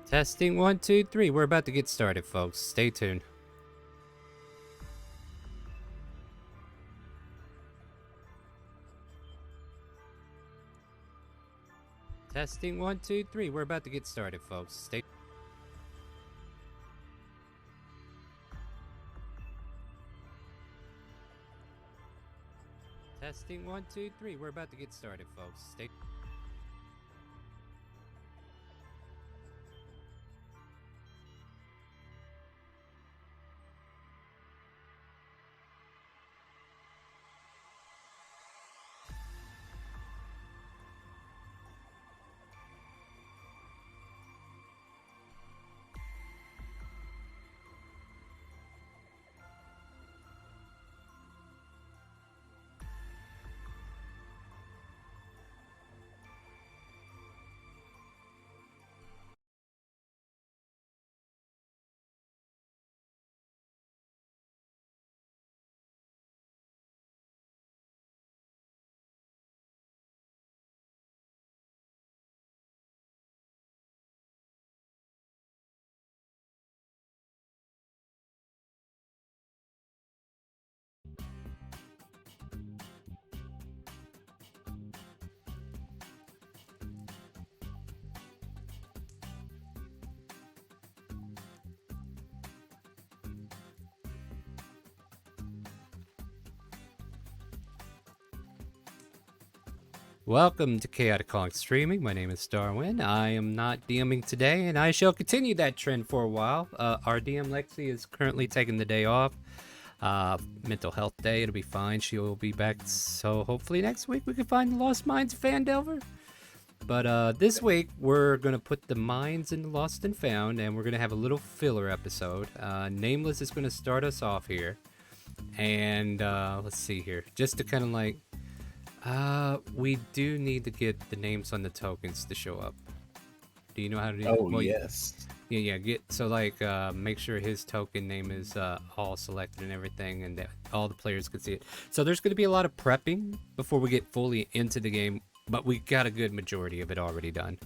Testing 1, 2, 3. We're about to get started, folks. Stay tuned. Testing 1, 2, 3. We're about to get started, folks. Stay. Testing 1, 2, 3. We're about to get started, folks. Stay. Welcome to ChaoticCalling Streaming. My name is Starwind. I am not DMing today, and I shall continue that trend for a while. Our DM Lexi is currently taking the day off. Mental health day. It'll be fine. She'll be back. So hopefully next week we can find the Lost Mines of Fandelver. But this week we're going to put the mines in the Lost and Found, and we're going to have a little filler episode. Nameless is going to start us off here. And let's see here. Just to kind of like... we do need to get the names on the tokens to show up. Do you know how to do that? Oh, yes. Yeah, make sure his token name is all selected and everything, and that all the players can see it. So there's going to be a lot of prepping before we get fully into the game, but we got a good majority of it already done.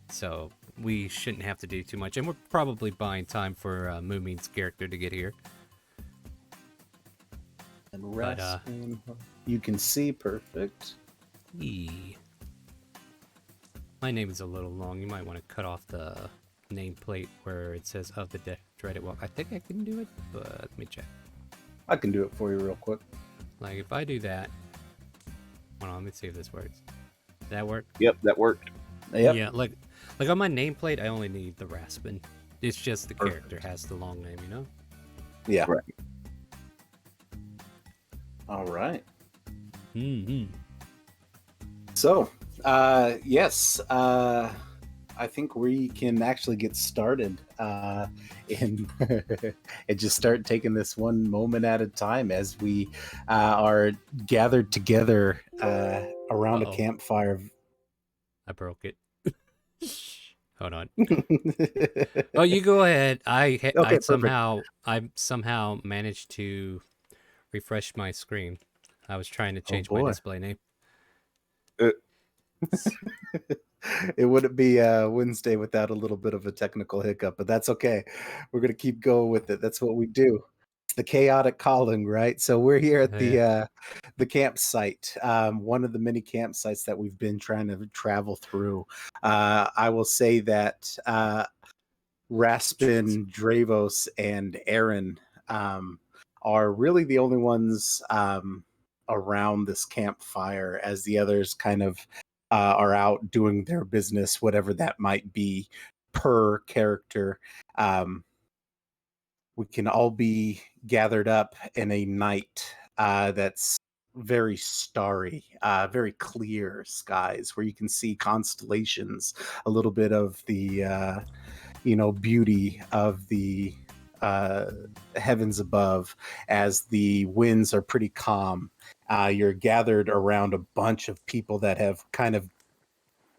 So we shouldn't have to do too much, and we're probably buying time for Moomin's character to get here. And rest, you can see perfect. My name is a little long. You might want to cut off the nameplate where it says of the dreaded walk. I think I can do it, but let me check. I can do it for you real quick. Like if I do that, hold on, let me see if this works. Did that work? Yep, that worked. Yep. Yeah, like on my nameplate, I only need the Raspin. It's just the character has the long name, you know? Yeah. Right. All right. So, yes, I think we can actually get started and just start taking this one moment at a time as we are gathered together around a campfire. I broke it. Hold on. Oh, you go ahead. I somehow managed to refresh my screen. I was trying to change my display name. It wouldn't be Wednesday without a little bit of a technical hiccup, but that's okay. We're going to keep going with it. That's what we do. It's the chaotic calling, right? So we're here at the campsite, one of the many campsites that we've been trying to travel through. I will say that Raspin, Dravos, and Aaron are really the only ones around this campfire, as the others kind of are out doing their business, whatever that might be per character. We can all be gathered up in a night that's very starry, very clear skies where you can see constellations, a little bit of the beauty of the heavens above, as the winds are pretty calm. You're gathered around a bunch of people that have kind of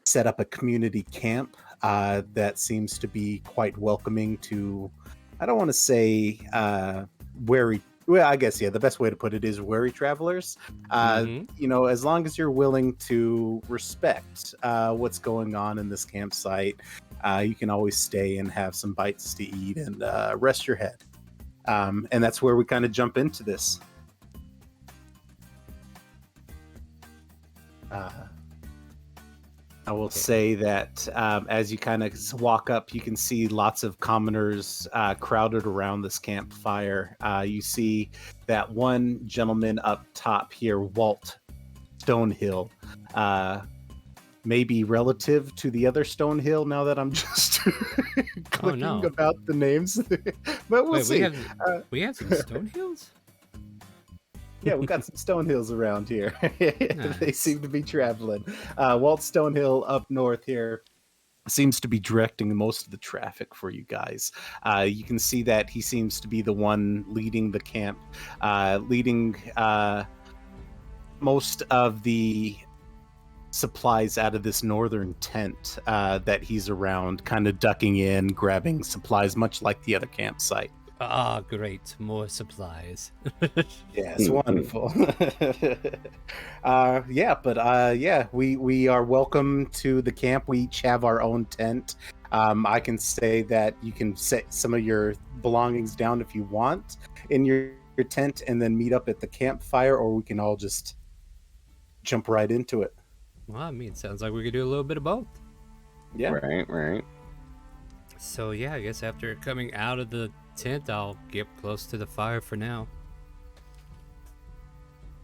set up a community camp that seems to be quite welcoming to, I don't want to say wary. Well, I guess, yeah, the best way to put it is wary travelers. As long as you're willing to respect what's going on in this campsite, you can always stay and have some bites to eat and rest your head. And that's where we kind of jump into this. I will say that as you kind of walk up, you can see lots of commoners crowded around this campfire. You see that one gentleman up top here, Walt Stonehill, maybe relative to the other Stonehill. Now that I'm just clicking no. about the names, but we'll Wait, see. we have some stone hills? Yeah, we've got some Stonehills around here. They Nice. seem to be traveling. Walt Stonehill up north here seems to be directing most of the traffic for you guys. You can see that he seems to be the one leading the camp, leading most of the supplies out of this northern tent that he's around, kind of ducking in, grabbing supplies, much like the other campsite. Ah, great. More supplies. Yes, wonderful. Yeah, we are welcome to the camp. We each have our own tent. I can say that you can set some of your belongings down if you want in your tent, and then meet up at the campfire, or we can all just jump right into it. Well, I mean, sounds like we could do a little bit of both. Yeah. Right. So, yeah, I guess after coming out of the tent, I'll get close to the fire for now.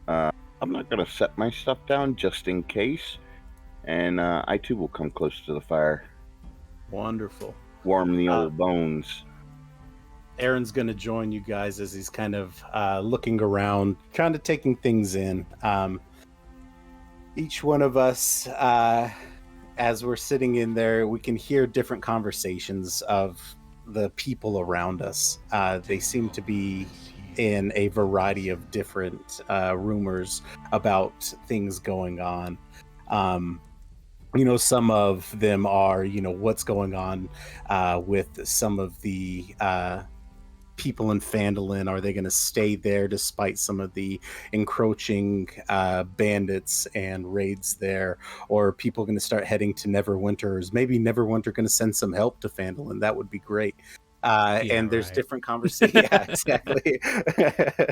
I'm not gonna set my stuff down just in case, and I too will come close to the fire, Wonderful. warm the old bones. Aaron's going to join you guys as he's kind of looking around, kind of taking things in. Each one of us, as we're sitting in there, we can hear different conversations of the people around us. They seem to be in a variety of different rumors about things going on. Some of them are, what's going on with some of the people in Phandalin. Are they going to stay there despite some of the encroaching bandits and raids there? Or are people going to start heading to Neverwinter? Or is maybe Neverwinter going to send some help to Phandalin? That would be great. And there's right. different conversations. Yeah, exactly.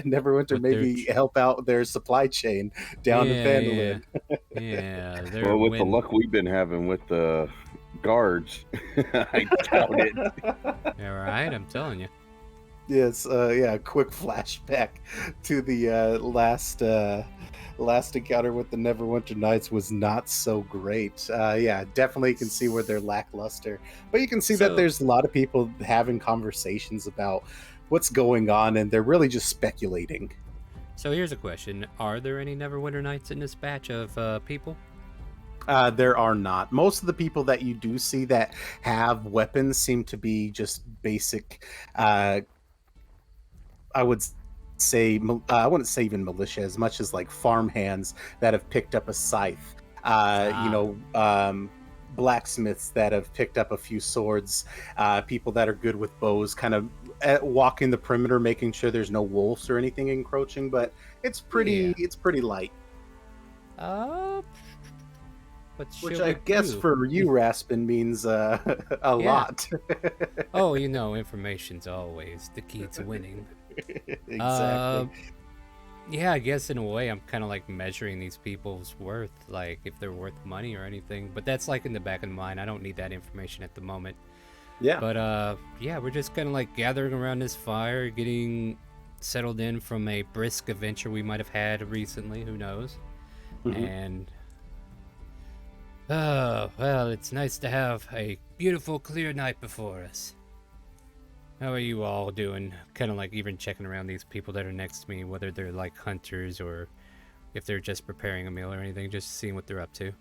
Neverwinter With their maybe help out their supply chain down to Phandalin. Yeah, they're Well, with the win. luck we've been having with the guards, I doubt it. All right, I'm telling you. Yes, quick flashback to the last encounter with the Neverwinter Nights was not so great. Yeah, definitely can see where they're lackluster. But you can see that So- there's a lot of people having conversations about what's going on, and they're really just speculating. So here's a question: are there any Neverwinter Nights in this batch of people? There are not. Most of the people that you do see that have weapons seem to be just basic I would say I wouldn't say even militia as much as like farm hands that have picked up a scythe. Blacksmiths that have picked up a few swords. People that are good with bows, kind of walking the perimeter, making sure there's no wolves or anything encroaching. But it's pretty light. Uh, what Which shall I we guess do? for you, Raspin, means a lot. Oh, information's always the key to winning. Exactly. Yeah, I guess in a way I'm kind of like measuring these people's worth, like if they're worth money or anything. But that's like in the back of my mind. I don't need that information at the moment. Yeah. But yeah, we're just kind of like gathering around this fire, getting settled in from a brisk adventure we might have had recently. Who knows? Mhm. And oh well, it's nice to have a beautiful, clear night before us. How are you all doing? Kind of like even checking around these people that are next to me, whether they're like hunters or if they're just preparing a meal or anything, just seeing what they're up to.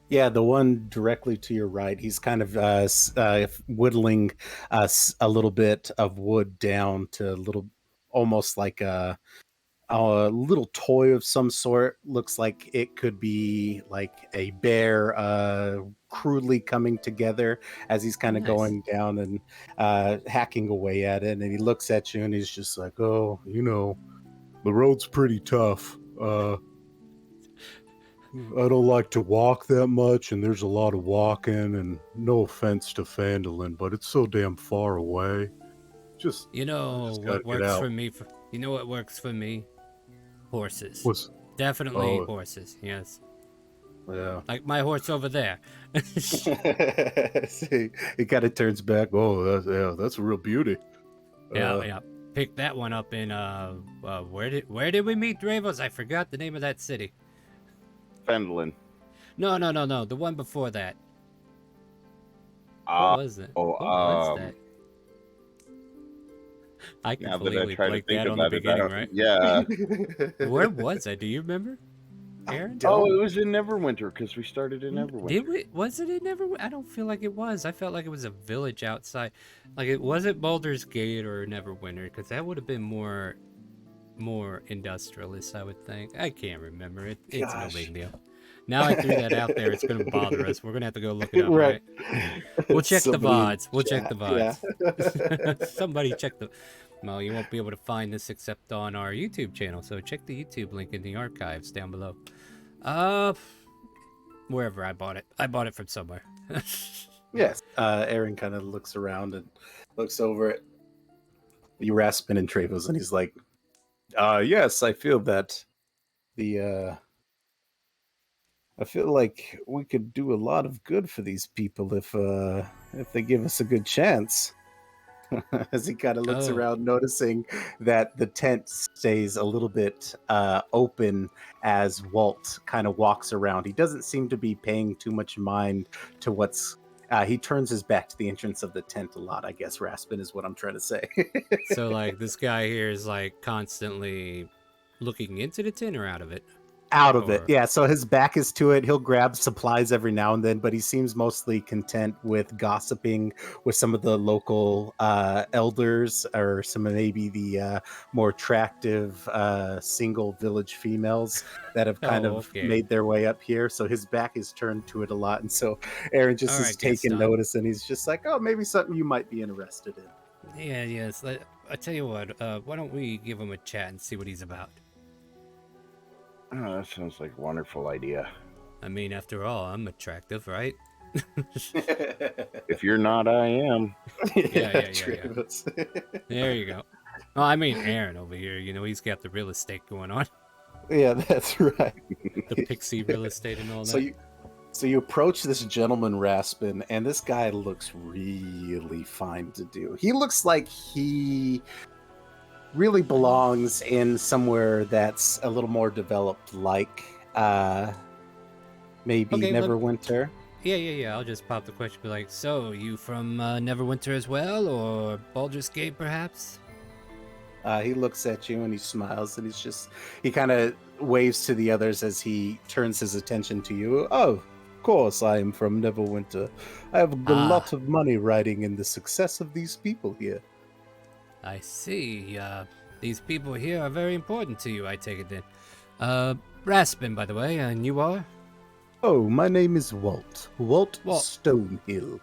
Yeah, the one directly to your right, he's kind of whittling a little bit of wood down to a little, almost like a little toy of some sort. Looks like it could be like a bear crudely coming together as he's kind of Nice. going down and hacking away at it. And he looks at you and he's just like, oh, the road's pretty tough. I don't like to walk that much, and there's a lot of walking, and no offense to Fandolin, but it's so damn far away. Just, You I know just gotta what get works out. for me? You know what works for me? Horses. What's, Definitely oh, horses. Yes, yeah. like my horse over there. See, it kind of turns back. Oh, that's a real beauty. Yeah, yeah. Pick that one up in where did we meet Dravos? I forgot the name of that city. Fendlin. No. The one before that. What was it? Oh, What was that? I now that I completely try to blanked think that on the about it, I beginning, don't. right? Yeah. Where was that? Do you remember, Aaron? Oh, it was in Neverwinter because we started in Neverwinter. Did we? Was it in Neverwinter? I don't feel like it was. I felt like it was a village outside. Like it wasn't Baldur's Gate or Neverwinter, because that would have been more industrialist, I would think. I can't remember. It's no Gosh. big deal. Now I threw that out there. It's going to bother us. We're going to have to go look it up, Right. right? We'll check the Somebody in VODs. We'll check the chat, VODs. Somebody check the. Well, you won't be able to find this except on our YouTube channel. So check the YouTube link in the archives down below. Wherever I bought it. I bought it from somewhere. Yes. Aaron kind of looks around and looks over at the Raspin and Travos, and he's like, yes, I feel that I feel like we could do a lot of good for these people if they give us a good chance." As he kind of looks Oh. around, noticing that the tent stays a little bit open as Walt kind of walks around. He doesn't seem to be paying too much mind to what's. He turns his back to the entrance of the tent a lot, I guess. Raspin is what I'm trying to say. So, like, this guy here is, like, constantly looking into the tin or out of it? Out of it, Or- yeah. So his back is to it. He'll grab supplies every now and then, but he seems mostly content with gossiping with some of the local elders, or some of maybe the more attractive single village females that have kind of okay. made their way up here. So his back is turned to it a lot, and so Aaron just All is right, taking Gaston. notice, and he's just like, "Oh, maybe something you might be interested in." Yeah, yes. I tell you what, why don't we give him a chat and see what he's about? Oh, that sounds like a wonderful idea. I mean, after all, I'm attractive, right? If you're not, I am. Yeah. Travis. There you go. Well, I mean, Aaron over here, you know, he's got the real estate going on. Yeah, that's right. The pixie real estate and all that. So you approach this gentleman, Raspin, and this guy looks really fine to do. He looks like he really belongs in somewhere that's a little more developed, like maybe Okay, Neverwinter. Yeah. I'll just pop the question, be like, so, you from Neverwinter as well, or Baldur's Gate, perhaps? He looks at you and he smiles, and he kind of waves to the others as he turns his attention to you. "Oh, of course, I am from Neverwinter. I have a lot of money riding in the success of these people here." I see. These people here are very important to you, I take it then. Raspin, by the way, and you are? "Oh, my name is Walt. Walt Stonehill."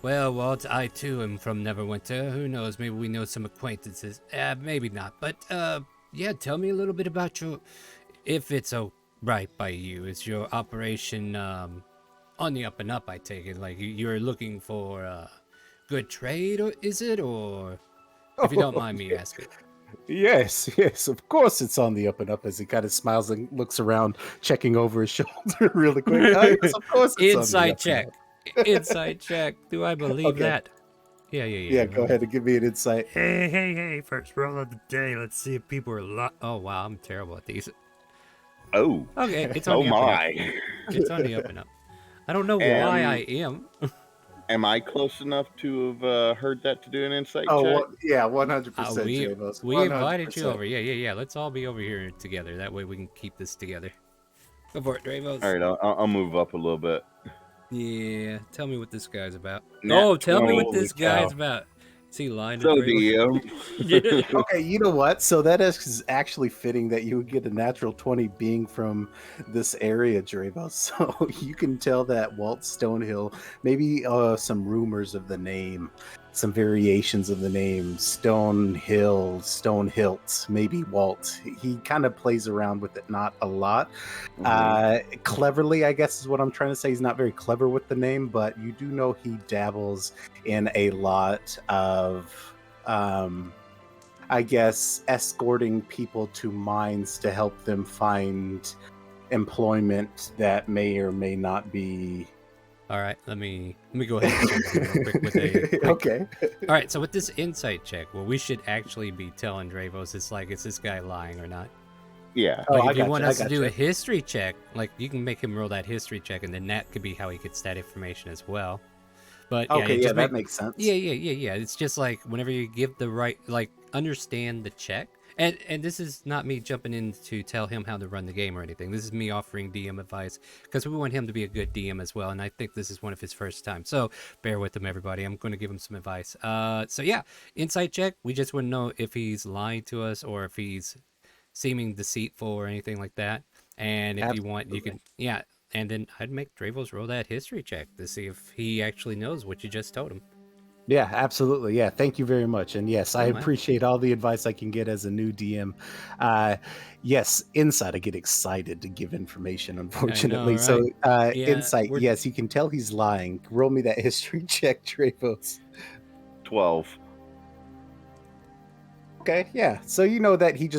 Well, Walt, I too am from Neverwinter. Who knows? Maybe we know some acquaintances. Maybe not. But, yeah, tell me a little bit about if it's right by you. Is your operation, on the up and up, I take it? Like, you're looking for, good trade, or is it? Or, if you don't mind me asking. Yes, of course it's on the up and up, as he kind of smiles and looks around, checking over his shoulder really quick. Yes, of course it's on the Inside up and check. up. Inside check. Do I believe Okay. that? Yeah. Yeah, go ahead and give me an insight. Hey, first roll of the day. Let's see if people are Oh, wow, I'm terrible at these. Oh. Okay, it's on Oh the up and up. my. It's on the up and up. I don't know why I am. Am I close enough to have heard that to do an insight check? Oh, yeah, 100%, we Javos. we invited you 100%. over. Yeah. Let's all be over here together. That way we can keep this together. Go for it, Dravos. All right, I'll move up a little bit. Yeah, tell me what this guy's about. Nat Tell me 20. what this Holy cow. guy's about. Is he lying to So Dravos? DM. Okay, you know what? So that is actually fitting that you would get a natural 20 being from this area, Dravo. So you can tell that Walt Stonehill, maybe some rumors of the name some variations of the name: Stone Hill, Stone Hilt, maybe Walt. He kind of plays around with it, not a lot. Cleverly, I guess is what I'm trying to say. He's not very clever with the name, but you do know he dabbles in a lot of, I guess, escorting people to mines to help them find employment that may or may not be. All right, let me go ahead and jump in real quick with a quick... Okay. All right, so with this insight check, what we should actually be telling Dravos is like, is this guy lying or not? Yeah. Oh, Like, I if you gotcha, want I us to do a gotcha. history check, like, you can make him roll that history check, and then that could be how he gets that information as well. But yeah, Okay, yeah, just that makes sense. yeah. It's just like whenever you give the right, like, understand the check. And this is not me jumping in to tell him how to run the game or anything. This is me offering DM advice because we want him to be a good DM as well. And I think this is one of his first times. So bear with him, everybody. I'm going to give him some advice. So yeah, insight check. We just want to know if he's lying to us or if he's seeming deceitful or anything like that. And if you want, you can, yeah. And then I'd make Dravos roll that history check to see if he actually knows what you just told him. Yeah, absolutely. Yeah, thank you very much. And yes, I Oh, man. appreciate all the advice I can get as a new DM. Yes, insight, I get excited to give information, unfortunately. right? So, Yeah, insight, we're- yes, you can tell he's lying. Roll me that history check, Travos. 12. Okay, yeah. So you know that he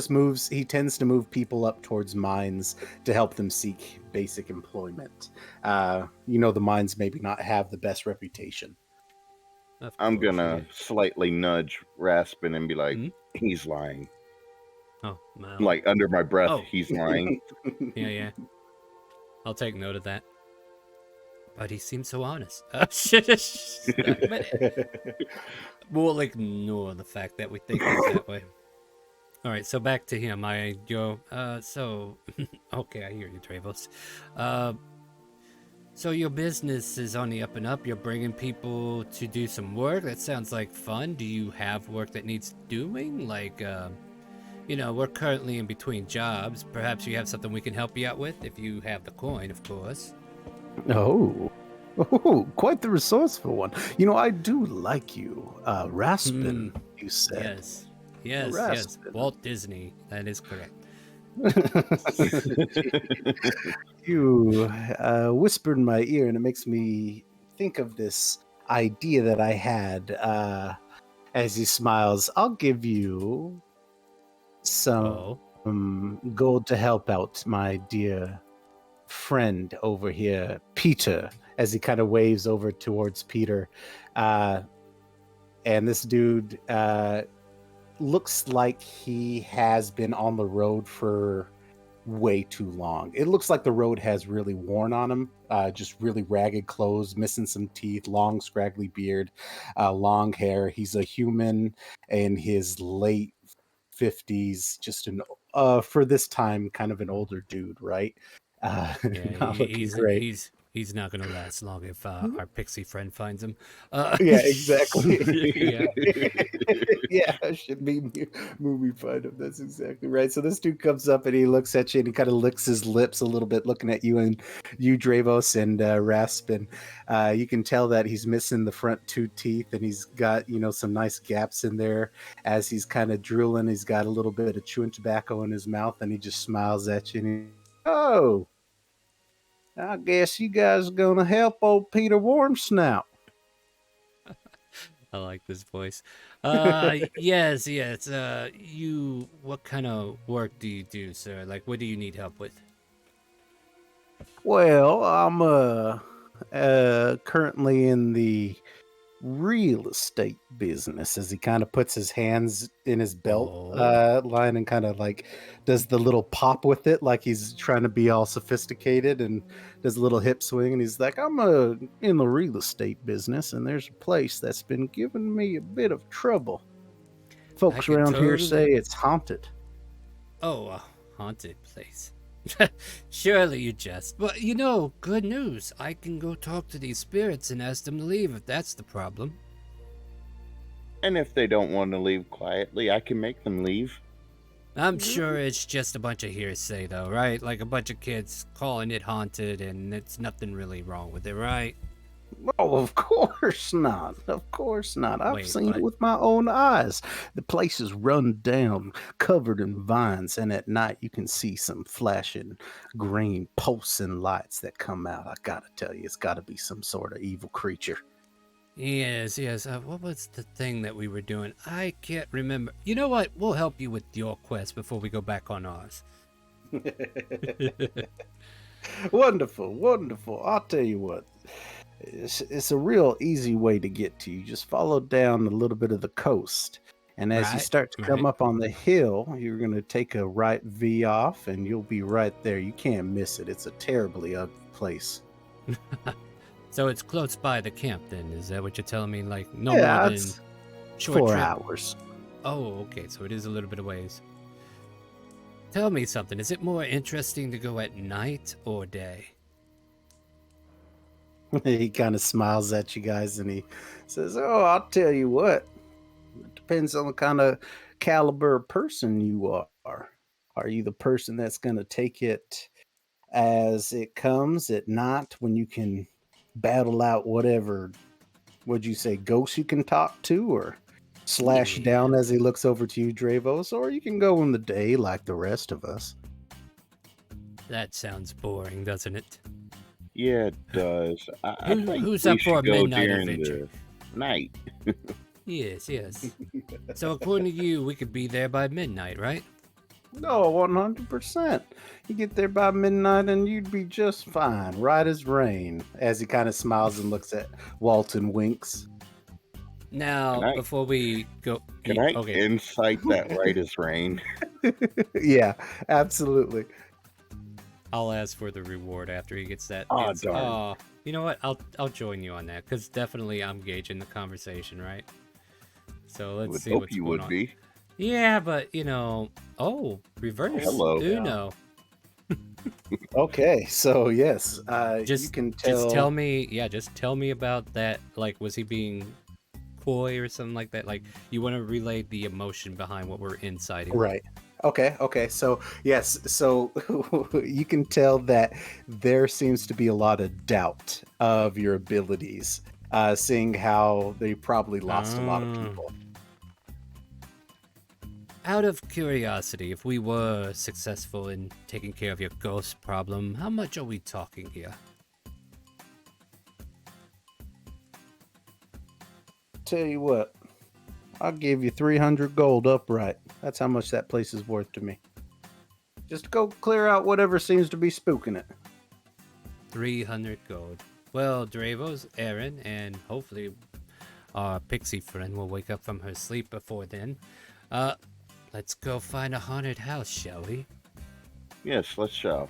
tends to move people up towards mines to help them seek basic employment. You know, the mines maybe not have the best reputation. Of I'm course, gonna yeah. slightly nudge Raspin and be like, Mhm. he's lying. Oh, no. Like under my breath, Oh. he's lying. Yeah. I'll take note of that. But he seems so honest. But we'll ignore the fact that we think he's that way. All right, so back to him. I go, okay, I hear you, Travos. So your business is on the up and up. You're bringing people to do some work. That sounds like fun. Do you have work that needs doing? Like, we're currently in between jobs. Perhaps you have something we can help you out with, if you have the coin, of course. Oh, quite the resourceful one. You know, I do like you. Raspin, you said. Yes. Raspin. Walt Disney. That is correct. You whispered in my ear, and it makes me think of this idea that I had. As he smiles, I'll give you some gold to help out my dear friend over here, Peter, as he kind of waves over towards Peter. And this dude looks like he has been on the road for way too long. It looks like the road has really worn on him. Just really ragged clothes, missing some teeth, long scraggly beard, long hair. He's a human in his late 50s, just for this time kind of an older dude, right? Yeah, Not looking great. he's not gonna last long if our pixie friend finds him. Yeah, exactly. Yeah. Yeah, should be movie find him. That's exactly right. So this dude comes up and he looks at you and he kind of licks his lips a little bit, looking at you and you, Dravos and Raspin. You can tell that he's missing the front two teeth and he's got, some nice gaps in there. As he's kind of drooling, he's got a little bit of chewing tobacco in his mouth and he just smiles at you. And oh, I guess you guys are gonna help old Peter Warmsnout. I like this voice. Yes. What kind of work do you do, sir? Like, what do you need help with? Well, I'm currently in the real estate business, as he kind of puts his hands in his belt line and kind of like does the little pop with it, like he's trying to be all sophisticated, and does a little hip swing, and he's like, I'm in the real estate business, and there's a place that's been giving me a bit of trouble. Folks around here say it's haunted. Oh, a haunted place. Surely you jest. But good news. I can go talk to these spirits and ask them to leave if that's the problem. And if they don't want to leave quietly, I can make them leave. I'm sure it's just a bunch of hearsay, though, right? Like a bunch of kids calling it haunted, and it's nothing really wrong with it, right? Oh, of course not. Of course not. I've Wait, seen it what? with my own eyes. The place is run down, covered in vines, and at night you can see some flashing green pulsing lights that come out. I gotta tell you, it's gotta be some sort of evil creature. Yes, yes. What was the thing that we were doing? I can't remember. You know what? We'll help you with your quest before we go back on ours. Wonderful, wonderful. I'll tell you what. It's a real easy way to get to you. Just follow down a little bit of the coast. And as you Right, start to come right. up on the hill, you're going to take a right V off and you'll be right there. You can't miss it. It's a terribly ugly place. So it's close by the camp then, is that what you're telling me? Like no more Yeah, than it's short 4 trip? hours. Oh, okay, so it is a little bit of ways. Tell me something, is it more interesting to go at night or day? He kind of smiles at you guys and he says, "Oh, I'll tell you what. It depends on the kind of caliber of person you are. Are you the person that's going to take it as it comes at night when you can battle out whatever, would you say, ghosts you can talk to, or slash Yeah, down as he looks over to you, Dravos, or you can go in the day like the rest of us." that sounds boring, doesn't it? Yeah, it does. I think Who's we up for a should go midnight during adventure? the night. Yes, yes. So according to you, we could be there by midnight, right? No, 100%. You get there by midnight and you'd be just fine, right as rain, as he kind of smiles and looks at Walt and winks. Now, Can I before we go, can I okay, insight that right as rain? Yeah, absolutely. I'll ask for the reward after he gets that. Aw, darn. Oh, you know what? I'll join you on that because definitely I'm gauging the conversation, right? So I let's would see hope what's you going would on. be. Yeah, but you know, oh, reverse Hello. Uno. Okay, so yes, you Just can just tell tell. me, yeah, just tell me about that. Like, was he being coy or something like that? Like, you want to relay the emotion behind what we're inciting. Right. Okay. So, yes. So you can tell that there seems to be a lot of doubt of your abilities, seeing how they probably lost a lot of Ah. people. Out of curiosity, if we were successful in taking care of your ghost problem, how much are we talking here? Tell you what, I'll give you 300 gold upright. That's how much that place is worth to me. Just go clear out whatever seems to be spooking it. 300 gold. Well, Dravos, Aaron, and hopefully our pixie friend will wake up from her sleep before then. Let's go find a haunted house, shall we? Yes, let's show.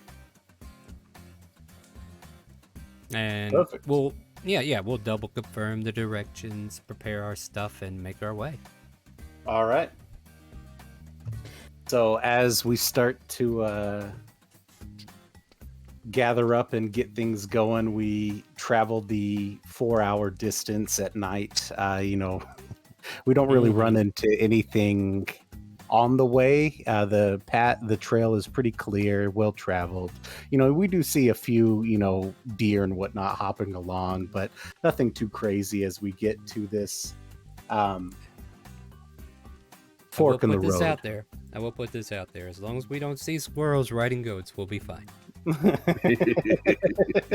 And Perfect. we'll double confirm the directions, prepare our stuff, and make our way. All right. So as we start to gather up and get things going, we travel the 4-hour distance at night. We don't really run into anything on the way. The trail is pretty clear, well traveled. We do see a few, deer and whatnot hopping along, but nothing too crazy as we get to this fork in the road. I will put this out there. As long as we don't see squirrels riding goats, we'll be fine.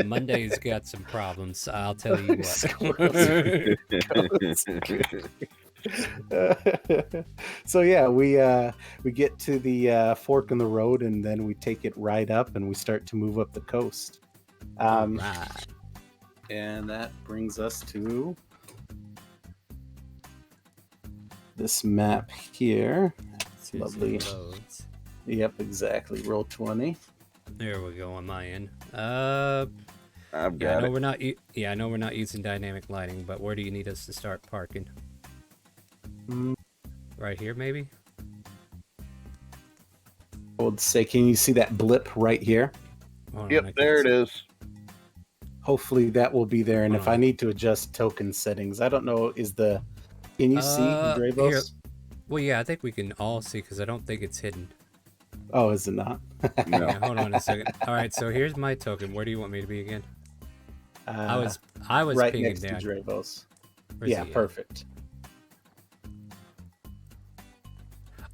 Monday's got some problems. I'll tell you what. Squirrels. So yeah, we get to the fork in the road, and then we take it right up, and we start to move up the coast. Right. And that brings us to this map here. Lovely. Loads. Yep, exactly. Roll 20. There we go on my end. I I've know got it. we're not. I know we're not using dynamic lighting, but where do you need us to start parking? Mm, Right here, maybe. I would say, can you see that blip right here? Hold on, I Yep, can't there it see. is. Hopefully that will be there. And Hold if I on. need to adjust token settings, I don't know, can you see Dravos? Here. Well, yeah, I think we can all see because I don't think it's hidden. Oh, is it not? No. Yeah, hold on a second. All right, so here's my token. Where do you want me to be again? I was I was right pinging next to down. Dravos. Where's Yeah, he at? perfect.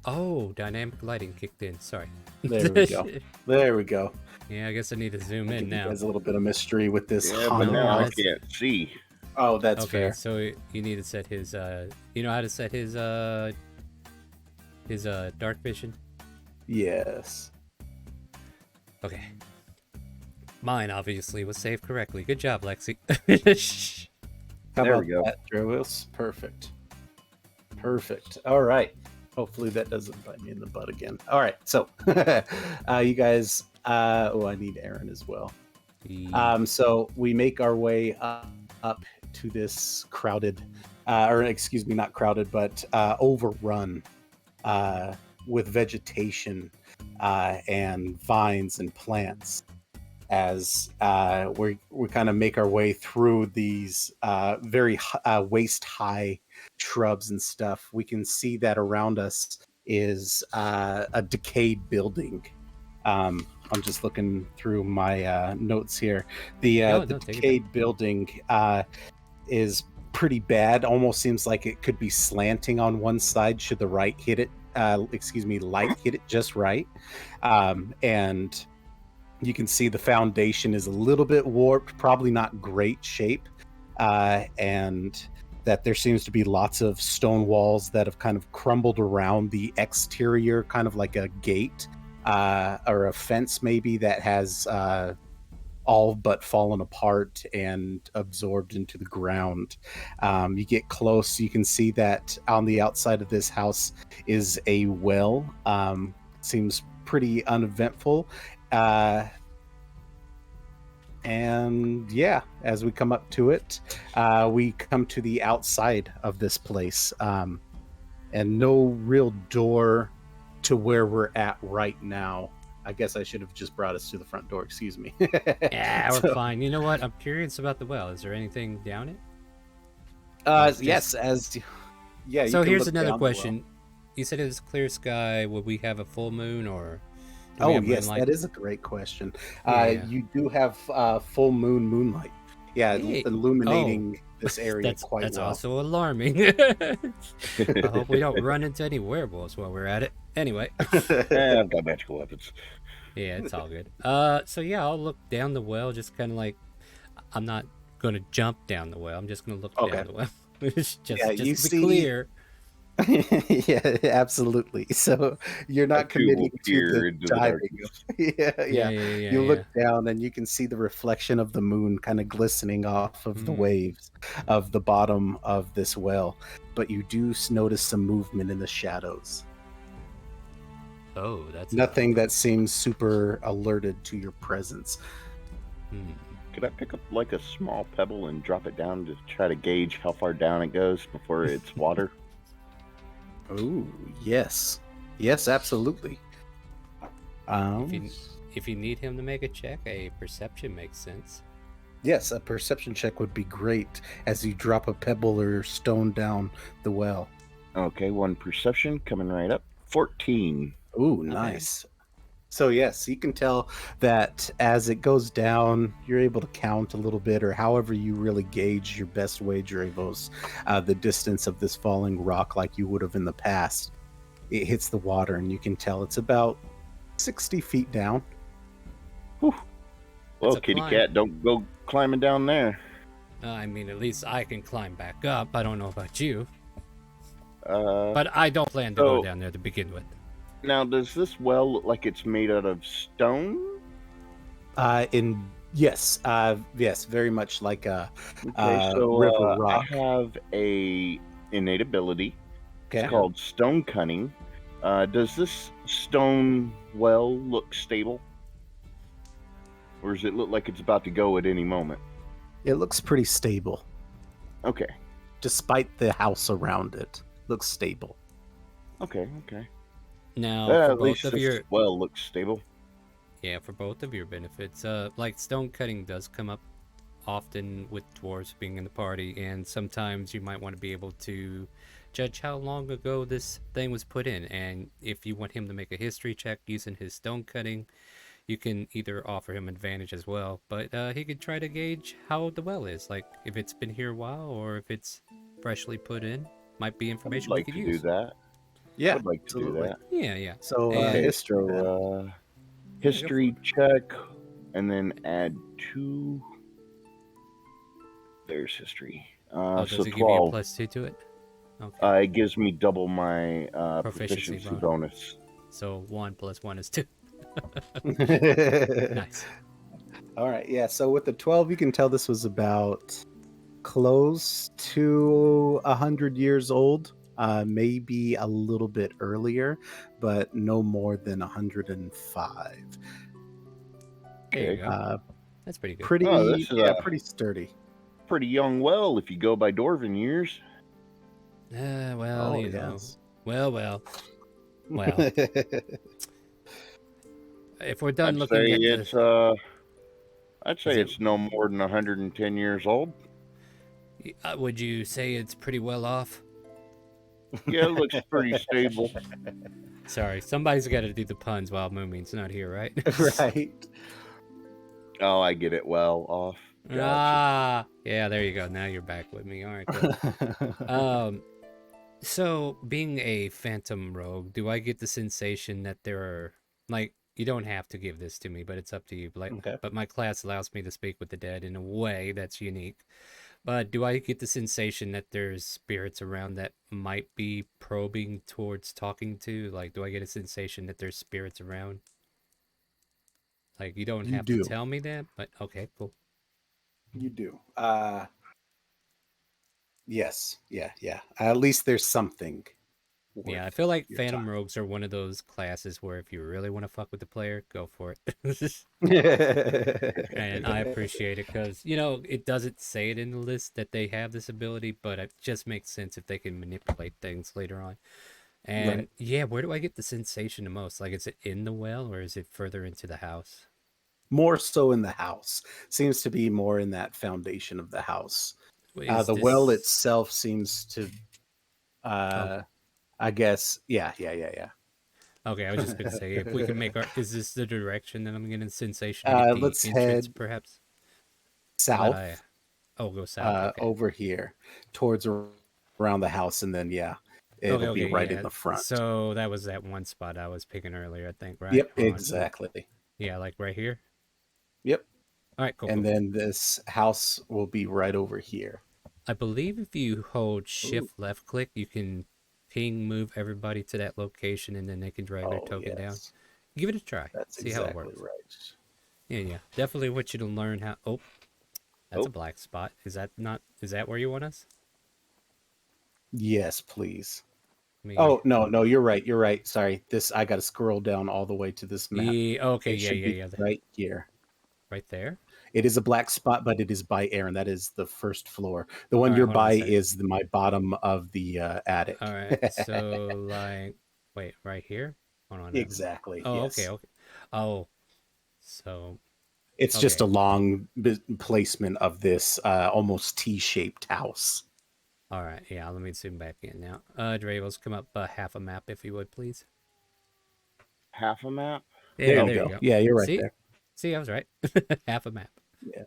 Oh, dynamic lighting kicked in. Sorry. There we go. There we go. Yeah, I guess I need to zoom I'll in give you now. guys a little bit of mystery with this Yeah, but haunted now I house. can't see. Oh, that's Okay, fair. so you need to set his you know how to set his dark vision? Yes. Okay. Mine obviously was saved correctly. Good job, Lexi. How There about we go. that, Dravos? Perfect. Perfect. All right. Hopefully that doesn't bite me in the butt again. All right. So, you guys. Oh, I need Aaron as well. So we make our way up to this crowded, or excuse me, not crowded, but overrun with vegetation and vines and plants. As we kind of make our way through these very waist high shrubs and stuff, we can see that around us is a decayed building. I'm just looking through my notes here. The No, the take it decayed building is pretty bad. Almost seems like it could be slanting on one side should the right hit it. Light hit it just right, and you can see the foundation is a little bit warped, probably not great shape, and that there seems to be lots of stone walls that have kind of crumbled around the exterior, kind of like a gate or a fence maybe that has all but fallen apart and absorbed into the ground. You get close, you can see that on the outside of this house is a well. Seems pretty uneventful. And yeah, as we come up to it, we come to the outside of this place, and no real door to where we're at right now. I guess I should have just brought us to the front door. Excuse me. Yeah, we're So, fine. You know what? I'm curious about the well. Is there anything down it? It's just- yes, yeah. So you can here's look another down the well. question. You said it was clear sky. Would we have a full moon or? do we Oh have yes, moonlight? that is a great question. Yeah. You do have full moonlight. Yeah, Hey. illuminating this area quite that's well. also alarming. I hope we don't run into any werewolves while we're at it. Anyway, I've got magical weapons. yeah, it's all good. So yeah, I'll look down the well, just kind of like I'm not gonna jump down the well. I'm just gonna look Okay. down the well. just Yeah, just you to be see- clear. Yeah, absolutely. So you're not That too will committing to peer the into the diving. darkness. Yeah. You Yeah. look down and you can see the reflection of the moon kind of glistening off of the Mm. waves of the bottom of this well. But you do notice some movement in the shadows. Oh, that's Nothing that seems super alerted to your presence. Could I pick up like a small pebble and drop it down to try to gauge how far down it goes before it's water? Oh, yes. Yes, absolutely. If you need him to make a check, a perception makes sense. Yes, a perception check would be great as you drop a pebble or stone down the well. Okay, one perception coming right up. 14. Ooh, Not nice. So yes, you can tell that as it goes down, you're able to count a little bit, or however you really gauge your best wager, Avos, the distance of this falling rock, like you would have in the past. It hits the water, and you can tell it's about 60 feet down. Well, That's a kitty climb. cat, don't go climbing down there. I mean, at least I can climb back up. I don't know about you, Uh, but I don't plan to go so- down there to begin with. now, does this well look like it's made out of stone? Yes, very much like a Okay, so river rock. I have a innate ability. Okay. It's called stone cutting. Does this stone well look stable? Or does it look like it's about to go at any moment? It looks pretty stable, Okay. despite the house around it. Looks stable. Okay. Now, for At least both of this your well looks stable. yeah, for both of your benefits, like stone cutting does come up often with dwarves being in the party, and sometimes you might want to be able to judge how long ago this thing was put in, and if you want him to make a history check using his stone cutting, you can either offer him advantage as well, but he could try to gauge how the well is, like if it's been here a while or if it's freshly put in. Might be I would information we like could to do use. that. I Yeah, would like to do absolutely. that. Yeah, yeah. So And Okay, history then. so yeah, go history for it. check, and then add 2. There's history. Oh, So does it give you a 12. +2 to it? Okay. It gives me double my Proficiency proficiency bonus. bonus. So 1 + 1 is 2. Nice. All right, yeah. So with the 12, you can tell this was about close to 100 years old, maybe a little bit earlier, but no more than 105. There you Okay. go. That's pretty good. Oh, this is a Pretty sturdy. pretty young well if you go by Dwarven years. Well, Oh, you know. yes. Well. If we're done I'd looking say at the... it's I'd Is say it... it's no more than 110 years old. would you say it's pretty well off? Yeah, it looks pretty stable. Sorry, somebody's got to do the puns while Moomin's not here, right? Right. Oh, I get it. Well off. Gotcha. Ah, yeah, there you go. Now you're back with me. All right, good. So being a phantom rogue, do I get the sensation that there are, like, you don't have to give this to me, but it's up to you. Like, Okay. but my class allows me to speak with the dead in a way that's unique. But do I get the sensation that there's spirits around that might be probing towards talking to? Like, do I get a sensation that there's spirits around? Like, you don't You have to do. tell me that, but okay, cool. You do. Yes. Yeah. At least there's something. Yeah, I worth feel like your Phantom time. Rogues are one of those classes where if you really want to fuck with the player, go for it. And I appreciate it because, you know, it doesn't say it in the list that they have this ability, but it just makes sense if they can manipulate things later on. And Right. yeah, where do I get the sensation the most? Like, is it in the well or is it further into the house? More so in the house. Seems to be more in that foundation of the house. Is The well this... itself seems to, Okay. I guess, yeah. Okay, I was just gonna say if we can make our... Is this the direction that I'm getting sensation to get the Let's entrance, head perhaps? south, Go south. Okay. over here, towards around the house, and then it'll be right in Yeah. the front. So that was that one spot I was picking earlier, I think, right? Yep, Hold on. exactly. Yeah, like right here. Yep. All right, cool. And then this house will be right over here. I believe if you hold shift left click, you can ping move everybody to that location and then they can drag their token down. Give it a try. That's See how it exactly works. right. Yeah. Definitely want you to learn how... Oh, that's a black spot. Is that where you want us? Yes, please. Me... Oh, no, you're right. Sorry. I got to scroll down all the way to this map. Okay, It should be right here. Right there? It is a black spot, but it is by Aaron. That is the first floor. The one All right, you're hold on a by second. is my bottom of the attic. All right, so like, wait, right here? Hold on. Exactly. Oh, yes. okay. Oh, so it's just a long placement of this almost T-shaped house. All right, yeah, let me zoom back in now. Dravos, come up half a map if you would, please. Half a map? Yeah, There you go. Yeah, you're right there. See, I was right. Half a map. Yeah.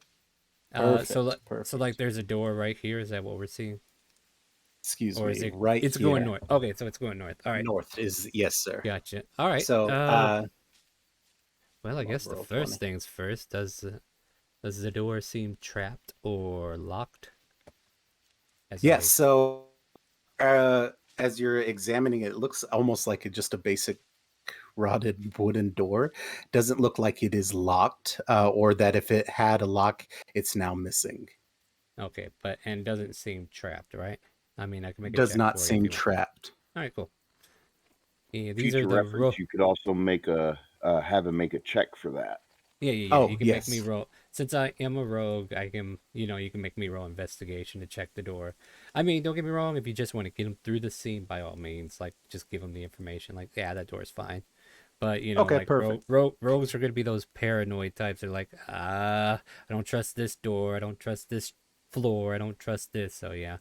Perfect. So like there's a door right here. Is that what we're seeing? Excuse or me. is it right it's here. going north. Okay, so it's going north. All right. North is yes, sir. Gotcha. All right. So well, I guess the first things first. Does the door seem trapped or locked? Yes. So as you're examining it, it looks almost like just a basic rotted wooden door. Doesn't look like it is locked, or that if it had a lock, it's now missing. Okay, but and doesn't seem trapped, right? I mean, I can make a Does check not for seem you trapped. All right, cool. Yeah, these Future are the reference, you could also make have him make a check for that. Yeah. Oh, You can yes. make me roll. Since I am a rogue, I can, you can make me roll investigation to check the door. I mean, don't get me wrong. If you just want to get him through the scene, by all means, like just give him the information. Like, yeah, that door's fine. But Okay, like perfect. rogues are gonna be those paranoid types. They're like, I don't trust this door. I don't trust this floor. I don't trust this. So yeah.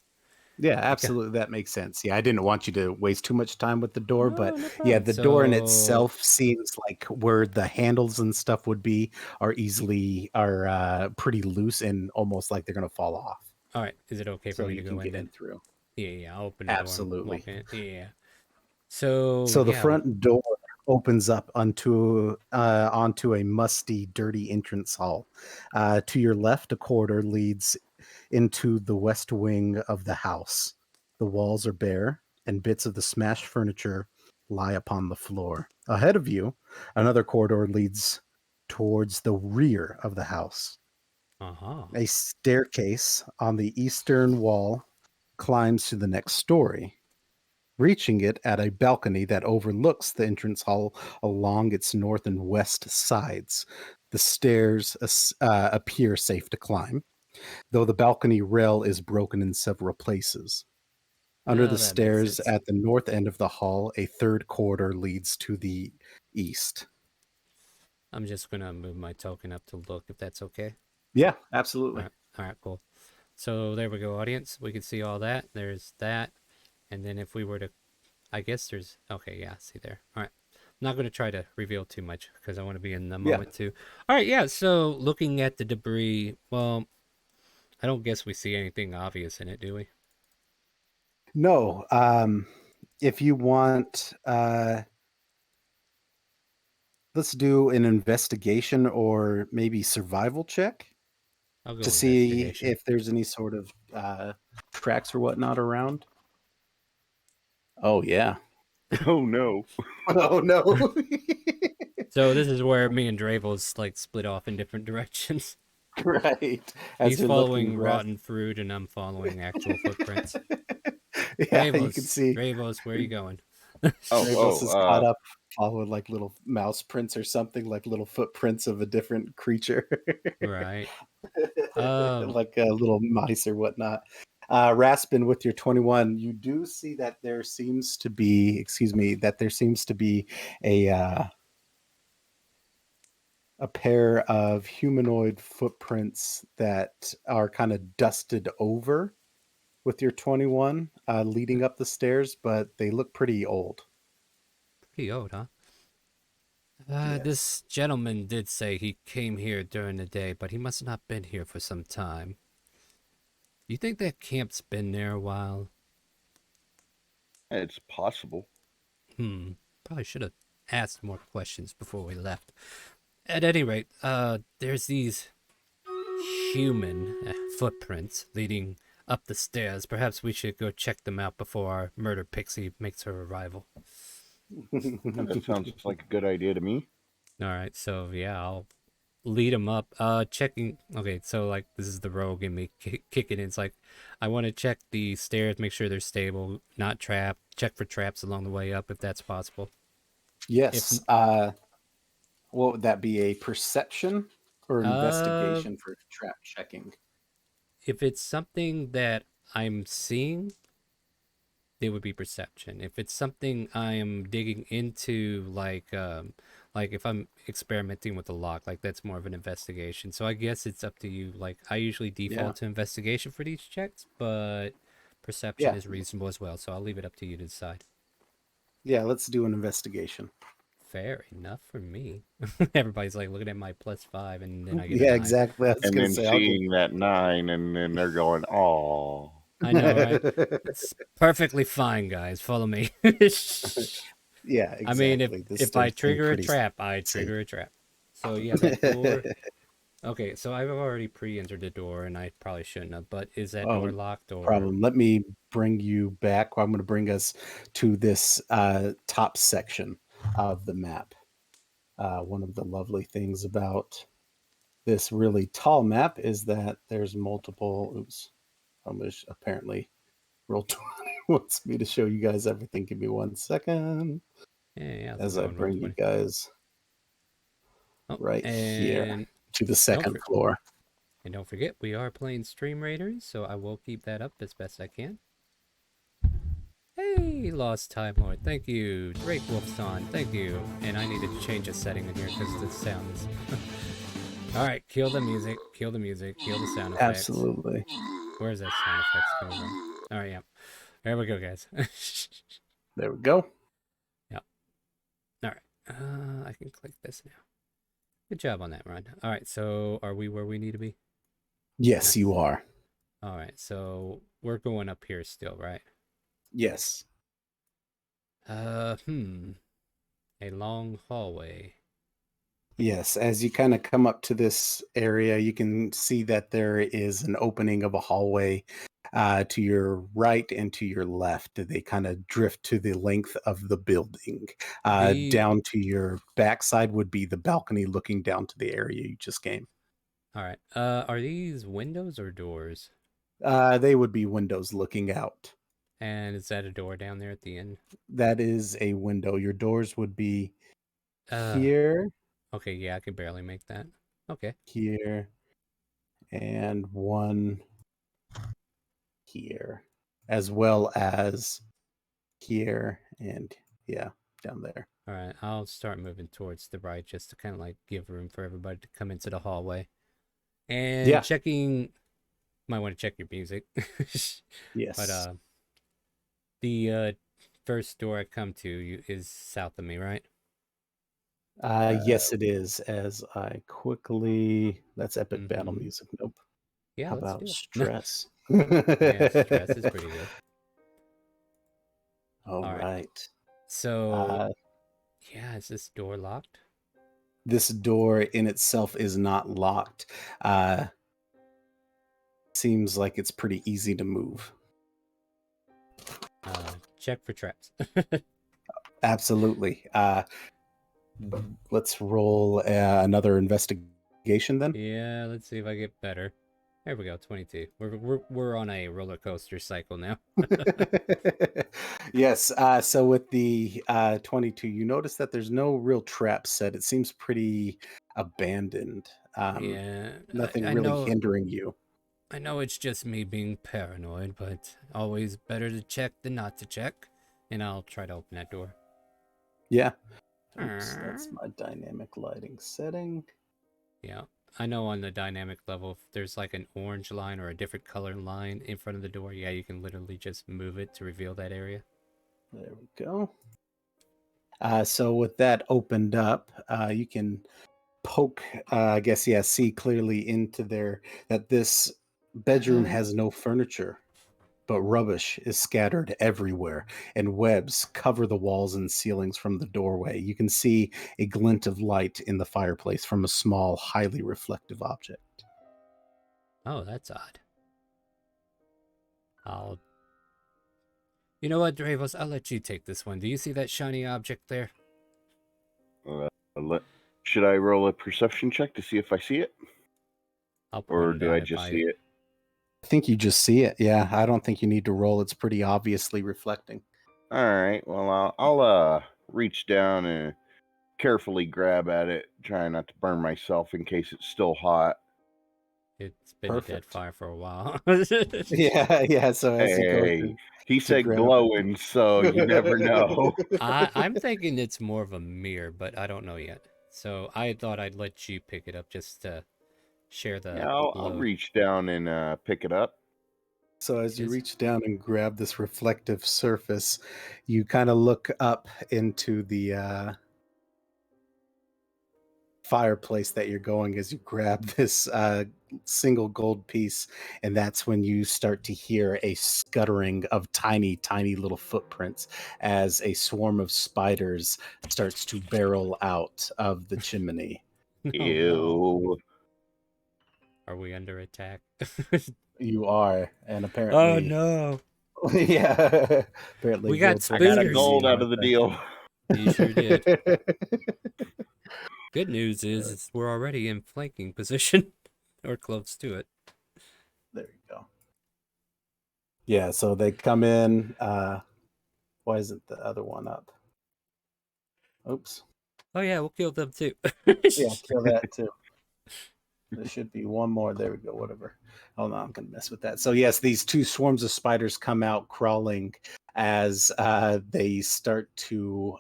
Yeah, Okay. absolutely. That makes sense. Yeah, I didn't want you to waste too much time with the door, No, but no yeah, problem. the door in So, itself seems like where the handles and stuff would be are pretty loose and almost like they're gonna fall off. all right, is it okay for So me you to can go in get then? in through. Yeah, yeah, I'll open the door and walk Absolutely. in. Yeah. So, So the yeah. front door opens up onto a musty, dirty entrance hall. To your left, a corridor leads into the west wing of the house. The walls are bare, and bits of the smashed furniture lie upon the floor. Ahead of you, another corridor leads towards the rear of the house. Uh-huh. A staircase on the eastern wall climbs to the next story, reaching it at a balcony that overlooks the entrance hall along its north and west sides. The stairs appear safe to climb, though the balcony rail is broken in several places. Under Well, the that makes stairs sense. at the north end of the hall, a third corridor leads to the east. I'm just gonna move my token up to look if that's okay. Yeah, All absolutely. right, all right, cool. So there we go, audience. We can see all that. There's that. And then if we were to, I guess there's, okay, yeah, see there. All right. I'm not going to try to reveal too much because I want to be in the Yeah. moment too. All right, yeah. So looking at the debris, well, I don't guess we see anything obvious in it, do we? No, if you want, let's do an investigation or maybe survival check I'll to go see investigation. if there's any sort of tracks or whatnot around. Oh yeah. Oh no. Oh no. So this is where me and Dravel's like split off in different directions. Right. As He's you're looking, following Ras. rotten fruit and I'm following actual footprints. Yeah, you can see Dravos, where are you going? Oh, Dravos oh, is caught up, following like little mouse prints or something, like little footprints of a different creature, Right. Um, like little mice or whatnot. Raspin, with your 21, you do see that there seems to be, excuse me, that there seems to be a uh, a pair of humanoid footprints that are kind of dusted over with your 21 leading up the stairs, but they look pretty old. pretty old, huh? Yes. This gentleman did say he came here during the day, but he must not been here for some time. You think that camp's been there a while? it's possible. Probably should have asked more questions before we left. At any rate, there's these human footprints leading up the stairs. Perhaps we should go check them out before our murder pixie makes her arrival. That sounds like a good idea to me. All right, so yeah, I'll lead him up. Checking. Okay, so like this is the rogue in me kicking in. It's like I want to check the stairs, make sure they're stable, not trapped. Check for traps along the way up if that's possible. If Yes. What would that be? A perception or uh, investigation for trap checking? if it's something that I'm seeing, it would be perception. If it's something I am digging into, like if I'm experimenting with the lock, like that's more of an investigation. So I guess it's up to you. Like I usually Yeah. default to investigation for these checks, but perception Yeah. is reasonable as well. So I'll leave it up to you to decide. Yeah. Let's do an investigation. Fair enough for me. Everybody's like looking at my +5, and then I get a Yeah, 9. exactly. I was And gonna then say I'll give. seeing that 9, and then they're going, "Oh." I know, right? It's perfectly fine, guys. Follow me. Yeah, I mean, exactly. This if I does seem trigger a pretty trap, I safe. trigger a trap. So yeah, that door. Okay, so I've already pre-entered the door, and I probably shouldn't have. But is that Oh, door locked or? problem. Let me bring you back. I'm going to bring us to this top section of the map. One of the lovely things about this really tall map is that there's multiple. Oops, apparently roll 20 wants me to show you guys everything. Give me 1 second Yeah, how's it as I going? Roll bring you 20. guys Oh, right here and to the don't second for, floor. and don't forget, we are playing Stream Raiders, so I will keep that up as best I can. Hey, Lost Time Lord, thank you. Drake Wolfson, thank you. And I need to change a setting in here because the sound is. All right, kill the music, kill the music, kill the sound effects. Absolutely. Where's that sound effects coming from? All right, yeah. There we go, guys. There we go. Yep. All right. I can click this now. Good job on that, Ron. All right, so are we where we need to be? Yes, Nice. you are. All right, so we're going up here still, right? Yes. A long hallway. Yes, as you kind of come up to this area, you can see that there is an opening of a hallway to your right and to your left. They kind of drift to the length of the building. The Down to your backside would be the balcony looking down to the area you just came. All right. Are these windows or doors? They would be windows looking out. And is that a door down there at the end? That is a window. Your doors would be Uh, here, okay, yeah, I can barely make that. Okay. here, and one here, as well as here and yeah, down there. All right, I'll start moving towards the right just to kind of like give room for everybody to come into the hallway. And Yeah. checking, might want to check your music. Yes. But the first door I come to is south of me, right? Yes, it is. As I quickly, that's epic battle Mm-hmm. music. Nope. Yeah, How let's about do it. stress? Yeah, stress is pretty good. All All right. right. So, yeah, is this door locked? This door in itself is not locked. Seems like it's pretty easy to move. Check for traps. Absolutely. Let's roll another investigation then. Yeah, let's see if I get better. There we go, 22. We're on a roller coaster cycle now. Yes. So with the 22, you notice that there's no real trap set. It seems pretty abandoned. Yeah, Nothing I really know. hindering you. I know it's just me being paranoid, but always better to check than not to check. And I'll try to open that door. Yeah. Oops, that's my dynamic lighting setting. Yeah, I know on the dynamic level, if there's like an orange line or a different color line in front of the door, yeah, you can literally just move it to reveal that area. There we go. So with that opened up, you can poke, I guess, yeah, see clearly into there that this bedroom has no furniture, but rubbish is scattered everywhere, and webs cover the walls and ceilings from the doorway. You can see a glint of light in the fireplace from a small, highly reflective object. Oh, that's odd. I'll... You know what, Dravos? I'll let you take this one. Do you see that shiny object there? Should I roll a perception check to see if I see it? I'll Or point it do out I if just see it? I think you just see it. Yeah, I don't think you need to roll. It's pretty obviously reflecting. All right. Well, I'll reach down and carefully grab at it, trying not to burn myself in case it's still hot. It's been a dead Perfect. fire for a while. Yeah. So as you go Hey, he to said grab it. glowing, so you never know. I'm thinking it's more of a mirror, but I don't know yet. So I thought I'd let you pick it up just to share the Yeah, I'll load. reach down and pick it up. So as you reach down and grab this reflective surface, you kind of look up into the fireplace that you're going as you grab this single gold piece, and that's when you start to hear a scuttering of tiny, tiny little footprints as a swarm of spiders starts to barrel out of the chimney. Ew. No. Are we under attack? You are, and Oh apparently, no! yeah, apparently We got Gilt's I got a spooners. gold out of the deal. You sure did. Good news is we're already in flanking position, or close to it. There you go. Yeah, so they come in. Why isn't the other one up? Oops. Oh yeah, we'll kill them too. Yeah, kill that too. There should be one more. There we go. Whatever. Oh no, I'm gonna mess with that. So yes, these two swarms of spiders come out crawling as they start to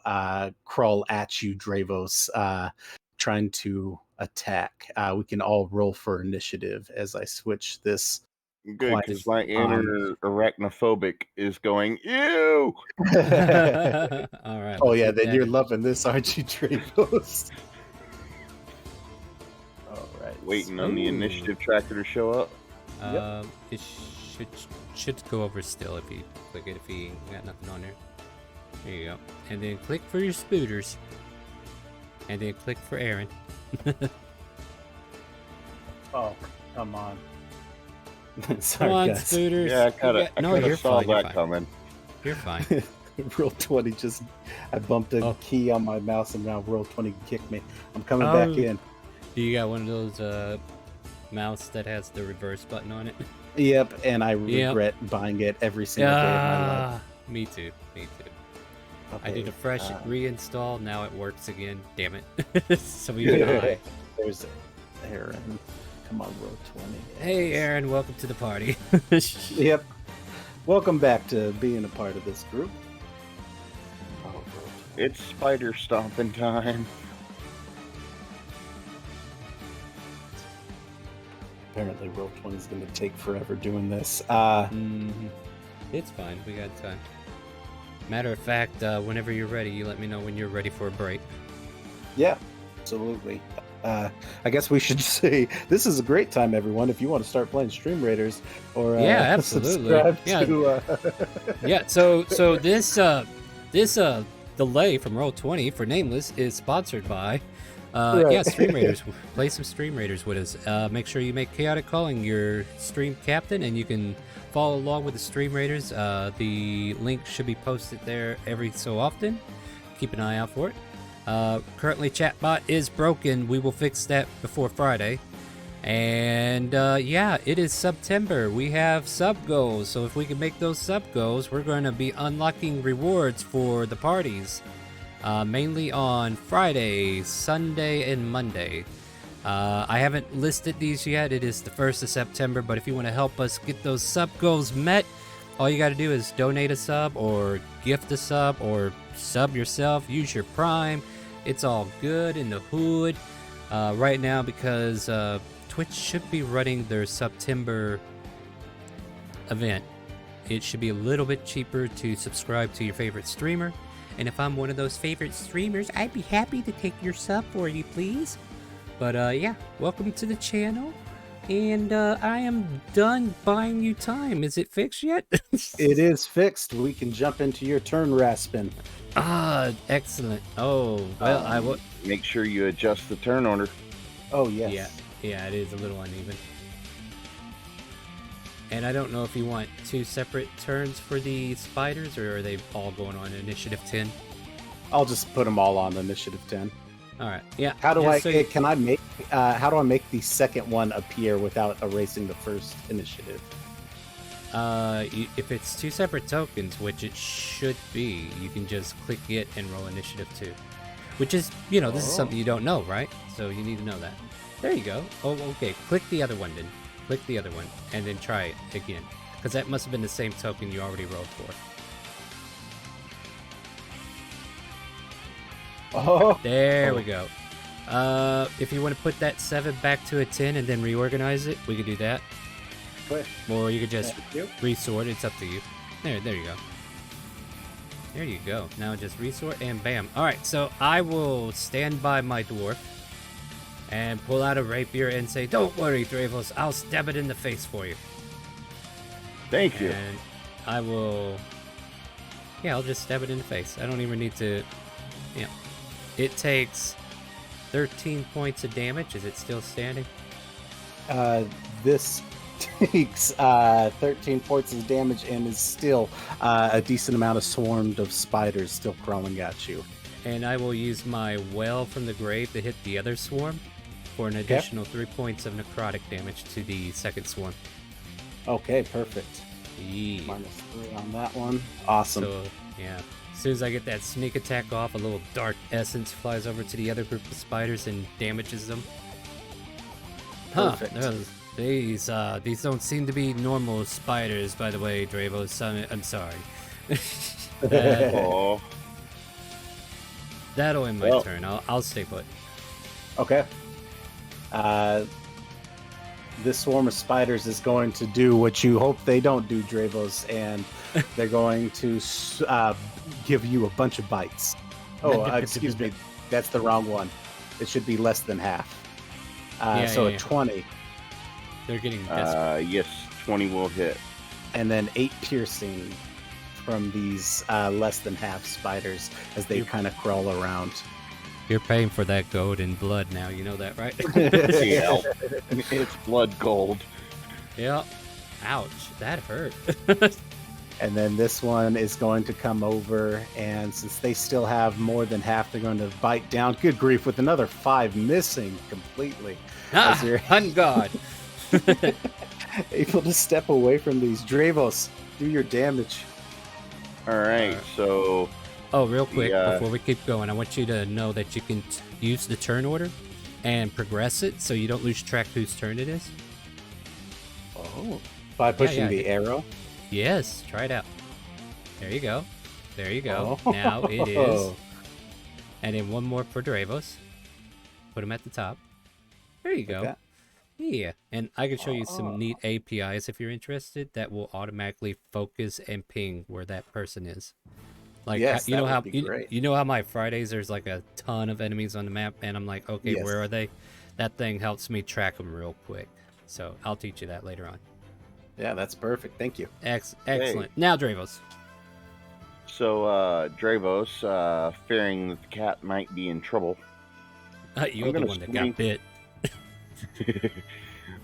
crawl at you, Dravos, trying to attack. We can all roll for initiative as I switch this Good, quite because as my inner arachnophobic is going, ew! All right. Oh Let's yeah, hit then that. you're loving this, aren't you, Trevos? All right. Waiting on the Ooh. initiative tracker to show up. It should go over still if you click it, if you ain't got nothing on there. There you go. And then click for your spooters. And then click for Aaron. Oh, come on. Come Sorry, on, guys. spooters. Yeah, I You kind of got- no, you're saw fine. You're that fine. coming. You're fine. Roll 20 just I bumped a Oh. key on my mouse and now roll 20 kicked me. I'm coming back Oh. in. You got one of those mouse that has the reverse button on it? Yep, and I Yep. regret buying it every single day of my life. Me too. Me too. I Okay, did a fresh uh, reinstall. Now it works again. Damn it. So we die. There's Aaron. Come on, roll 20. Hey, Aaron. Welcome to the party. Yep. Welcome back to being a part of this group. Oh, roll 20. It's spider stomping time. Apparently, roll 20 is going to take forever doing this. Mhm. It's fine. We got time. Matter of fact, whenever you're ready, you let me know when you're ready for a break. Yeah, absolutely. I guess we should say this is a great time, everyone. If you want to start playing Stream Raiders, or Yeah, absolutely. subscribe Yeah. to, Yeah. So this delay from Roll20 for Nameless is sponsored by. Right. Yeah, Stream Raiders. Play some Stream Raiders with us. Make sure you make Chaotic Calling your stream captain, and you can follow along with the Stream Raiders. The link should be posted there every so often. Keep an eye out for it. Currently, chatbot is broken. We will fix that before Friday. And yeah, it is September. We have sub goals. So if we can make those sub goals, we're going to be unlocking rewards for the parties. Mainly on Friday, Sunday, and Monday. I haven't listed these yet. It is the 1st of September, but if you want to help us get those sub goals met, all you got to do is donate a sub or gift a sub or sub yourself. Use your Prime. It's all good in the hood right now because Twitch should be running their September event. It should be a little bit cheaper to subscribe to your favorite streamer. And if I'm one of those favorite streamers, I'd be happy to take your sub for you, please. But yeah, welcome to the channel. And I am done buying you time. Is it fixed yet? it is fixed. We can jump into your turn, Raspin. Excellent. Oh, well, I will. Make sure you adjust the turn order. Oh, yes. Yeah, it is a little uneven. And I don't know if you want 2 separate turns for the spiders, or are they all going on initiative 10? I'll just put them all on initiative 10. All right. Yeah. How do yeah, I? so you- Can I make? How do I make the second one appear without erasing the first initiative? If it's 2 separate tokens, which it should be, you can just click it and roll initiative 2. Which is, this is something you don't know, right? So you need to know that. There you go. Oh, okay. Click the other one then. Click the other one, and then try it again. Because that must have been the same token you already rolled for. Oh, There we go. If you want to put that 7 back to a 10 and then reorganize it, we could do that. quick. Or you could just Thank you. resort. It's up to you. There you go. There you go. Now just resort and bam. Alright, so I will stand by my dwarf and pull out a rapier and say, "Don't worry, Dravos, I'll stab it in the face for you." Thank you. And I will... Yeah, I'll just stab it in the face. I don't even need to... Yeah. It takes 13 points of damage. Is it still standing? This takes 13 points of damage and is still a decent amount of swarmed of spiders still crawling at you. And I will use my well from the grave to hit the other swarm for an additional 3 points of necrotic damage to the second swarm. Okay, perfect. Yeah. -3 on that one. Awesome. So, yeah. As soon as I get that sneak attack off, a little dark essence flies over to the other group of spiders and damages them. Perfect. These don't seem to be normal spiders, by the way, Dravos. I'm sorry. Oh, That'll end my Well. turn. I'll stay put. Okay. this swarm of spiders is going to do what you hope they don't do, Dravos, and they're going to give you a bunch of bites. Oh, excuse me. That's the wrong one. It should be less than half. A 20. They're getting desperate. Yes, 20 will hit. And then 8 piercing from these less than half spiders as they kind of crawl around. You're paying for that gold in blood now. You know that, right? Yeah, it's blood gold. Yep. Ouch. That hurt. And then this one is going to come over, and since they still have more than half, they're going to bite down. Good grief, with another 5 missing completely. Hunt God. Able to step away from these. Dravos, do your damage. All right, so... Oh, real quick, before we keep going, I want you to know that you can use the turn order and progress it so you don't lose track whose turn it is. Oh. By pushing the arrow? Yes, try it out. There you go. There you go. Oh. Now it is. And then one more for Dravos. Put him at the top. There you go. Like that? Yeah, and I can show you some neat APIs if you're interested that will automatically focus and ping where that person is. Like, yes, you know how you know how my Fridays there's like a ton of enemies on the map, and I'm like, okay, Yes. where are they? That thing helps me track them real quick. So I'll teach you that later on. Yeah, that's perfect. Thank you. Excellent. Now Dravos. So, Dravos, fearing that the cat might be in trouble. You're the one that got bit.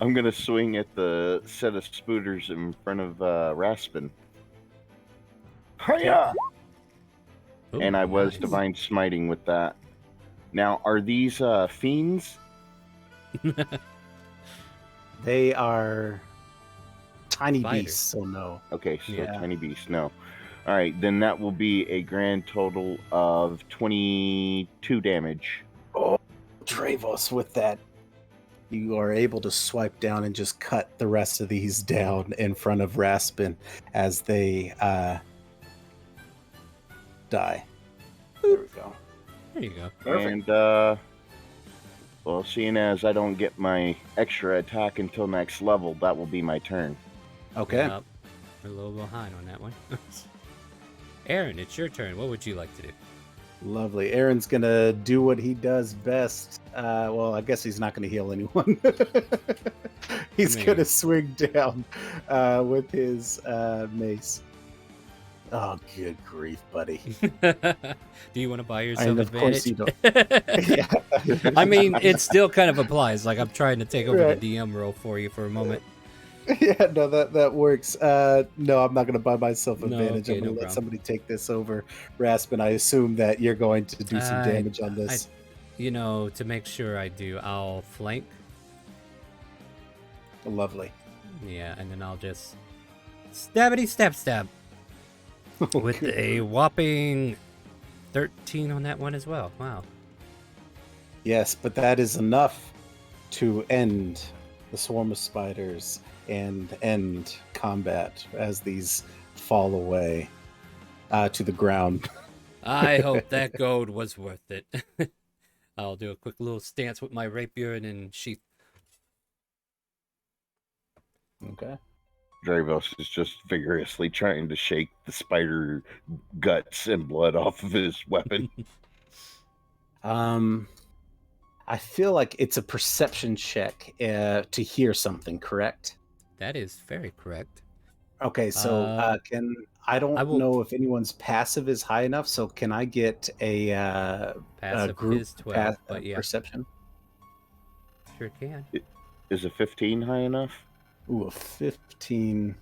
I'm going to swing at the set of spooters in front of Raspin. Hiya! Ooh, And I was nice. divine smiting with that. Now, are these fiends? They are tiny Spiders. beasts, so no. Okay, so Yeah. tiny beast, no. All right, then that will be a grand total of 22 damage. Oh, Dravos, with that, you are able to swipe down and just cut the rest of these down in front of Raspin as they die. There we go. There you go. Perfect. And, well, seeing as I don't get my extra attack until next level, that will be my turn. Okay. Yep. We're a little behind on that one. Aaron, it's your turn. What would you like to do? Lovely. Aaron's going to do what he does best. Well, I guess he's not going to heal anyone. He's going to swing down with his mace. Oh, good grief, buddy. Do you want to buy yourself Of course advantage? you don't. Yeah. I mean, it still kind of applies. Like, I'm trying to take over Right. the DM role for you for a moment. Yeah, no, that works. No, I'm not going to buy myself No, advantage. okay, I'm going to no let problem. somebody take this over. Raspin, I assume that you're going to do some damage on this. You know, to make sure I do, I'll flank. Lovely. Yeah, and then I'll just stabbity stab with a whopping 13 on that one as well. Wow. Yes, but that is enough to end the swarm of spiders and end combat as these fall away to the ground. I hope that gold was worth it. I'll do a quick little stance with my rapier and then sheath. Okay. Dravos is just vigorously trying to shake the spider guts and blood off of his weapon. I feel like it's a perception check to hear something, correct? That is very correct. Okay, so I don't know if anyone's passive is high enough, so can I get a Passive group is 12, but yeah, perception? sure can. Is a 15 high enough? Ooh, a 15.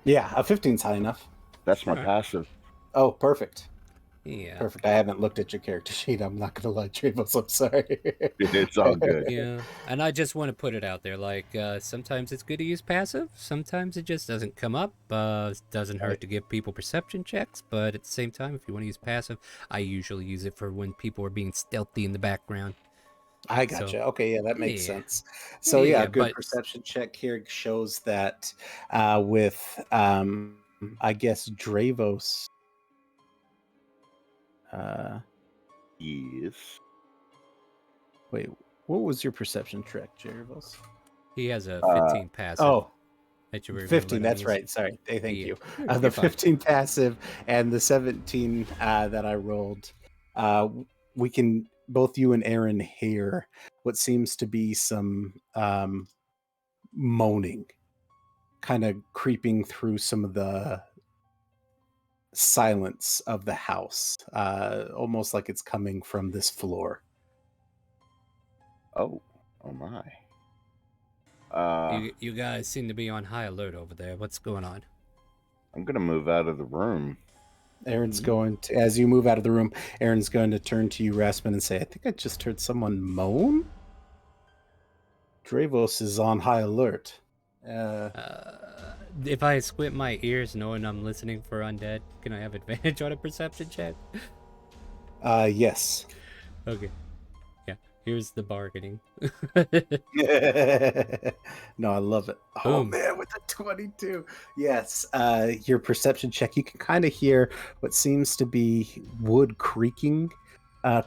Yeah, a 15's high enough. That's my Alright. passive. Oh, perfect. Yeah. Perfect. I haven't looked at your character sheet. I'm not going to lie, Travos. I'm sorry. It's all good. Yeah, and I just want to put it out there, like, sometimes it's good to use passive, sometimes it just doesn't come up. It doesn't hurt to give people perception checks, but at the same time, if you want to use passive, I usually use it for when people are being stealthy in the background. I gotcha. So, Okay, yeah, that makes yeah. sense. So Yeah, yeah, a good but- perception check here shows that with I guess Dravos. Yes. Wait, what was your perception check, Dravos? He has a Uh, 15 passive Oh, that you were going to 15, let him that's use. right. Sorry. Hey, thank Yeah. you. You're The fine. 15 passive and the 17 that I rolled. We can, both you and Aaron, hear what seems to be some moaning kind of creeping through some of the silence of the house, almost like it's coming from this floor. oh my. Uh, You guys seem to be on high alert over there. What's going on? I'm gonna move out of the room. Aaron's going to, as you move out of the room, Aaron's going to turn to you, Raspin, and say, I think I just heard someone moan. Dravos is on high alert. If I squint my ears knowing I'm listening for undead, can I have advantage on a perception check? Yes. Okay. Yeah, here's the bargaining. No, I love it. Oh Boom. man, with the 22. Yes. Your perception check, you can kind of hear what seems to be wood creaking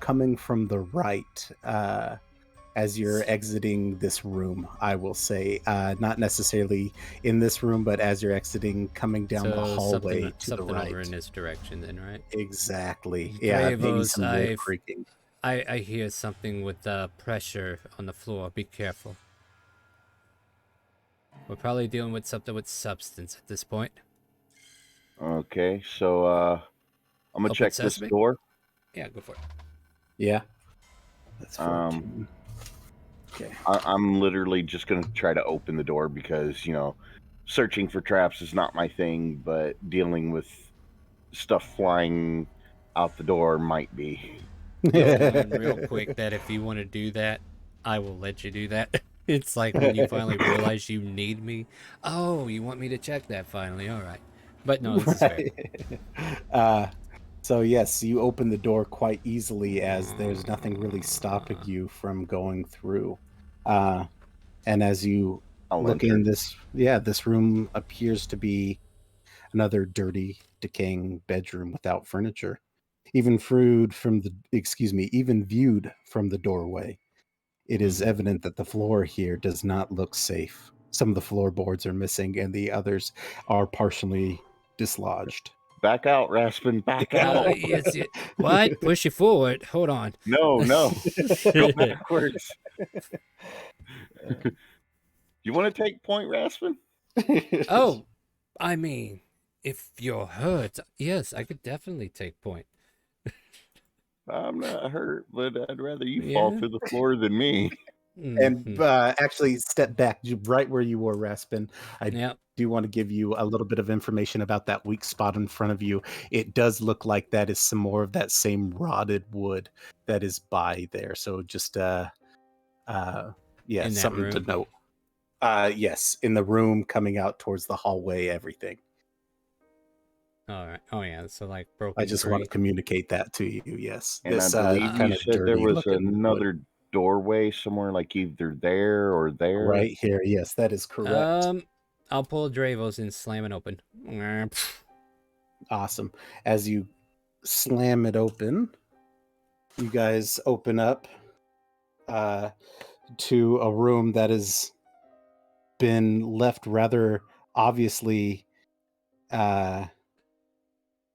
coming from the right as you're exiting this room, I will say. Not necessarily in this room, but as you're exiting, coming down the So hallway to the something right. over in this direction then, right? Exactly. Yeah, maybe Dravos, some wood creaking. I hear something with pressure on the floor. Be careful. We're probably dealing with something with substance at this point. Okay, so I'm gonna Open check this sesame? door. Yeah, go for it. Yeah. That's 14. Um, Okay. I'm literally just gonna try to open the door because searching for traps is not my thing, but dealing with stuff flying out the door might be. You'll learn real quick that if you want to do that, I will let you do that. It's like when you finally realize you need me. Oh, you want me to check that finally? All right. But no, this is fair. So yes, you open the door quite easily as there's nothing really stopping you from going through. And as you I'll look enter. in this room appears to be another dirty, decaying bedroom without furniture. Even viewed from the doorway, it is evident that the floor here does not look safe. Some of the floorboards are missing and the others are partially dislodged. Back out, Raspin. Back out. What? Push you forward. Hold on. No, go backwards. You want to take point, Raspin? Oh, I mean, if you're hurt, yes, I could definitely take point. I'm not hurt, but I'd rather you fall Yeah. through the floor than me. And actually step back right where you were, Raspin. I Yep. do want to give you a little bit of information about that weak spot in front of you. It does look like that is some more of that same rotted wood that is by there. So just In that something to room? note. Yes, in the room coming out towards the hallway, everything. All right. Oh yeah. So like broken. I just want to communicate that to you. Yes, And this I believe kind you of said there dirty was looking wood another doorway somewhere, like either there or there. right here. Yes, that is correct. I'll pull Dravos and slam it open. Awesome. As you slam it open, you guys open up to a room that has been left rather obviously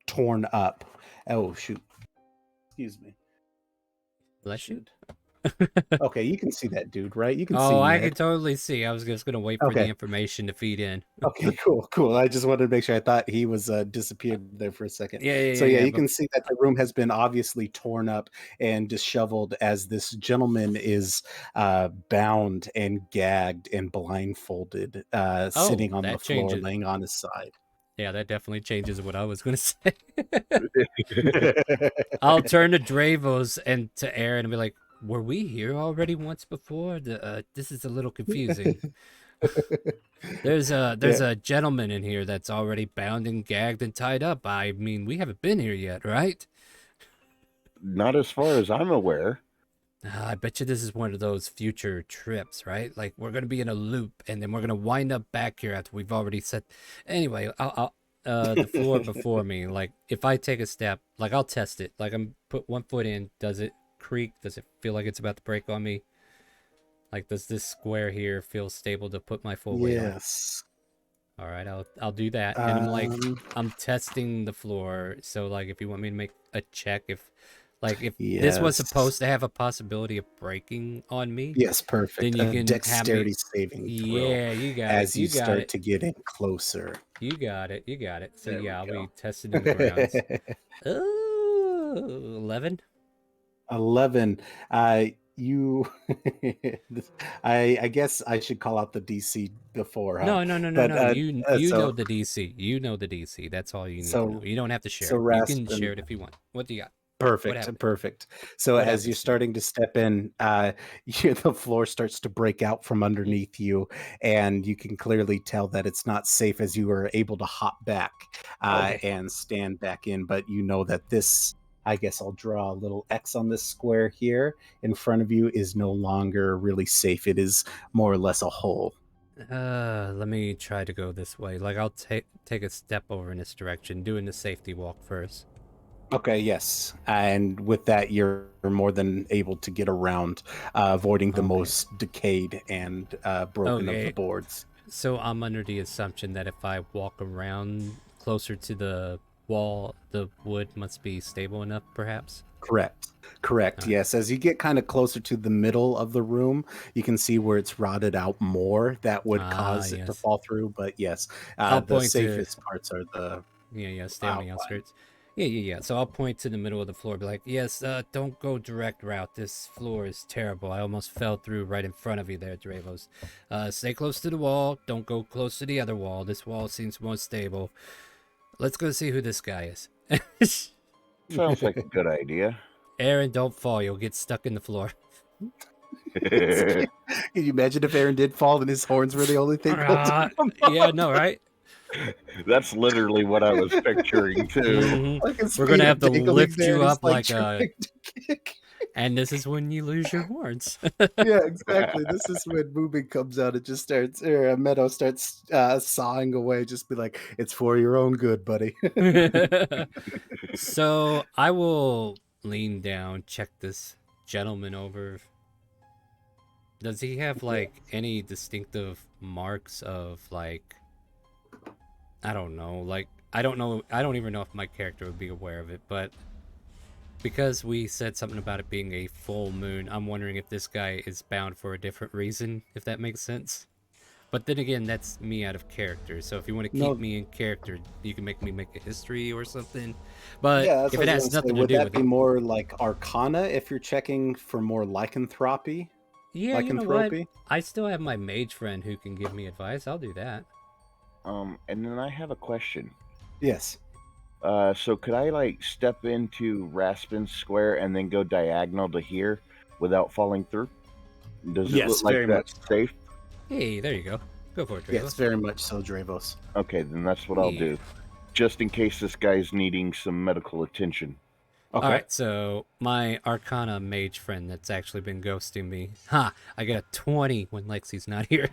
torn up. Oh shoot. Excuse me. Bless you. Shoot. Okay, you can see that dude, right? You can see Oh, I Ned. can totally see. I was just gonna wait for the Okay. information to feed in. Okay, cool. I just wanted to make sure. I thought he was disappeared there for a second. So yeah, you But can see that the room has been obviously torn up and disheveled as this gentleman is bound and gagged and blindfolded, sitting on the that floor, changes. laying on his side. Yeah, that definitely changes what I was gonna say. I'll turn to Dravos and to Aaron and be like, "Were we here already once before? This is a little confusing. There's Yeah. a gentleman in here that's already bound and gagged and tied up. I mean, we haven't been here yet, right? Not as far as I'm aware. I bet you this is one of those future trips, right? Like we're gonna be in a loop, and then we're gonna wind up back here after we've already set. Anyway, I'll the floor before me. Like if I take a step, like I'll test it. Like I'm put one foot in. Does it creak? Does it feel like it's about to break on me? Like, does this square here feel stable to put my full weight on? Yes. All right, I'll do that. And Um, I'm testing the floor. So like, if you want me to make a check, if this was yes. supposed to have a possibility of breaking on me, Yes, then perfect. you A can have me. dexterity saving throw Yeah, you got it. as you You got start it. to get in closer. You got it. You got it. So There we yeah, I'll be go. tested in the grounds. Oh, 11. 11. You I guess I should call out the DC before, huh? No, no, no, no, But no. You know so the DC. You know the DC. That's all you need to know. so You don't have to share so it. You can Raspin, share it if you want. What do you got? What perfect, happened? perfect. So What as you're happens to me? starting to step in, the floor starts to break out from underneath you, and you can clearly tell that it's not safe as you are able to hop back Okay. and stand back in. But you know that this, I guess I'll draw a little X on this square here in front of you, is no longer really safe. It is more or less a hole. Let me try to go this way. Like, I'll take a step over in this direction, doing the safety walk first. Okay, yes. And with that, you're more than able to get around, avoiding the Okay. most decayed and broken of the Okay. boards. So I'm under the assumption that if I walk around closer to the wall, the wood must be stable enough, perhaps? Correct. Correct. All right. Yes. As you get kind of closer to the middle of the room, you can see where it's rotted out more. That would Ah, cause it to yes. fall through. But yes, I'll the point to... safest parts are the Yeah, stay on the outline. outskirts. Yeah. So I'll point to the middle of the floor, be like, yes, don't go direct route. This floor is terrible. I almost fell through right in front of you there, Dravos. Stay close to the wall. Don't go close to the other wall. This wall seems more stable. Let's go see who this guy is. Sounds like a good idea. Aaron, don't fall. You'll get stuck in the floor. Can you imagine if Aaron did fall and his horns were the only thing holding him Yeah, up? no, right? That's literally what I was picturing too. Like his We're feet gonna are have to dangling lift there you and he's up like like trying a... to kick. And this is when you lose your horns. Yeah, exactly. This is when Moving comes out. It just starts, or Meadow starts sawing away. Just be like, "It's for your own good, buddy." So I will lean down, check this gentleman over. Does he have like any distinctive marks of like, I don't know, like I don't know, I don't even know if my character would be aware of it, but because we said something about it being a full moon, I'm wondering if this guy is bound for a different reason, if that makes sense. But then again, that's me out of character. So if you want to keep No, me in character, you can make me make a history or something. But yeah, that's if what it I was gonna has say. nothing to Would do that with be it, more like Arcana if you're checking for more lycanthropy? yeah, you know what? Lycanthropy? I still have my mage friend who can give me advice. I'll do that. And then I have a question. Yes. So could I like step into Raspin's square and then go diagonal to here without falling through? Does it Yes, look like very that's much. safe? Hey, there you go. Go for it, Yes, Dravos. very much so, Dravos. Okay, then that's what I'll Yeah. do. Just in case this guy's needing some medical attention. Okay. All right, so my Arcana mage friend that's actually been ghosting me. Ha! I got a 20 when Lexi's not here.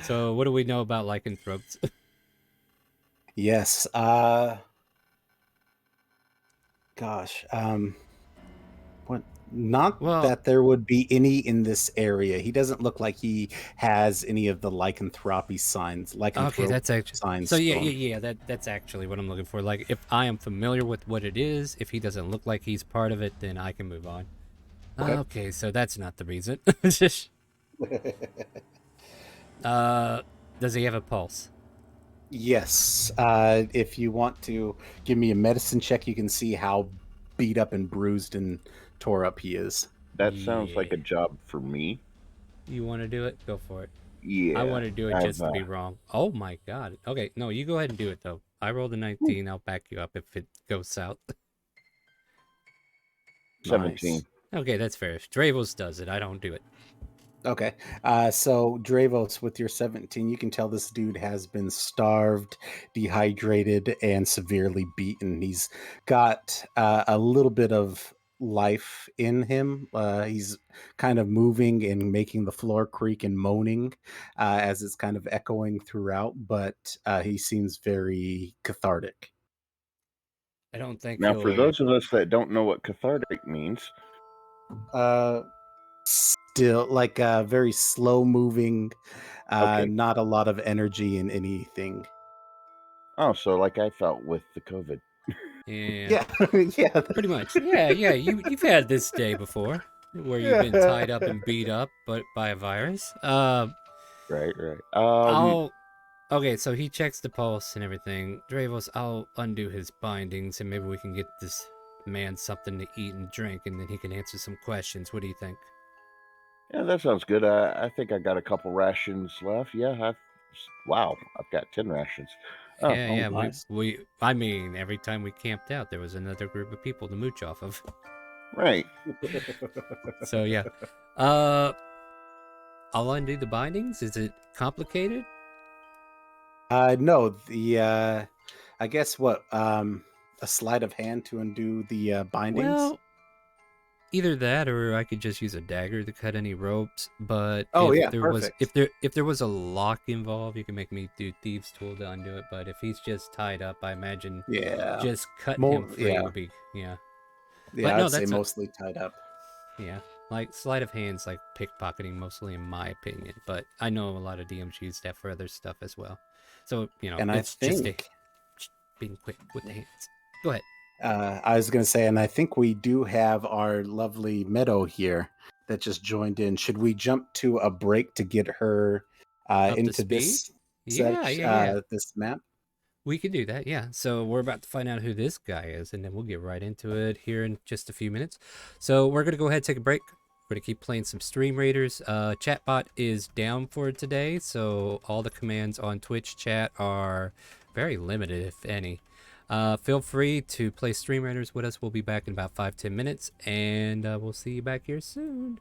So what do we know about lycanthropes? Yes. Gosh. What? Not Well, that there would be any in this area. He doesn't look like he has any of the lycanthropy signs, okay, lycanthrope that's actually... signs So to yeah, him. that's actually what I'm looking for. Like, if I am familiar with what it is, if he doesn't look like he's part of it, then I can move on. Okay. Okay, so that's not the reason. Does he have a pulse? Yes. If you want to give me a medicine check, you can see how beat up and bruised and tore up he is. That sounds like a Yeah. job for me. You want to do it? Go for it. Yeah. I want to do it I've, just to be wrong. Oh my god. Okay, no, you go ahead and do it though. I rolled a 19. I'll back you up if it goes south. 17. Nice. Okay, that's fair. If Dravos does it, I don't do it. Okay. So Dravos, with your 17, you can tell this dude has been starved, dehydrated, and severely beaten. He's got a little bit of life in him. He's kind of moving and making the floor creak and moaning as it's kind of echoing throughout, but he seems very cathartic. I don't think Now, for he'll... those of us that don't know what cathartic means, Uh, still, like very slow moving, Okay. not a lot of energy in anything. Oh, so like I felt with the COVID. Yeah, Yeah, yeah, pretty much. Yeah, yeah. You've had this day before, where you've been tied up and beat up, but by a virus. Right, right. I'll. Okay, so he checks the pulse and everything. Dravos, I'll undo his bindings, and maybe we can get this man something to eat and drink, and then he can answer some questions. What do you think? Yeah, that sounds good. I think I got a couple rations left. Yeah, wow, I've got 10 rations. Oh, Yeah, Oh, yeah. nice. I mean, every time we camped out, there was another group of people to mooch off of. right. So yeah. Uh, I'll undo the bindings. Is it complicated? No, the I guess what a sleight of hand to undo the bindings. Well, either that, or I could just use a dagger to cut any ropes. But Oh yeah, perfect. if there was a lock involved, you can make me do thieves' tool to undo it. But if he's just tied up, I imagine Yeah, just cutting him free yeah, would be yeah. But yeah. no, I'd say that's not mostly tied up. yeah. Like sleight of hands, like pickpocketing, mostly in my opinion. But I know a lot of DMs use that for other stuff as well. So And I it's just think being quick with the hands. Go ahead. I was going to say, and I think we do have our lovely Meadow here that just joined in. Should we jump to a break to get her Up to into speed? this Yeah, yeah, yeah. this map? We could do that, yeah. So we're about to find out who this guy is, and then we'll get right into it here in just a few minutes. So we're gonna go ahead and take a break. We're gonna keep playing some Stream Raiders. Chatbot is down for today, so all the commands on Twitch chat are very limited, if any. Feel free to play Stream Raiders with us. We'll be back in about 5-10 minutes, and we'll see you back here soon.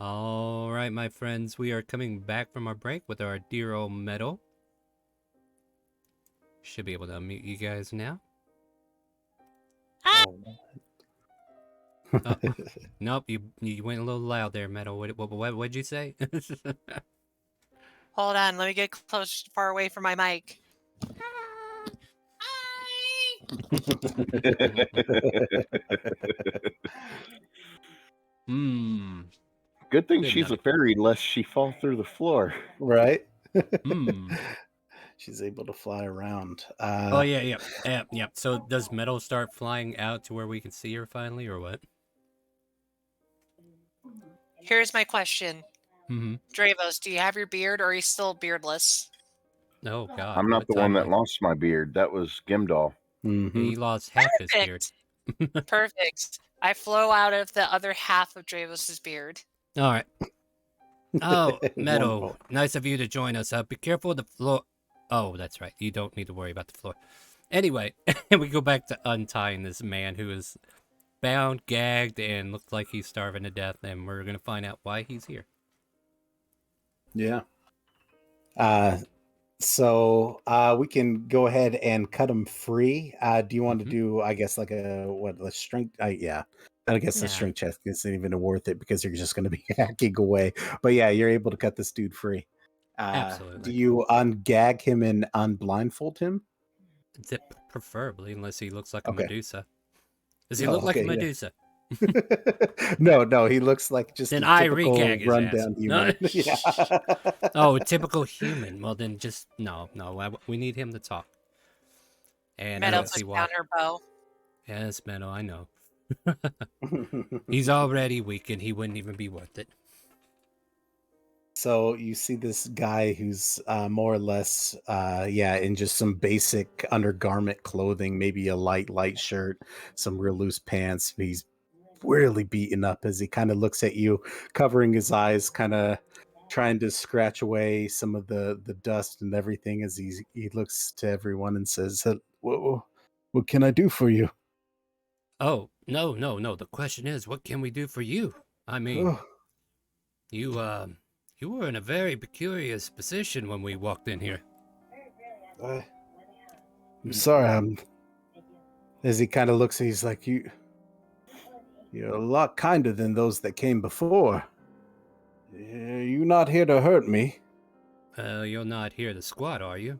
All right, my friends, we are coming back from our break with our dear old Meadow. Should be able to unmute you guys now. Oh. Oh, nope, you went a little loud there, Meadow. What'd you say? Hold on, let me get far away from my mic. Hmm. Good thing Good she's a night. fairy, lest she fall through the floor. Right? Hmm. She's able to fly around. Oh yeah. So does Meadow start flying out to where we can see her finally, or what? Here's my question. Mm-hmm. Dravos, do you have your beard or are you still beardless? Oh God, I'm not what the one that timeline? lost my beard. That was Gimdall. Mhm. He lost half his beard. Perfect. Perfect. I flow out of the other half of Dravos' beard. All right. Oh, Meadow, Wonderful. nice of you to join us. Be careful of the floor. Oh, that's right. You don't need to worry about the floor. Anyway, we go back to untying this man who is bound, gagged, and looks like he's starving to death, and we're gonna find out why he's here. Yeah. So we can go ahead and cut him free. Do you want to Mhm. do, I guess, like a strength? Yeah. I guess the Nah. strength check isn't even worth it because you're just going to be hacking away. But yeah, you're able to cut this dude free. Do Absolutely. you ungag him and unblindfold him? Preferably, unless he looks like a Okay. Medusa. Does he Oh, look like a okay, yeah. Medusa? No, he looks like just Then a I typical re-gag his ass. rundown human. No. Yeah. Oh, typical human. Well, then just no. We need him to talk. And I Meadow don't Yes. see puts why. down her bow. Yes, Meadow, I know. He's already weak, and he wouldn't even be worth it. So you see this guy who's more or less, in just some basic undergarment clothing, maybe a light shirt, some real loose pants. He's really beaten up as he kind of looks at you, covering his eyes, kind of trying to scratch away some of the dust and everything as he looks to everyone and says, what can I do for you?" Oh, no. The question is, what can we do for you? I mean, "Oh, you were in a very peculiar position when we walked in here. I'm sorry. As he kind of looks, he's like, You're a lot kinder than those that came before. You're not here to hurt me. You're not here to squat, are you?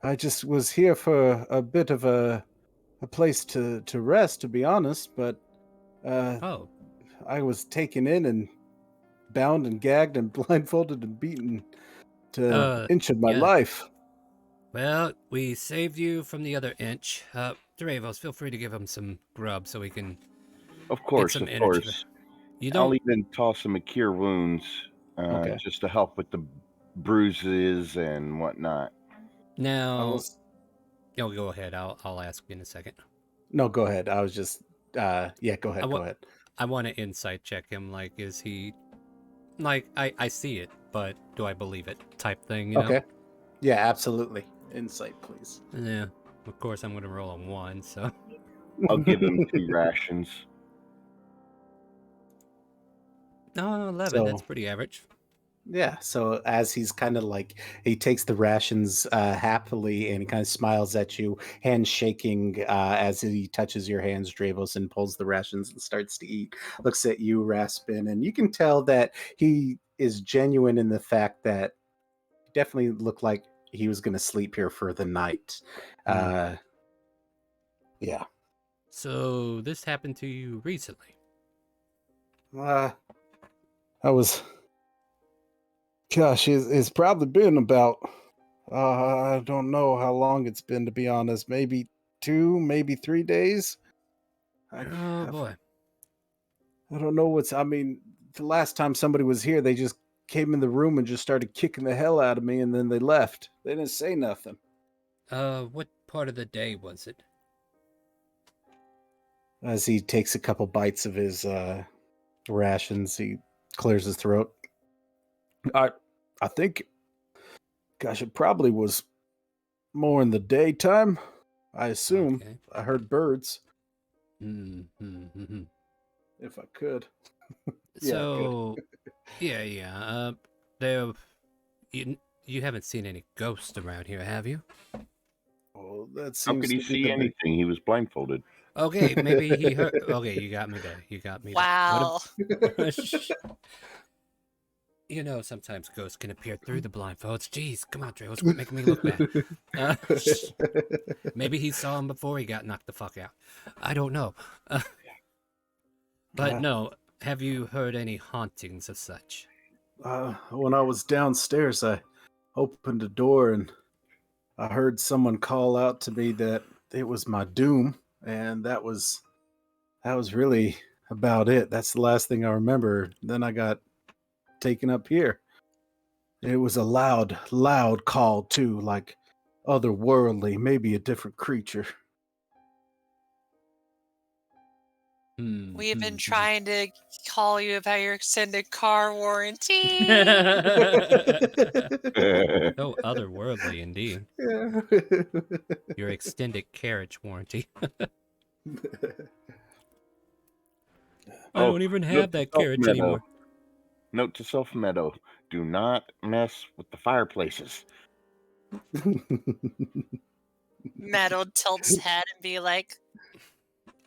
I just was here for a bit of a place to rest, to be honest, but Oh, I was taken in and bound and gagged and blindfolded and beaten to inch of my yeah. life. Well, we saved you from the other inch. Dravos, feel free to give him some grub so we can Of get course, some of energy. course. You I'll don't. even toss him a cure wounds Okay. just to help with the bruises and whatnot. Now, go ahead. I'll ask you in a second. No, go ahead. I was just, go ahead, go ahead. I want to insight check him. Like, is he, like, I see it, but do I believe it? Type thing, you know? Okay. Yeah, absolutely. Insight, please. Yeah. Of course, I'm gonna roll a 1. So. I'll give him 2 rations. No, 11. So- That's pretty average. Yeah, so as he's kind of like, he takes the rations happily and he kind of smiles at you, hands shaking as he touches your hands, Dravos, and pulls the rations and starts to eat. Looks at you, Raspin, and you can tell that he is genuine in the fact that he definitely looked like he was going to sleep here for the night. Yeah. So this happened to you recently? I was... Gosh, it's probably been about, I don't know how long it's been, to be honest. Maybe 2, maybe 3 days. Oh boy. I don't know I mean, the last time somebody was here, they just came in the room and just started kicking the hell out of me, and then they left. They didn't say nothing. What part of the day was it? As he takes a couple bites of his rations, he clears his throat. I think, gosh, it probably was more in the daytime. I assume. Okay. I heard birds. Mm-hmm. if I could. Yeah, So, yeah. There, you haven't seen any ghosts around here, have you? Well, that How could seems he to be see the big. anything? He was blindfolded. Okay, maybe he heard. Okay, you got me there. You got me. Wow. There. You know, sometimes ghosts can appear through the blindfolds. Jeez, come on, Dre, quit making me look bad. Uh, maybe he saw him before he got knocked the fuck out. I don't know. But no, have you heard any hauntings of such? When I was downstairs, I opened the door and I heard someone call out to me that it was my doom, and that was really about it. That's the last thing I remember. Then I got taken up here. It was a loud, loud call too, like otherworldly, maybe a different creature. We've been trying to call you about your extended car warranty. Oh, otherworldly indeed. Yeah. Your extended carriage warranty. I Oh, don't even note have to that self, carriage Meadow. anymore. Note to self, Meadow. Do not mess with the fireplaces. Meadow tilts head and be like,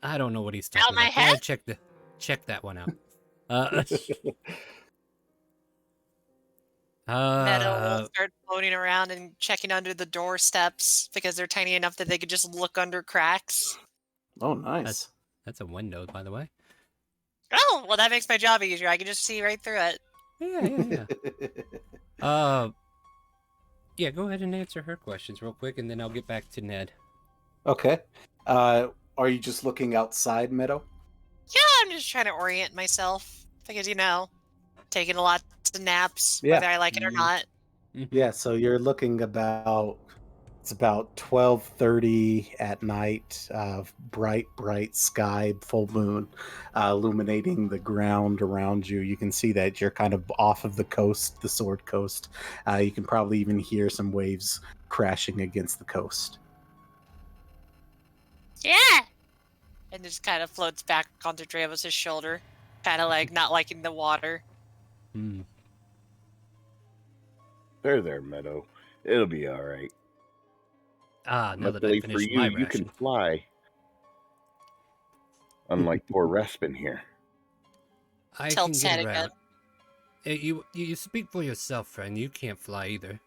I don't know what he's Out talking my about. Go ahead, head? check that one out. Meadow will start floating around and checking under the doorsteps because they're tiny enough that they could just look under cracks. Oh, nice. That's a window, by the way. Oh, well, that makes my job easier. I can just see right through it. Yeah. Yeah, go ahead and answer her questions real quick, and then I'll get back to Ned. Okay. Are you just looking outside, Meadow? Yeah, I'm just trying to orient myself because, taking a lot of naps, Yeah. whether I like it or not. Yeah, so you're looking it's about 12:30 at night, bright sky, full moon, illuminating the ground around you. You can see that you're kind of off of the coast, the Sword Coast. You can probably even hear some waves crashing against the coast. Yeah! And just kind of floats back onto Dravos' shoulder, kind of like not liking the water. There, Meadow. It'll be all right. Now that I Luckily for finished you, my you can ration. fly. Unlike poor Raspin here. I Tilts can head get again. around. Hey, you speak for yourself, friend. You can't fly either.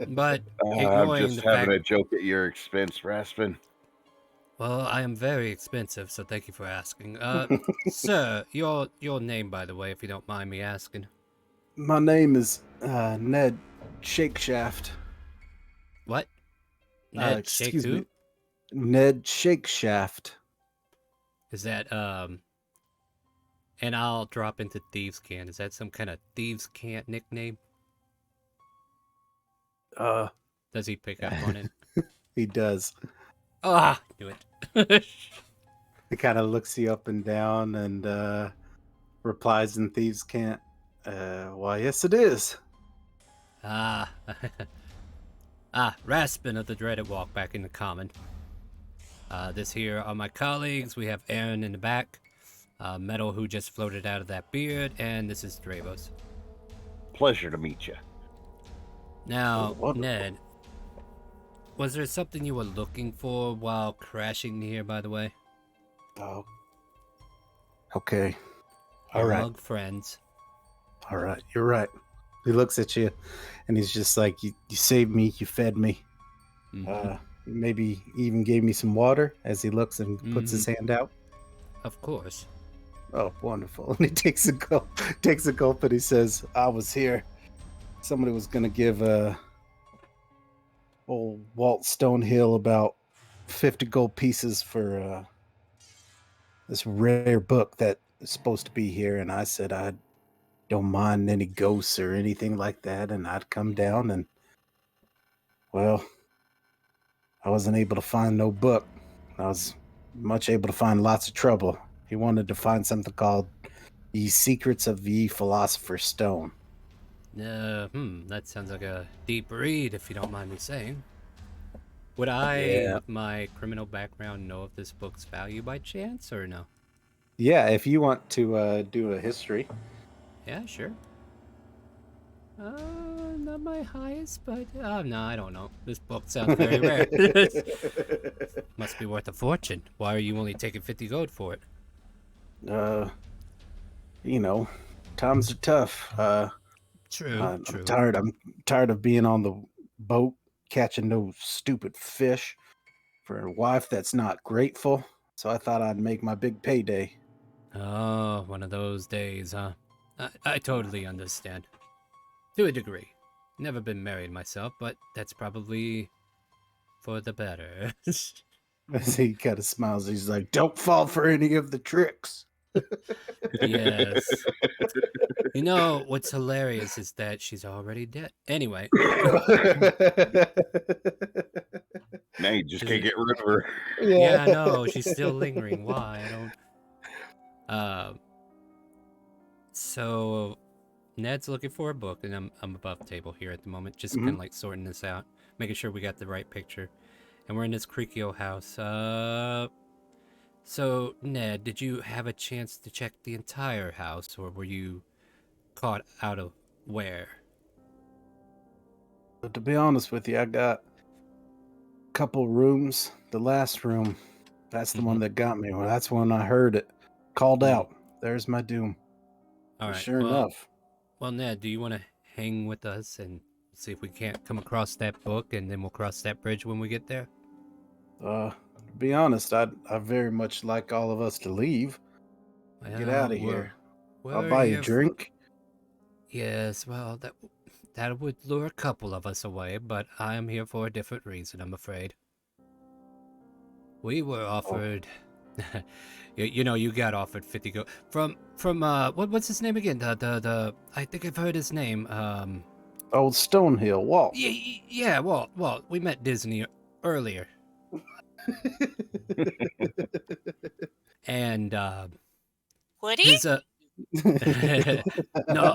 But I'm ignoring just the having fact, a joke at your expense, Raspin. well, I am very expensive, so thank you for asking. Sir, your name, by the way, if you don't mind me asking. My name is Ned Shakeshaft. What? Ned Shake excuse me. who? Ned Shakeshaft. Is that And I'll drop into Thieves' Cant. Is that some kind of Thieves' Cant nickname? Does he pick up on it? He does. Ah, knew it. He kind of looks you up and down and replies in Thieves' Cant. Why, yes, it is. Raspin of the Dreaded Walk back in the common. This here are my colleagues. We have Aaron in the back, Metal who just floated out of that beard, and this is Dravos. Pleasure to meet you. Now, Wonderful. Ned, was there something you were looking for while crashing here, by the way? Oh. Okay. All right. Among friends. All right. You're right. He looks at you and he's just like, you saved me. You fed me. Mm-hmm. Maybe even gave me some water as he looks and puts his hand out. Of course. Oh, wonderful. And he takes a gulp, and he says, I was here. Somebody was going to give old Walt Stonehill about 50 gold pieces for this rare book that is supposed to be here. And I said, I don't mind any ghosts or anything like that. And I'd come down and, well, I wasn't able to find no book. I was much able to find lots of trouble. He wanted to find something called Ye Secrets of Ye Philosopher's Stone. That sounds like a deep read, if you don't mind me saying. Would I, with my criminal background, know of this book's value by chance, or no? Yeah, if you want to do a history. Yeah, sure. Not my highest, but no, I don't know. This book sounds very rare. Must be worth a fortune. Why are you only taking 50 gold for it? You know, times are tough. True, I'm true. tired. I'm tired of being on the boat catching those stupid fish for a wife that's not grateful. So I thought I'd make my big payday. Oh, one of those days, huh? I totally understand. To a degree. Never been married myself, but that's probably for the better. He kind of smiles. He's like, "Don't fall for any of the tricks." Yes. You know, what's hilarious is that she's already dead. Anyway. Now you just Is can't it- get rid of her. Yeah, I know. She's still lingering. Why? I don't. So Ned's looking for a book, and I'm above the table here at the moment, just kind of like sorting this out, making sure we got the right picture. And we're in this creaky old house. So Ned, did you have a chance to check the entire house, or were you caught out of where? But to be honest with you, I got a couple rooms. The last room, that's the one that got me. Well, that's when I heard it called out. There's my doom. All right. Sure enough. Well, Ned, do you want to hang with us and see if we can't come across that book, and then we'll cross that bridge when we get there? To be honest, I very much like all of us to leave. Get out of here. I'll buy you a drink. Yes, well, that would lure a couple of us away, but I am here for a different reason, I'm afraid. We were offered... you know, you got offered 50 gold from what's his name again? The I think I've heard his name. Old Stonehill, Walt. Yeah, Walt. We met Disney earlier. And Woody? his no,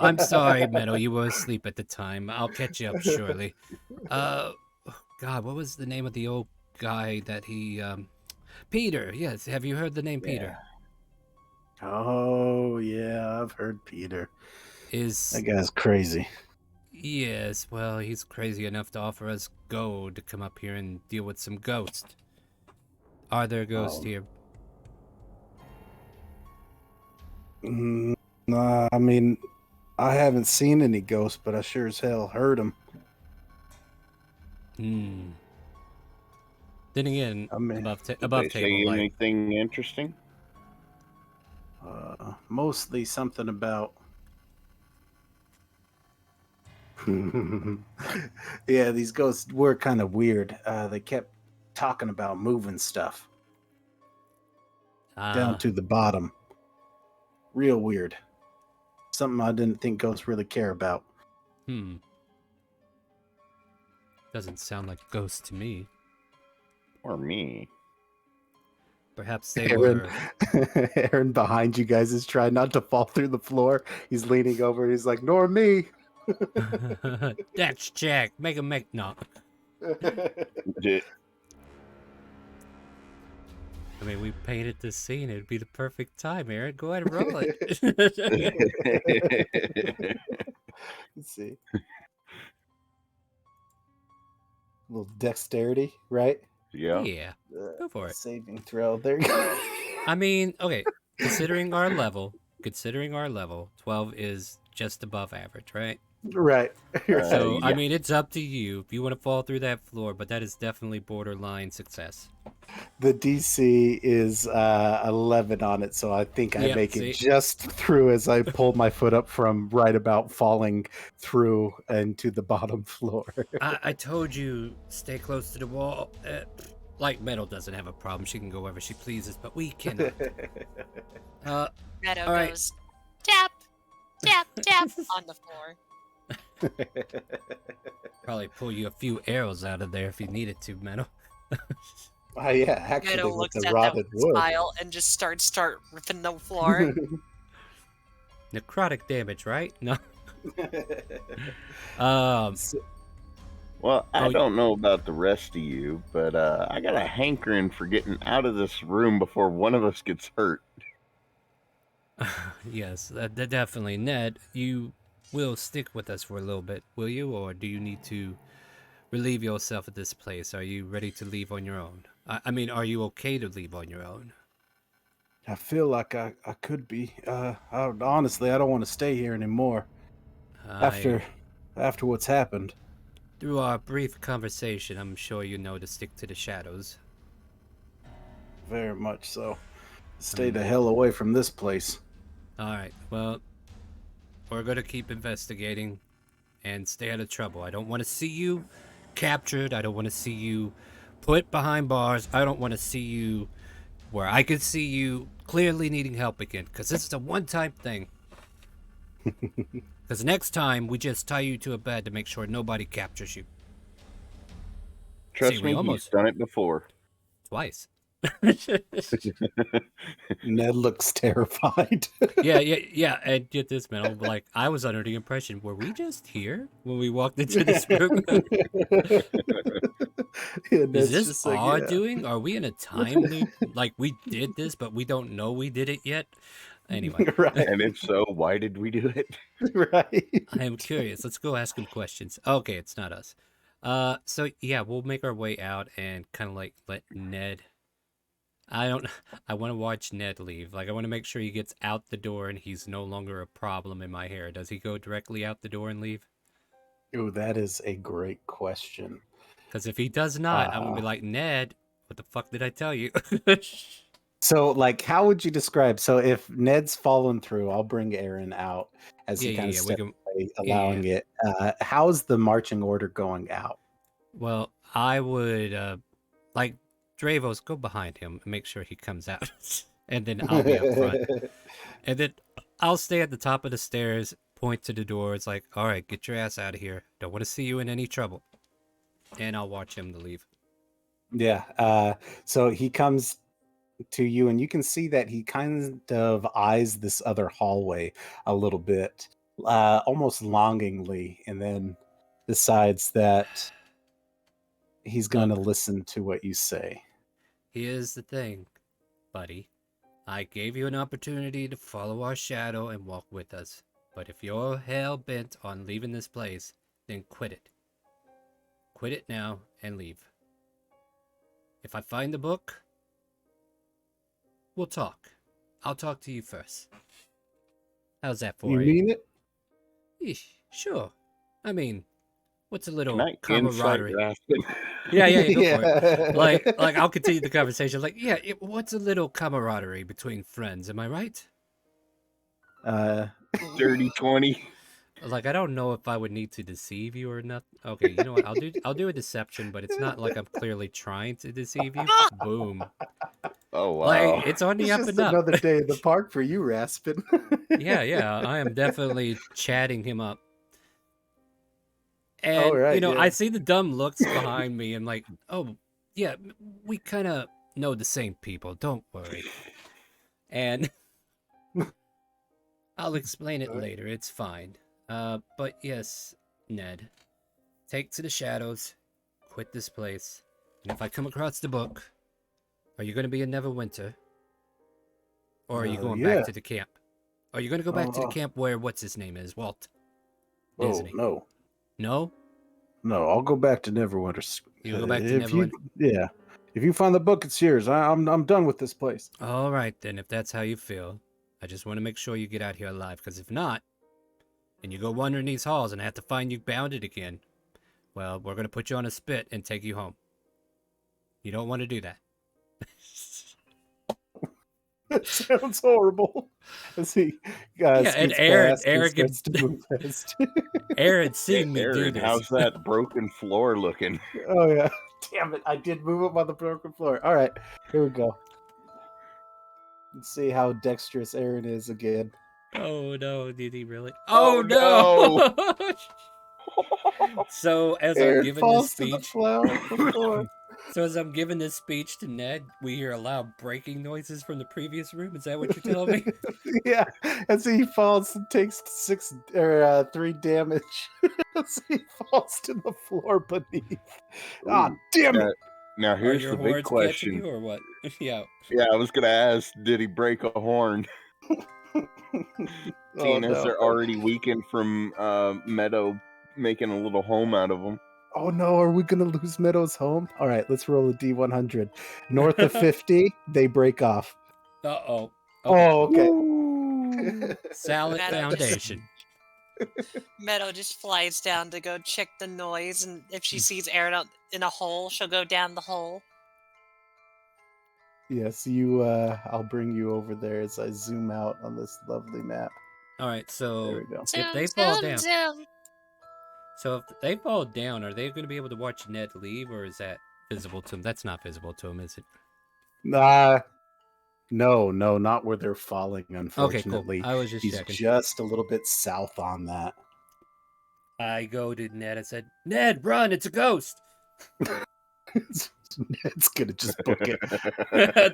I'm sorry, Meadow. You were asleep at the time. I'll catch you up shortly. God, what was the name of the old guy that he Peter? Yes, have you heard the name Peter? Oh yeah, I've heard Peter. That guy's crazy. Yes, well, he's crazy enough to offer us gold to come up here and deal with some ghosts. Are there ghosts here? Nah, I mean, I haven't seen any ghosts, but I sure as hell heard them. Then again, above they table say light. Anything interesting? Mostly something about. Yeah, these ghosts were kind of weird. They kept talking about moving stuff down to the bottom. Real weird. Something I didn't think ghosts really care about. Doesn't sound like ghosts to me. Or me. Perhaps they Aaron, were... Aaron behind you guys is trying not to fall through the floor. He's leaning over. He's like, nor me. That's Jack. Make him make... No. I mean, we painted this scene. It'd be the perfect time, Aaron. Go ahead and roll it. Let's see. A little dexterity, right? Yeah. Go for it. Saving throw. There you go. I mean, okay. Considering our level, 12 is just above average, right? Right. So, I mean, it's up to you if you want to fall through that floor, but that is definitely borderline success. The DC is 11 on it, so I think I make it just through as I pull my foot up from right about falling through into the bottom floor. I told you, stay close to the wall. Like Meadow doesn't have a problem. She can go wherever she pleases, but we cannot. Meadow goes, tap, tap, tap on the floor. Probably pull you a few arrows out of there if you needed to, Meadow. Yeah, actually, Meadow looks at that with a smile and just starts ripping the floor. Necrotic damage, right? No. Well, I don't know about the rest of you, but I got a hankering for getting out of this room before one of us gets hurt. Yes, definitely. Ned, you will stick with us for a little bit, will you? Or do you need to relieve yourself at this place? Are you ready to leave on your own? I mean, are you okay to leave on your own? I feel like I could be. Honestly, I don't want to stay here anymore I, after after what's happened. through our brief conversation, I'm sure you know to stick to the shadows. Very much so. Stay Hmm. the hell away from this place. All right. Well, we're gonna keep investigating and stay out of trouble. I don't want to see you captured. I don't want to see you put behind bars. I don't want to see you where I could see you clearly needing help again. Because this is a one-time thing. Because next time we just tie you to a bed to make sure nobody captures you. Trust See, we me, he's almost done it before. twice. Ned looks terrified. yeah. And get this, man. I'm like, I was under the impression, were we just here when we walked into this room? Yeah, Is Ned's this just like, our yeah. doing? Are we in a time loop? Like we did this, but we don't know we did it yet? Anyway, Right. And if so, why did we do it? Right. I am curious. Let's go ask him questions. Okay, it's not us. So yeah, we'll make our way out and kind of like let Ned. I don't. I want to watch Ned leave. Like I want to make sure he gets out the door and he's no longer a problem in my hair. Does he go directly out the door and leave? Oh, that is a great question. Because if he does not, I'm gonna be like, Ned, what the fuck did I tell you? So, like, how would you describe? So, if Ned's fallen through, I'll bring Aaron out as he kind of We steps can. away, Yeah. allowing it. How's the marching order going out? Well, I would like Dravos go behind him and make sure he comes out, and then I'll be up front, and then I'll stay at the top of the stairs, point to the door. It's like, all right, get your ass out of here. Don't want to see you in any trouble, and I'll watch him to leave. Yeah. So he comes to you, and you can see that he kind of eyes this other hallway a little bit, almost longingly, and then decides that he's going to Look, listen to what you say. here's the thing, buddy. I gave you an opportunity to follow our shadow and walk with us, but if you're hell bent on leaving this place, then quit it. Quit it now and leave. If I find the book, we'll talk. I'll talk to you first. How's that for You you? mean it? Eesh, sure. I mean, what's a Can little I insight camaraderie? Raskin? Yeah, go for it. Like I'll continue the conversation. Like, yeah, what's a little camaraderie between friends? Am I right? Dirty 20. Like, I don't know if I would need to deceive you or not. Okay, you know what? I'll do a deception, but it's not like I'm clearly trying to deceive you. Boom. Oh, wow. Like, it's on the It's up just and up. another day in the park for you, Raspin. Yeah, I am definitely chatting him up. And, All right, you know, yeah. I see the dumb looks behind me and like, oh, yeah, we kind of know the same people. Don't worry. And I'll explain it later. It's fine. But yes, Ned, take to the shadows, quit this place, and if I come across the book, are you going to be in Neverwinter? Or are you going yeah. back to the camp? Are you going to go back to the Oh. camp where what's his name is? Walt. Oh, Isn't he? no. No? No, I'll go back to Neverwinter. You'll go back to If Neverwinter? Yeah. If you find the book, it's yours. I'm done with this place. All right, then, if that's how you feel. I just want to make sure you get out here alive, because if not, and you go wandering these halls and I have to find you bounded again, well, we're going to put you on a spit and take you home. You don't want to do that. That sounds horrible. Let's see. Yeah, and Aaron gets to move fast. Aaron's seen me do Aaron, this. how's that broken floor looking? Oh yeah. Damn it. I did move up on the broken floor. All right. Here we go. Let's see how dexterous Aaron is again. Oh no, did he really? Oh, no! So as I'm Aaron giving this falls to the speech, floor. so as I'm giving this speech to Ned, we hear loud breaking noises from the previous room. Is that what you're telling me? Yeah. And so he falls and takes 3 damage. As he falls to the floor beneath. Ah, damn it. Now Are here's your the big horns catching question. you or what? Yeah. Yeah, I was gonna ask, did he break a horn? Seeing as no. they're already weakened from Meadow making a little home out of them. Oh no, are we gonna lose Meadow's home? All right, let's roll a D100. North of 50, they break off. Uh-oh. Oh, okay. Salad Meadow Foundation. Meadow just flies down to go check the noise, and if she sees Aaron out in a hole, she'll go down the hole. Yes, I'll bring you over there as I zoom out on this lovely map. All right, so There we go. if they fall down, so if they fall down, are they going to be able to watch Ned leave, or is that visible to them? That's not visible to them, is it? No, not where they're falling, Okay, unfortunately. cool. I was just He's checking. just a little bit south on that. I go to Ned and said, "Ned, run! It's a ghost." It's gonna just book it.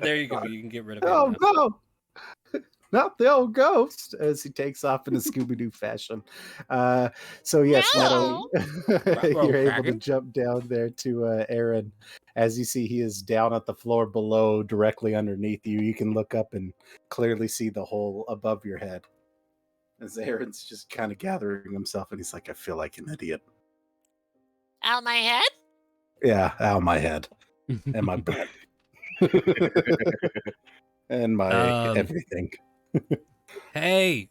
There you go. You can get rid of it. Oh now. no! Not the old ghost, as he takes off in a Scooby-Doo fashion. So yes, Meadow, you're able to jump down there to Aaron. As you see, he is down at the floor below, directly underneath you. You can look up and clearly see the hole above your head. As Aaron's just kind of gathering himself, and he's like, I feel like an idiot. Out my head? Yeah, out of my head. And my butt. And my everything. Hey,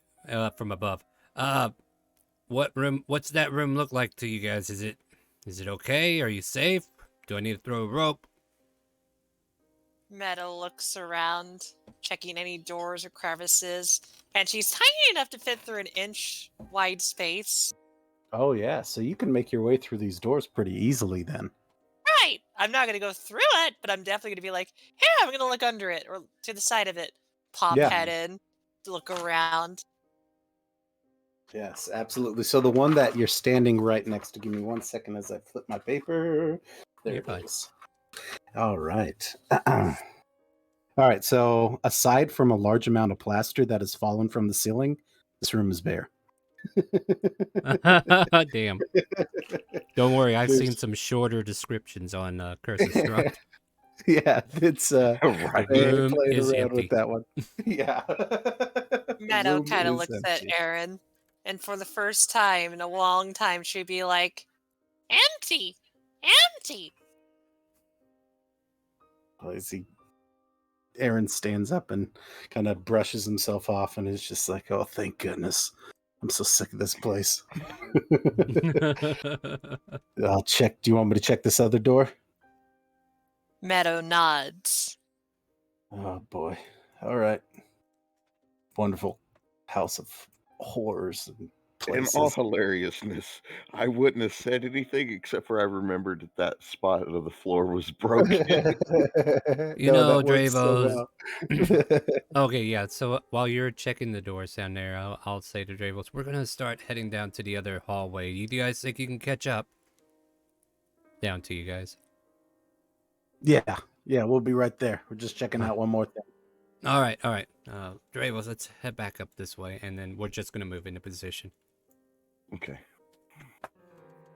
from above. What's that room look like to you guys? Is it okay? Are you safe? Do I need to throw a rope? Meadow looks around, checking any doors or crevices, and she's tiny enough to fit through an inch wide space. Oh yeah, so you can make your way through these doors pretty easily then. Right! I'm not going to go through it, but I'm definitely going to be like, here, I'm going to look under it, or to the side of it. Pop head in, look around. Yes, absolutely. So the one that you're standing right next to, give me 1 second as I flip my paper. There it is. All right. All right, so aside from a large amount of plaster that has fallen from the ceiling, this room is bare. Damn. Don't worry, I've seen some shorter descriptions on Curse of Strahd. Yeah, it's right. The room is empty. With that one. Yeah. Meadow kind of looks at Aaron, and for the first time in a long time, she'd be like, empty! Empty! Aaron stands up and kind of brushes himself off and is just like, oh, thank goodness. I'm so sick of this place. I'll check. Do you want me to check this other door? Meadow nods. Oh, boy. All right. Wonderful house of horrors and places. In all hilariousness, I wouldn't have said anything except for I remembered that spot of the floor was broken. Dravos. Okay, yeah. So while you're checking the doors down there, I'll say to Dravos, we're gonna start heading down to the other hallway. You guys think you can catch up? Down to you guys. Yeah, we'll be right there. We're just checking out one more thing. All right. Dravos, let's head back up this way, and then we're just gonna move into position. Okay.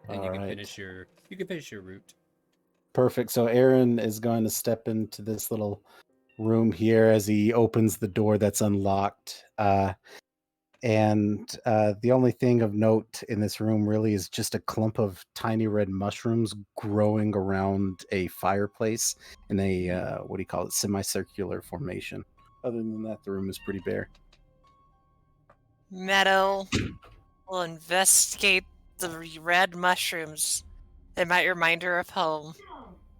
And you can finish your route. Perfect. So Aaron is going to step into this little room here as he opens the door that's unlocked. And the only thing of note in this room really is just a clump of tiny red mushrooms growing around a fireplace in a, semicircular formation. Other than that, the room is pretty bare. Meadow will investigate the red mushrooms. They might remind her of home.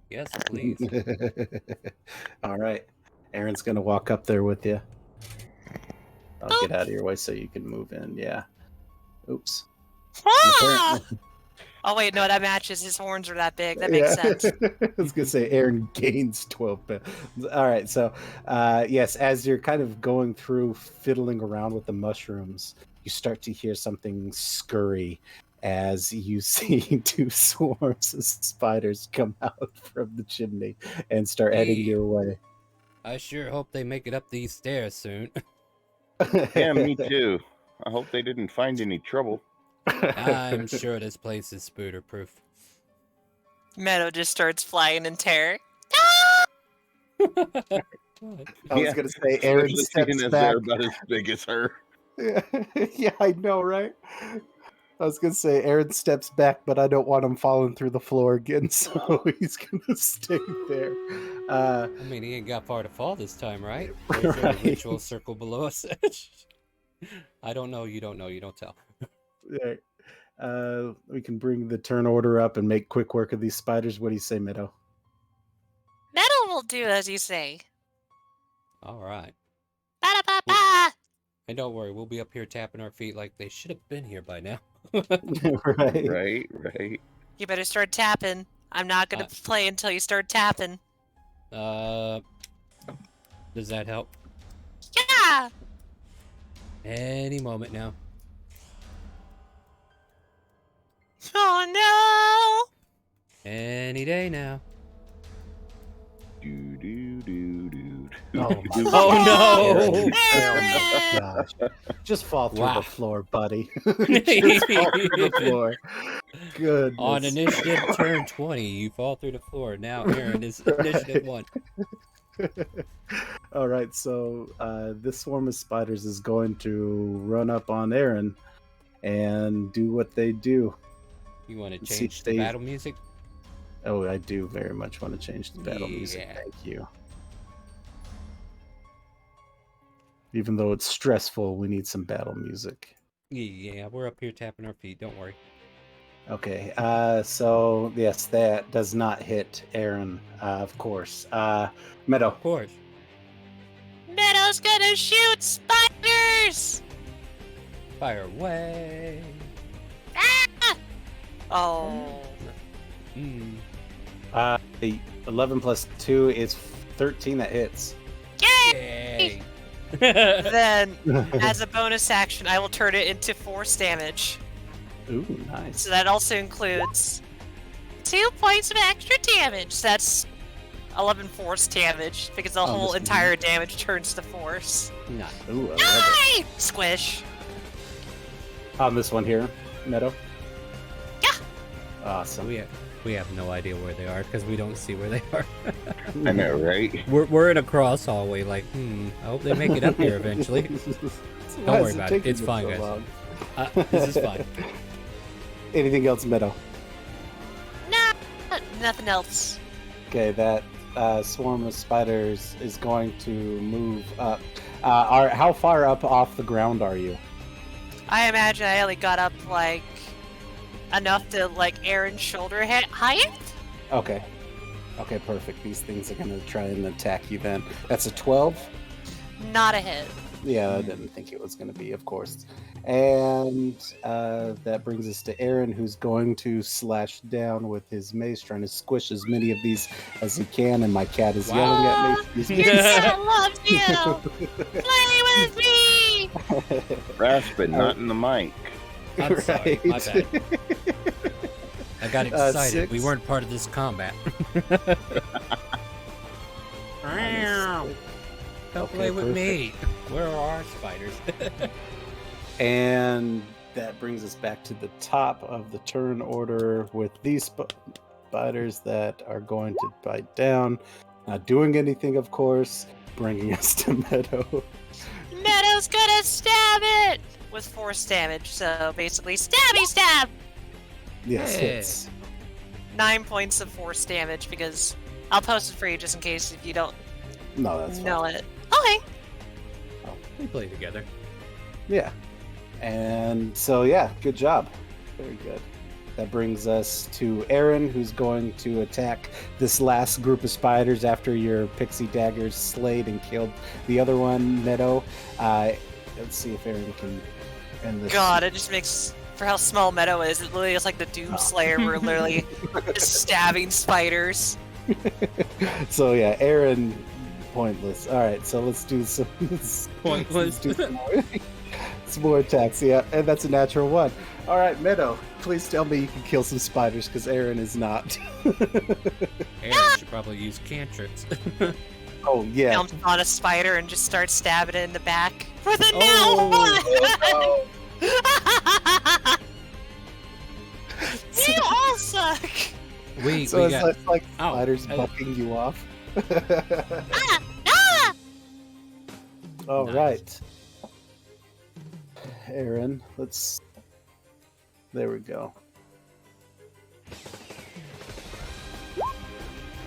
Yes, please. All right. Aaron's going to walk up there with you. I'll get out of your way so you can move in. Yeah. Oops. Ah! Oh, wait, no, that matches. His horns are that big. That makes sense. I was going to say Aaron gains 12 pounds. All right. So, yes, as you're kind of going through, fiddling around with the mushrooms, you start to hear something scurry as you see two swarms of spiders come out from the chimney and start heading your way. I sure hope they make it up these stairs soon. Yeah, me too. I hope they didn't find any trouble. I'm sure this place is spooter-proof. Meadow just starts flying in terror. fine. I was gonna say Aaron Especially steps seeing as back. they're about as big as her. Yeah, I know, right? I was gonna say Aaron steps back, but I don't want him falling through the floor again, so he's gonna stay there. I mean, he ain't got far to fall this time, right? Or is there a Right. ritual circle below us? I don't know. You don't know. You don't tell. Right. We can bring the turn order up and make quick work of these spiders. What do you say, Meadow? Meadow will do as you say. All right. Ba-da-ba-ba! And don't worry, we'll be up here tapping our feet like they should have been here by now. Right. Right. You better start tapping. I'm not gonna play until you start tapping. Does that help? Yeah! Any moment now. Oh Any day now. Do do do do. Oh, my Oh no! Oh my gosh. Just fall through Wow. the floor, buddy. Just fall through the floor. Goodness. On initiative turn 20, you fall through the floor. Now Aaron is initiative 1. All right, so this swarm of spiders is going to run up on Aaron and do what they do. You want to See change if the they- battle music? Oh, I do very much want to change the battle music. Yeah. Thank you. Even though it's stressful, we need some battle music. Yeah, we're up here tapping our feet. Don't worry. Okay, so yes, that does not hit Aaron, of course. Meadow. Of course. Meadow's gonna shoot spiders! Fire away. Ah! Oh. Mm. 11 plus 2 is 13 that hits. Yay! Yay. Then, as a bonus action, I will turn it into force damage. Ooh, nice. So that also includes 2 points of extra damage. So that's 11 force damage, because the whole this entire damage turns to force. Nice. Ooh, I love it. Squish. On this one here, Meadow? Yeah. Awesome. We have no idea where they are because we don't see where they are. I know, right? We're in a cross hallway. Like, I hope they make it up here eventually. Why worry is about it. taking It's you fine, so guys. long? This is fine. Anything else, Meadow? Nah, nothing else. Okay, that swarm of spiders is going to move up. How far up off the ground are you? I imagine I only got up, like, enough to, like, Aaron's shoulder height? Okay. Okay, perfect. These things are going to try and attack you then. That's a 12? Not a hit. Yeah, I didn't think it was going to be, of course. And that brings us to Aaron, who's going to slash down with his mace, trying to squish as many of these as he can. And my cat is yelling at me. Excuse me. Your son loves you! Play with me! Raspin, not in the mic. I'm sorry. My Right. bad. I got excited. We 6. weren't part of this combat. Don't play with me. Where are our spiders? And that brings us back to the top of the turn order with these spiders that are going to bite down. Not doing anything, of course, bringing us to Meadow. Meadow's gonna stab it! With force damage, so basically stabby stab! Yes, Hey. hits. 9 points of force damage, because I'll post it for you just in case if you don't No, that's know fine. it. Okay. We play together. Yeah. And so, yeah, good job. Very good. That brings us to Aaron, who's going to attack this last group of spiders after your pixie daggers slayed and killed the other one, Meadow. Let's see if Aaron can end this. God, it just makes, for how small Meadow is, it literally is like the Doom Slayer. We're literally just stabbing spiders. So, yeah, Aaron, pointless. All right, so let's do some Pointless. let's do some more attacks. Yeah, and that's a natural 1. All right, Meadow, please tell me you can kill some spiders because Aaron is not. Aaron should probably use cantrips. Oh, yeah. Jumps on a spider and just starts stabbing it in the back with a Oh. no one. You all suck. we So got. it's like Oh, spiders I- bucking you off. Ah! All Nice. right. Aaron, there we go.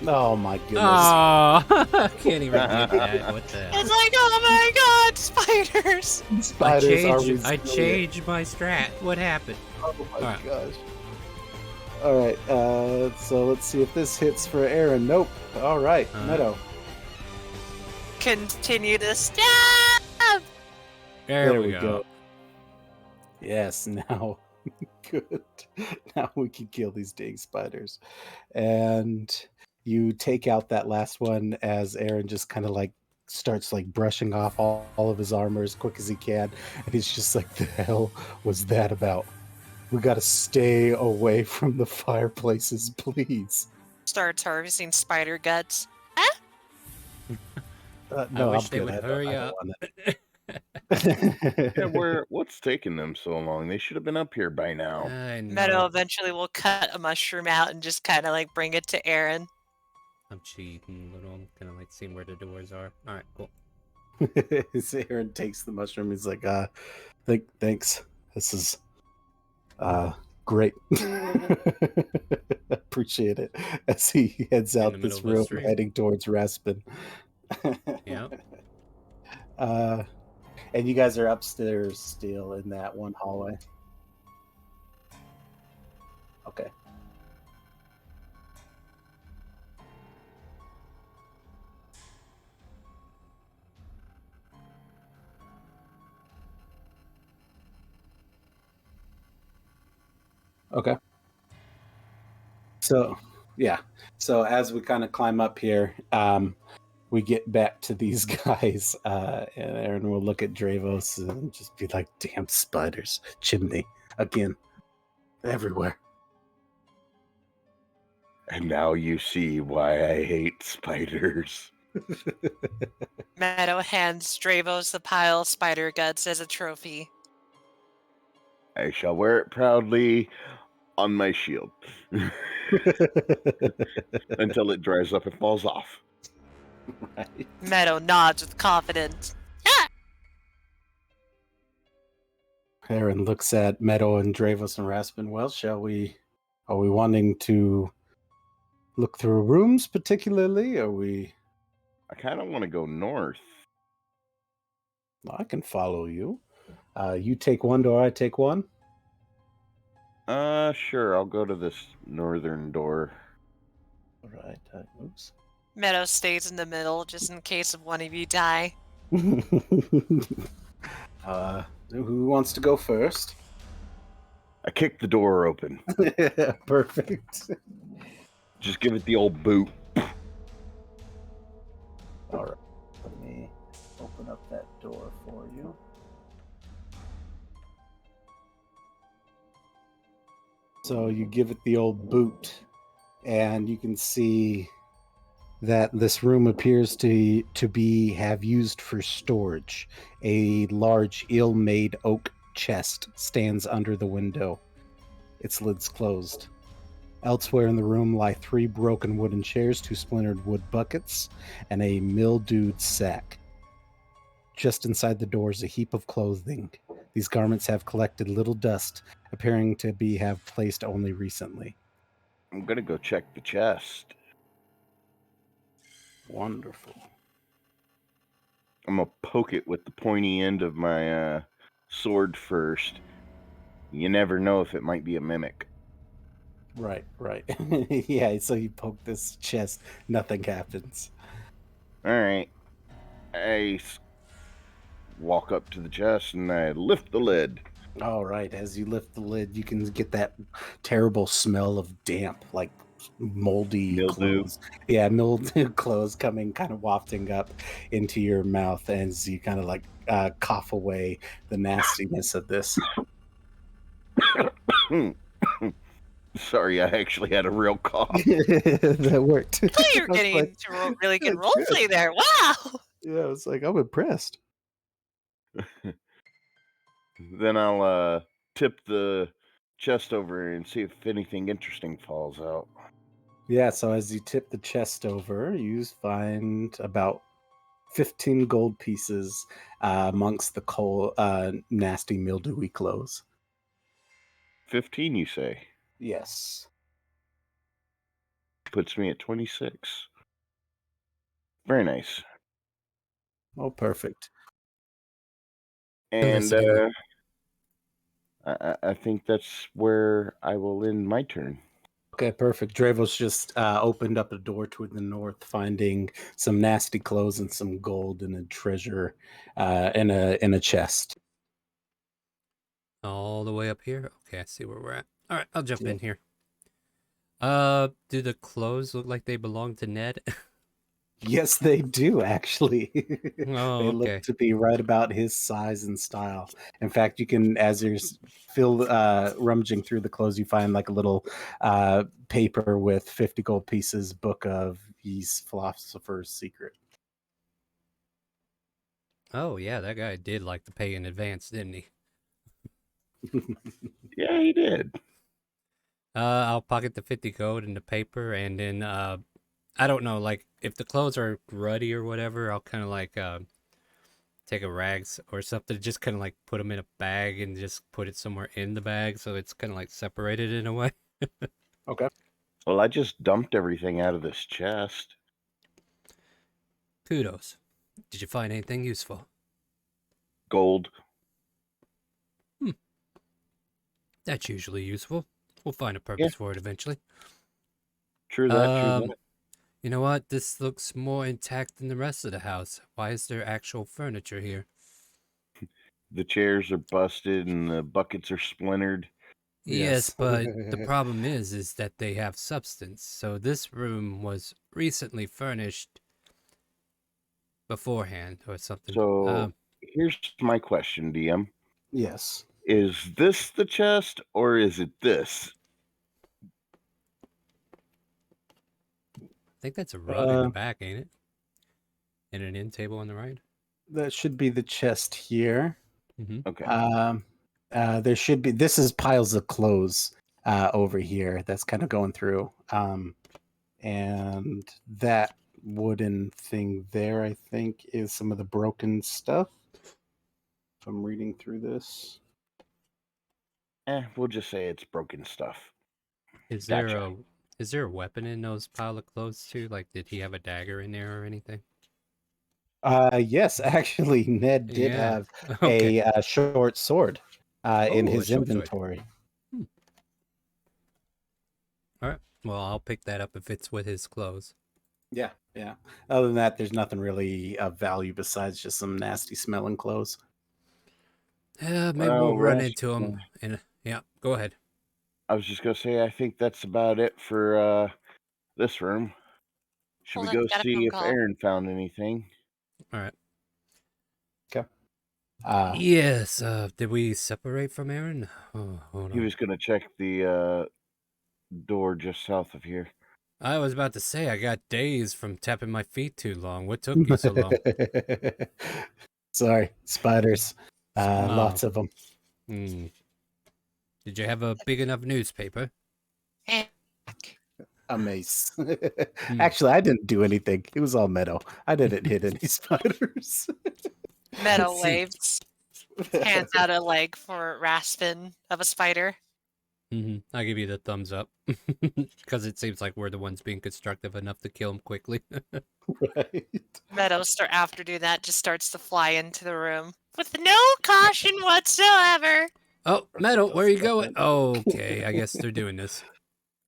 Oh my goodness. Oh, I can't even get that. What the hell? It's like, oh my god, spiders! Spiders are I resilient. changed my strat. What happened? Oh my Alright. gosh. All right, so let's see if this hits for Aaron. Nope. All right, Meadow. Continue to stab! There we go. Yes, now good. Now we can kill these dang spiders. And you take out that last one as Aaron just kind of like starts like brushing off all of his armor as quick as he can. And he's just like, the hell was that about? We gotta stay away from the fireplaces, please. Starts harvesting spider guts. No, I wish I'm they good. would I don't- hurry I don't up. want Yeah, it. what's taking them so long? They should have been up here by now. I know. Meadow eventually will cut a mushroom out and just kind of like bring it to Aaron. I'm cheating a little. I'm kind of like seeing where the doors are. All right, cool. Aaron takes the mushroom. He's like, thanks. This is great. Appreciate it. As he heads In out the this middle of a room, stream. heading towards Raspin. Yeah. And you guys are upstairs still in that one hallway. Okay. Okay. So, yeah. So as we kind of climb up here, we get back to these guys, and Aaron will look at Dravos and just be like, damn spiders. Chimney. Again. Everywhere. And now you see why I hate spiders. Meadow hands Dravos the pile of spider guts as a trophy. I shall wear it proudly on my shield until it dries up and falls off. Right. Meadow nods with confidence. Aaron looks at Meadow and Dravos and Raspin. Well, are we wanting to look through rooms particularly? I kind of want to go north. I can follow you. You take one door, I take one. Sure. I'll go to this northern door. All right. Oops. Meadow stays in the middle just in case of one of you die. Who wants to go first? I kick the door open. Perfect. Just give it the old boot. All right. Let me open up that door for you. So you give it the old boot, and you can see that this room appears to have used for storage. A large, ill-made oak chest stands under the window, its lids closed. Elsewhere in the room lie 3 broken wooden chairs, 2 splintered wood buckets, and a mildewed sack. Just inside the door is a heap of clothing. These garments have collected little dust, appearing to have placed only recently. I'm gonna go check the chest. Wonderful. I'm gonna poke it with the pointy end of my sword first. You never know if it might be a mimic. Right. Yeah, so you poke this chest, nothing happens. All right. I walk up to the chest and I lift the lid. All right, as you lift the lid, you can get that terrible smell of damp, like moldy Mildew. clothes. Yeah, mildew clothes coming kind of wafting up into your mouth as you kind of like cough away the nastiness of this. Sorry, I actually had a real cough. That worked. Oh, you're getting into a really good roleplay there. Wow. Yeah, it's like, I'm impressed. Then I'll tip the chest over and see if anything interesting falls out. Yeah, so as you tip the chest over, you find about 15 gold pieces amongst the nasty mildewy clothes. 15, you say? Yes. Puts me at 26. Very nice. Oh, perfect. And Listening. I think that's where I will end my turn. Okay, perfect. Dravos just opened up a door toward the north, finding some nasty clothes and some gold and a treasure in a chest. All the way up here. Okay, I see where we're at. All right, I'll jump Yep. in here. Do the clothes look like they belong to Ned? Yes, they do actually. Oh, They look okay. to be right about his size and style. In fact, you can, as you're rummaging through the clothes, you find like a little paper with 50 gold pieces, book of his philosopher's secret. Oh, yeah, that guy did like to pay in advance, didn't he? Yeah, he did. I'll pocket the 50 gold in the paper, and then I don't know, like if the clothes are ruddy or whatever, I'll kind of like take a rags or something, just kind of like put them in a bag and just put it somewhere in the bag, so it's kind of like separated in a way. Okay. Well, I just dumped everything out of this chest. Kudos. Did you find anything useful? Gold. That's usually useful. We'll find a Yeah. purpose for it eventually. True that, true that. You know what? This looks more intact than the rest of the house. Why is there actual furniture here? The chairs are busted and the buckets are splintered. Yes, Yes. but the problem is that they have substance. So this room was recently furnished beforehand or something. So here's my question, DM. Yes. Is this the chest or is it this? I think that's a rug in the back, ain't it? And an end table on the right. That should be the chest here. Mm-hmm. Okay. There should be. This is piles of clothes over here. That's kind of going through. And that wooden thing there, I think, is some of the broken stuff. If I'm reading through this. We'll just say it's broken stuff. Is Gotcha. there a weapon in those pile of clothes too? Like, did he have a dagger in there or anything? Yes, actually, Ned did Yeah. have Okay. a short sword in Oh, a his short sword. inventory. All right. Well, I'll pick that up if it's with his clothes. Yeah, yeah. Other than that, there's nothing really of value besides just some nasty smelling clothes. Yeah, maybe Well, we'll run Rash, into him. Yeah, go ahead. I was just gonna say I think that's about it for this room. Should Hold we on, go got a see phone if call. Aaron found anything? All right. Okay. Yes. Did we separate from Aaron? Oh, hold He on. was gonna check the door just south of here. I was about to say I got dazed from tapping my feet too long. What took you so long? Sorry, spiders. Oh. Lots of them. Did you have a big enough newspaper? A mace. Actually, I didn't do anything. It was all Meadow. I didn't hit any spiders. Meadow See. waves. Hands out a leg for rasping of a spider. I'll give you the thumbs up. Because it seems like we're the ones being constructive enough to kill him quickly. Right. Meadow after doing that just starts to fly into the room with no caution whatsoever. Oh, Meadow, where are you going? Okay, I guess they're doing this.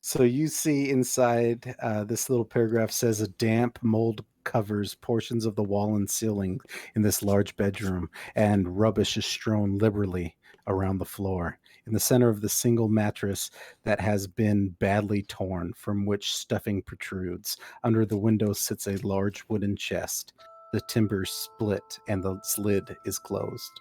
So you see inside this little paragraph says a damp mold covers portions of the wall and ceiling in this large bedroom, and rubbish is strewn liberally around the floor. In the center of the single mattress that has been badly torn, from which stuffing protrudes, under the window sits a large wooden chest. The timbers split and the lid is closed.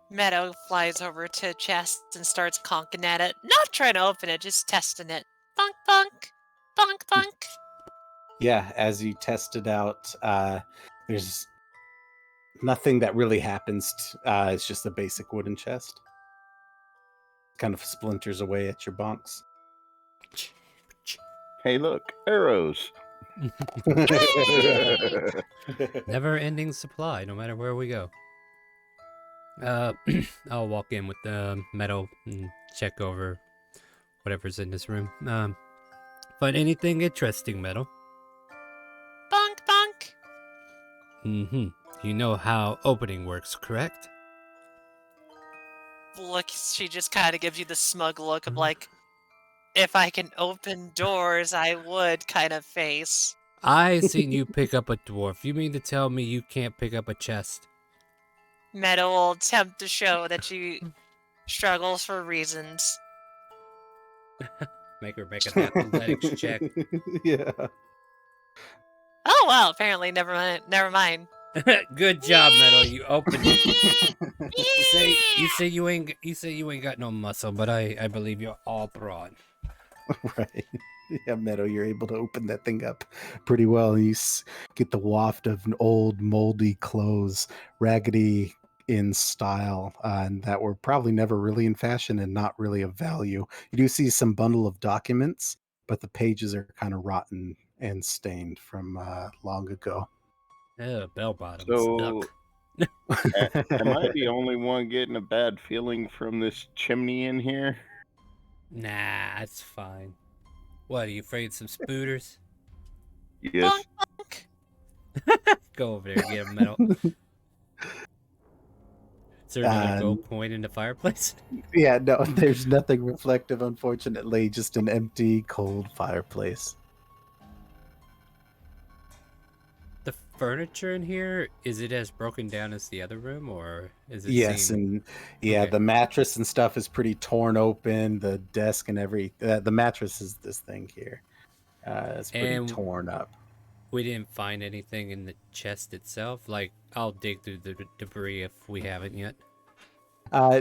Meadow flies over to chest and starts conking at it. Not trying to open it, just testing it. Bunk, bunk. Bunk, bunk. Yeah, as you test it out, there's nothing that really happens. It's just a basic wooden chest. Kind of splinters away at your bunks. Hey, look, arrows. Never-ending supply, no matter where we go. I'll walk in with the metal and check over whatever's in this room. Find anything interesting, metal? Bonk, bonk. Mm-hmm. You know how opening works, correct? Look, she just kind of gives you the smug look of like, if I can open doors, I would kind of face. I seen you pick up a dwarf. You mean to tell me you can't pick up a chest? Meadow will attempt to show that she struggles for reasons. Make her make an athletics check. Yeah. Oh well, apparently never mind. Good job, Metal. You opened it. You say you ain't got no muscle, but I believe you're all brawn. Right. Yeah, Meadow, you're able to open that thing up pretty well. You get the waft of an old, moldy clothes, raggedy in style, and that were probably never really in fashion and not really of value. You do see some bundle of documents, but the pages are kind of rotten and stained from long ago. Bell bottoms. So, Duck. am I the only one getting a bad feeling from this chimney in here? Nah, it's fine. What, are you afraid of some spooters? Yes. Bonk, bonk. Go over there and get a Metal. Is there another gold coin in the fireplace? Yeah, no, there's nothing reflective, unfortunately, just an empty, cold fireplace. The furniture in here, is it as broken down as the other room, or is it Yes, and Okay. the mattress and stuff is pretty torn open. The desk and the mattress is this thing here. It's pretty And- torn up. We didn't find anything in the chest itself? Like, I'll dig through the debris if we haven't yet.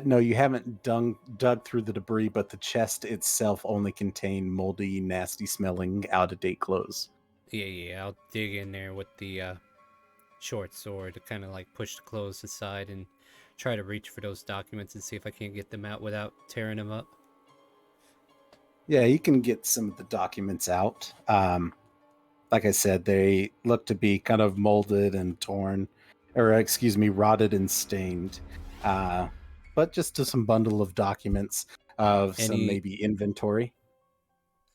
No, you haven't dug through the debris, but the chest itself only contained moldy, nasty smelling, out-of-date clothes. Yeah, I'll dig in there with the short sword to kind of like push the clothes aside and try to reach for those documents and see if I can't get them out without tearing them up. Yeah, you can get some of the documents out. Like I said, they look to be kind of molded and torn, or excuse me, rotted and stained. But just some bundle of documents of some maybe inventory.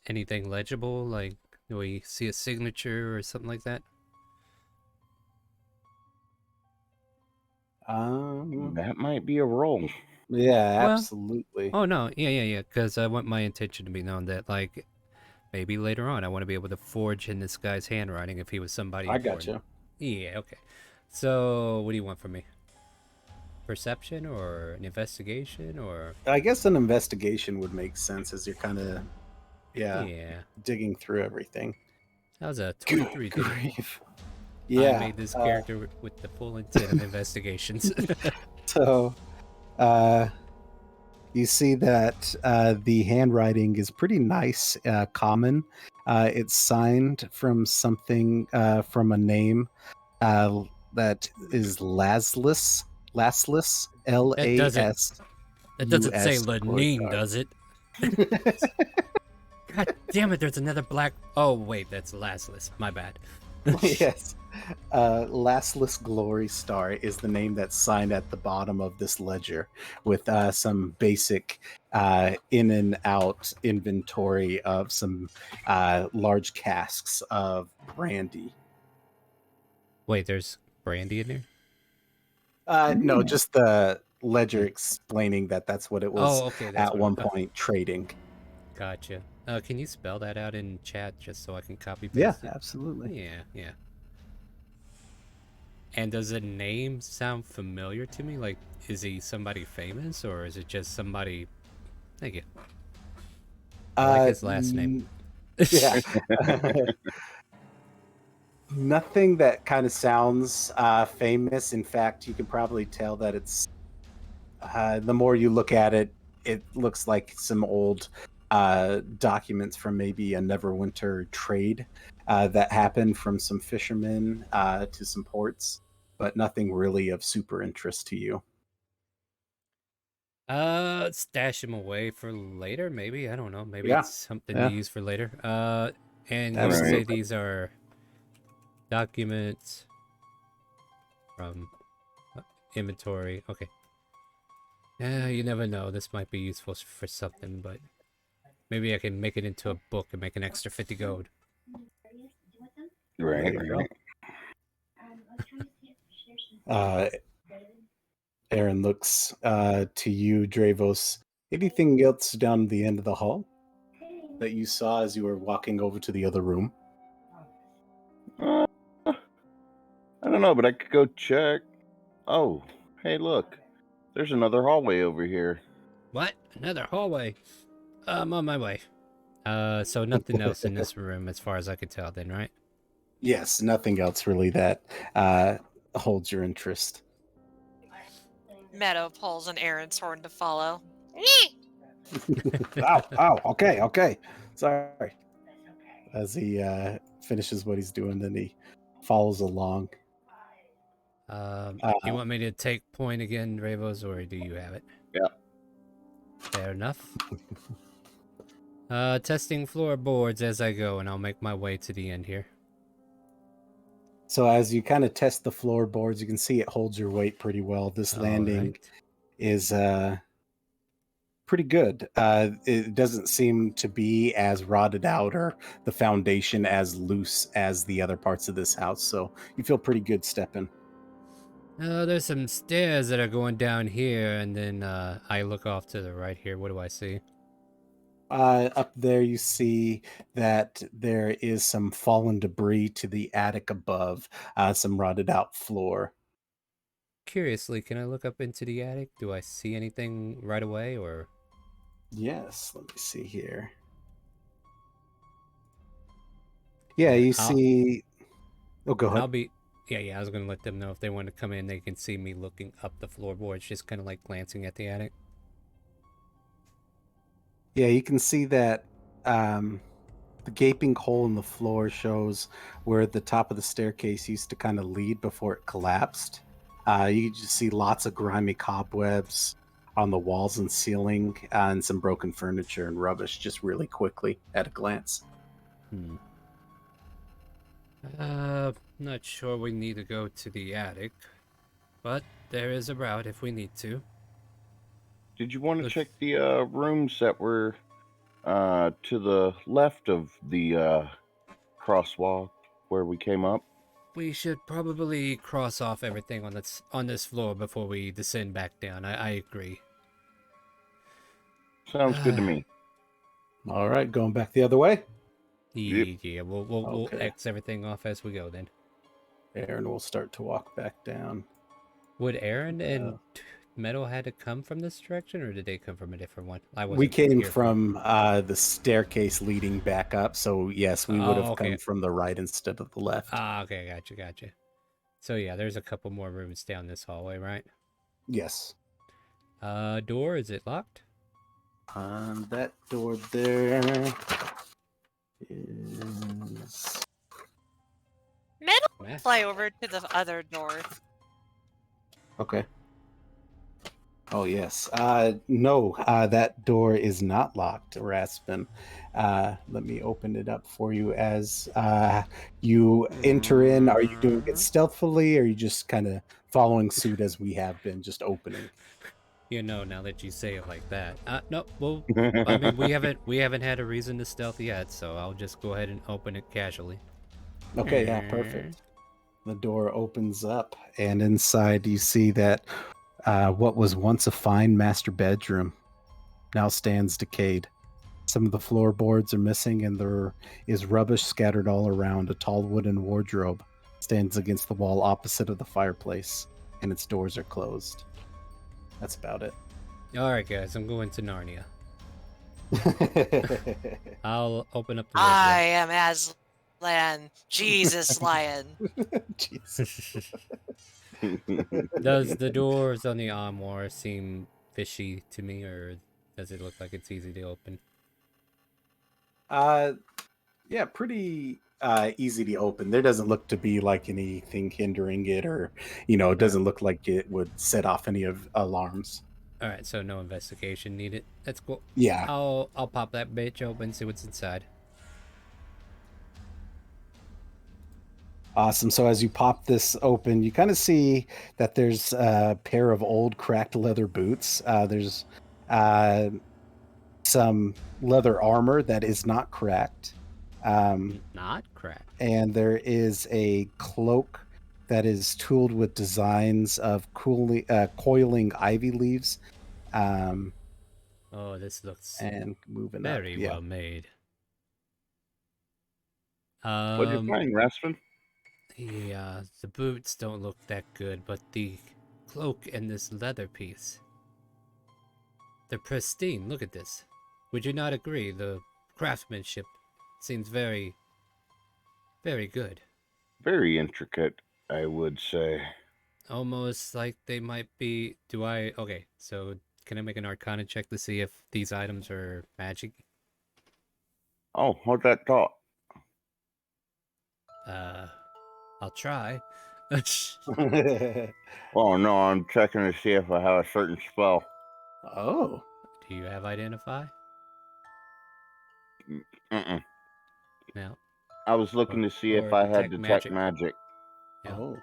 Anything legible? Like, do we see a signature or something like that? That might be a roll. Yeah, Well, absolutely. Oh no, yeah. Because I want my intention to be known that, like, maybe later on I want to be able to forge in this guy's handwriting if he was somebody I important. gotcha. Yeah, okay. So, what do you want from me? Perception or an investigation or? I guess an investigation would make sense as you're kind of, Yeah. digging through everything. That was a Good 23. didn't it? grief. Yeah. I made this character with the full intent of investigations. So, you see that the handwriting is pretty nice, common. It's signed from something, from a name that is Laslis. L-A-S. That doesn't say US Lenin, Glorgar. does it? God damn it, there's another black... Oh, wait, that's Laslis. My bad. Yes. Lastless Glory Star is the name that's signed at the bottom of this ledger with some basic in and out inventory of some large casks of brandy. Wait, there's brandy in there? No, just the ledger explaining that that's what it was okay. That's at what one point trading. Gotcha. Can you spell that out in chat just so I can copy Yeah, paste it? absolutely. Yeah. And does the name sound familiar to me? Like, is he somebody famous or is it just somebody... Thank you. I like his last name. Yeah. Nothing that kind of sounds famous. In fact, you can probably tell that it's the more you look at it, it looks like some old documents from maybe a Neverwinter trade that happened from some fishermen to some ports, but nothing really of super interest to you. Stash him away for later, maybe. I don't know. Maybe Yeah. it's something Yeah. to use for later. And you Absolutely. say these are documents from inventory. Okay. You never know. This might be useful for something, but maybe I can make it into a book and make an extra 50 gold. Right. There you go. Aaron looks to you, Dravos. Anything else down the end of the hall that you saw as you were walking over to the other room? I don't know, but I could go check. Oh, hey, look. There's another hallway over here. What? Another hallway? I'm on my way. So nothing else in this room as far as I could tell then, right? Yes, nothing else really that holds your interest. Meadow pulls an Aaron's horn to follow. Ow, okay. Sorry. As he finishes what he's doing, then he follows along. You want me to take point again, Ravos, or do you have it? Yeah. Fair enough. Testing floorboards as I go, and I'll make my way to the end here. So as you kind of test the floorboards, you can see it holds your weight pretty well. This landing is pretty good. It doesn't seem to be as rotted out or the foundation as loose as the other parts of this house. So you feel pretty good stepping. There's some stairs that are going down here, and then I look off to the right here. What do I see? Up there, you see that there is some fallen debris to the attic above, some rotted out floor. Curiously, can I look up into the attic? Do I see anything right away, or? Yes, let me see here. Yeah, you see. Oh, go ahead. Yeah, I was gonna let them know if they want to come in, they can see me looking up the floorboards, just kind of like glancing at the attic. Yeah, you can see that the gaping hole in the floor shows where the top of the staircase used to kind of lead before it collapsed. You just see lots of grimy cobwebs on the walls and ceiling, and some broken furniture and rubbish just really quickly at a glance. Not sure we need to go to the attic, but there is a route if we need to. Did you want to check the rooms that were to the left of the crosswalk where we came up? We should probably cross off everything on this floor before we descend back down. I agree. Sounds good to me. All right, going back the other way. Yeah, we'll Okay. X everything off as we go then. Aaron will start to walk back down. Would Aaron and Metal had to come from this direction, or did they come from a different one? We came from the staircase leading back up, so yes, we would have come from the right instead of the left. Okay, gotcha. So yeah, there's a couple more rooms down this hallway, right? Yes. Door, is it locked? That door there is... Metal fly over to the other door. Okay. Oh, yes. No, that door is not locked, Raspin. Let me open it up for you as you enter in. Are you doing it stealthily, or are you just kind of following suit as we have been, just opening? You know, now that you say it like that. No, well, I mean, we haven't had a reason to stealth yet, so I'll just go ahead and open it casually. Okay, yeah, perfect. The door opens up, and inside you see that what was once a fine master bedroom now stands decayed. Some of the floorboards are missing, and there is rubbish scattered all around. A tall wooden wardrobe stands against the wall opposite of the fireplace, and its doors are closed. That's about it. All right, guys, I'm going to Narnia. I'll open up the I am Aslan, Jesus Lion. Jesus. Does the doors on the armoire seem fishy to me, or does it look like it's easy to open? Yeah, pretty easy to open. There doesn't look to be like anything hindering it, or it doesn't look like it would set off any of alarms. All right, so no investigation needed. That's cool. Yeah. I'll pop that bitch open, see what's inside. Awesome. So as you pop this open, you kind of see that there's a pair of old cracked leather boots. There's some leather armor that is not cracked. Not cracked. And there is a cloak that is tooled with designs of coiling ivy leaves. Oh, this looks And moving very up. Yeah. well made. What'd you find, Raspin? The boots don't look that good, but the cloak and this leather piece, they're pristine. Look at this. Would you not agree? The craftsmanship seems very, very good. Very intricate, I would say. Almost like they might be... Okay, so can I make an Arcana check to see if these items are magic? Oh, what's that thought? I'll try. Oh no, I'm checking to see if I have a certain spell. Oh. Do you have Identify? Mm-mm. No. I was looking to see if I had Detect Magic. Yeah. Oh.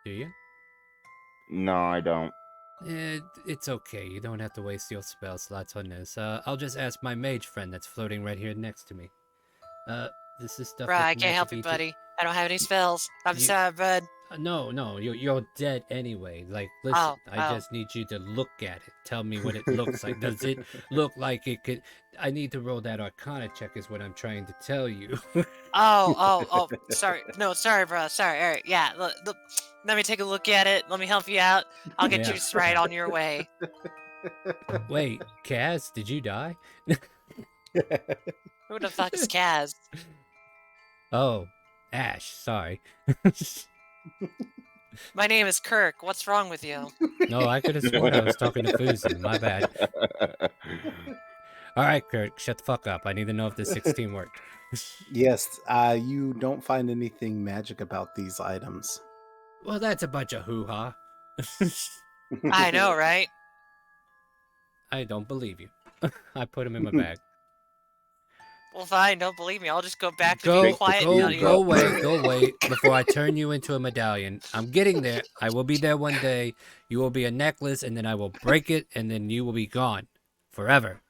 Do you? No, I don't. It's okay. You don't have to waste your spell slots on this. I'll just ask my mage friend that's floating right here next to me. This is stuff. Bruh, I can't help you, buddy. I don't have any spells. I'm sorry, bud. No, you're dead anyway. Like, listen, I just need you to look at it. Tell me what it looks like. Does it look like it could... I need to roll that Arcana check is what I'm trying to tell you. Oh, sorry. No, sorry, bro. Sorry. All right, yeah. Let me take a look at it. Let me help you out. I'll get you right on your way. Wait, Kaz, did you die? Who the fuck is Kaz? Oh, Ash, sorry. My name is Kirk. What's wrong with you? No, I could have sworn I was talking to Fuzi. My bad. All right, Kirk, shut the fuck up. I need to know if the 16 worked. Yes, you don't find anything magic about these items. Well, that's a bunch of hoo-ha. I know, right? I don't believe you. I put them in my bag. Well, fine. Don't believe me. I'll just go back to being quiet. Go away before I turn you into a medallion. I'm getting there. I will be there one day. You will be a necklace, and then I will break it, and then you will be gone forever.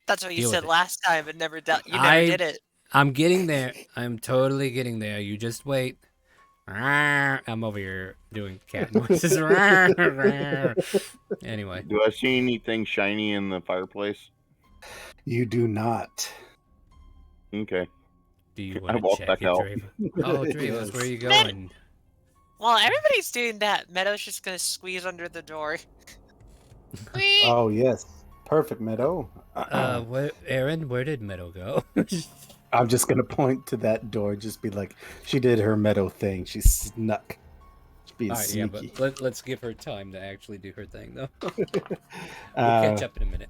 That's what you said last time, and never did it. I'm getting there. I'm totally getting there. You just wait. I'm over here doing cat noises. Anyway. Do I see anything shiny in the fireplace? You do not. Okay. Do you want to check it, Draven? Oh, Draven, where are you going? Well, everybody's doing that. Meadow's just going to squeeze under the door. Oh, yes. Perfect, Meadow. Aaron, where did Meadow go? I'm just going to point to that door. Just be like, she did her Meadow thing. She snuck. She's being sneaky. Yeah, but let's give her time to actually do her thing, though. We'll catch up in a minute.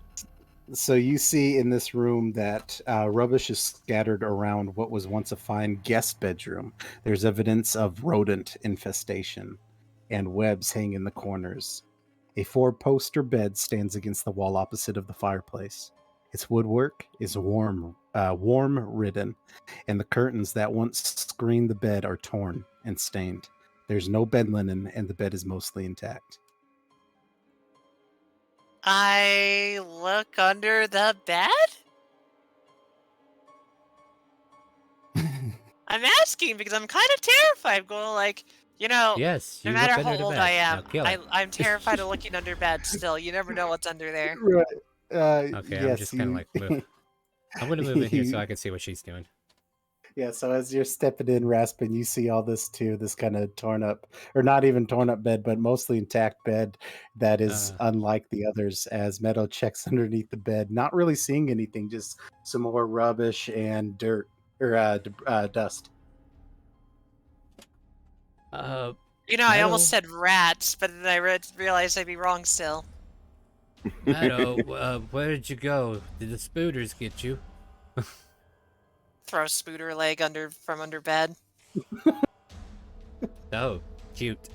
So you see in this room that rubbish is scattered around what was once a fine guest bedroom. There's evidence of rodent infestation, and webs hang in the corners. A 4-poster bed stands against the wall opposite of the fireplace. Its woodwork is worm-ridden, and the curtains that once screened the bed are torn and stained. There's no bed linen, and the bed is mostly intact. I look under the bed? I'm asking because I'm kind of terrified. Going like, yes, no matter how old I am, I'm terrified of looking under bed still. You never know what's under there. Right. Okay, yes, I'm just kind of like, I'm going to move in here so I can see what she's doing. Yeah, so as you're stepping in, Raspin, you see all this too, this kind of torn up, or not even torn up bed, but mostly intact bed that is unlike the others, as Meadow checks underneath the bed, not really seeing anything, just some more rubbish and dirt, or dust. I almost said rats, but then I realized I'd be wrong still. Meadow, where did you go? Did the spooters get you? Throw Spooter leg from under bed. Oh, cute.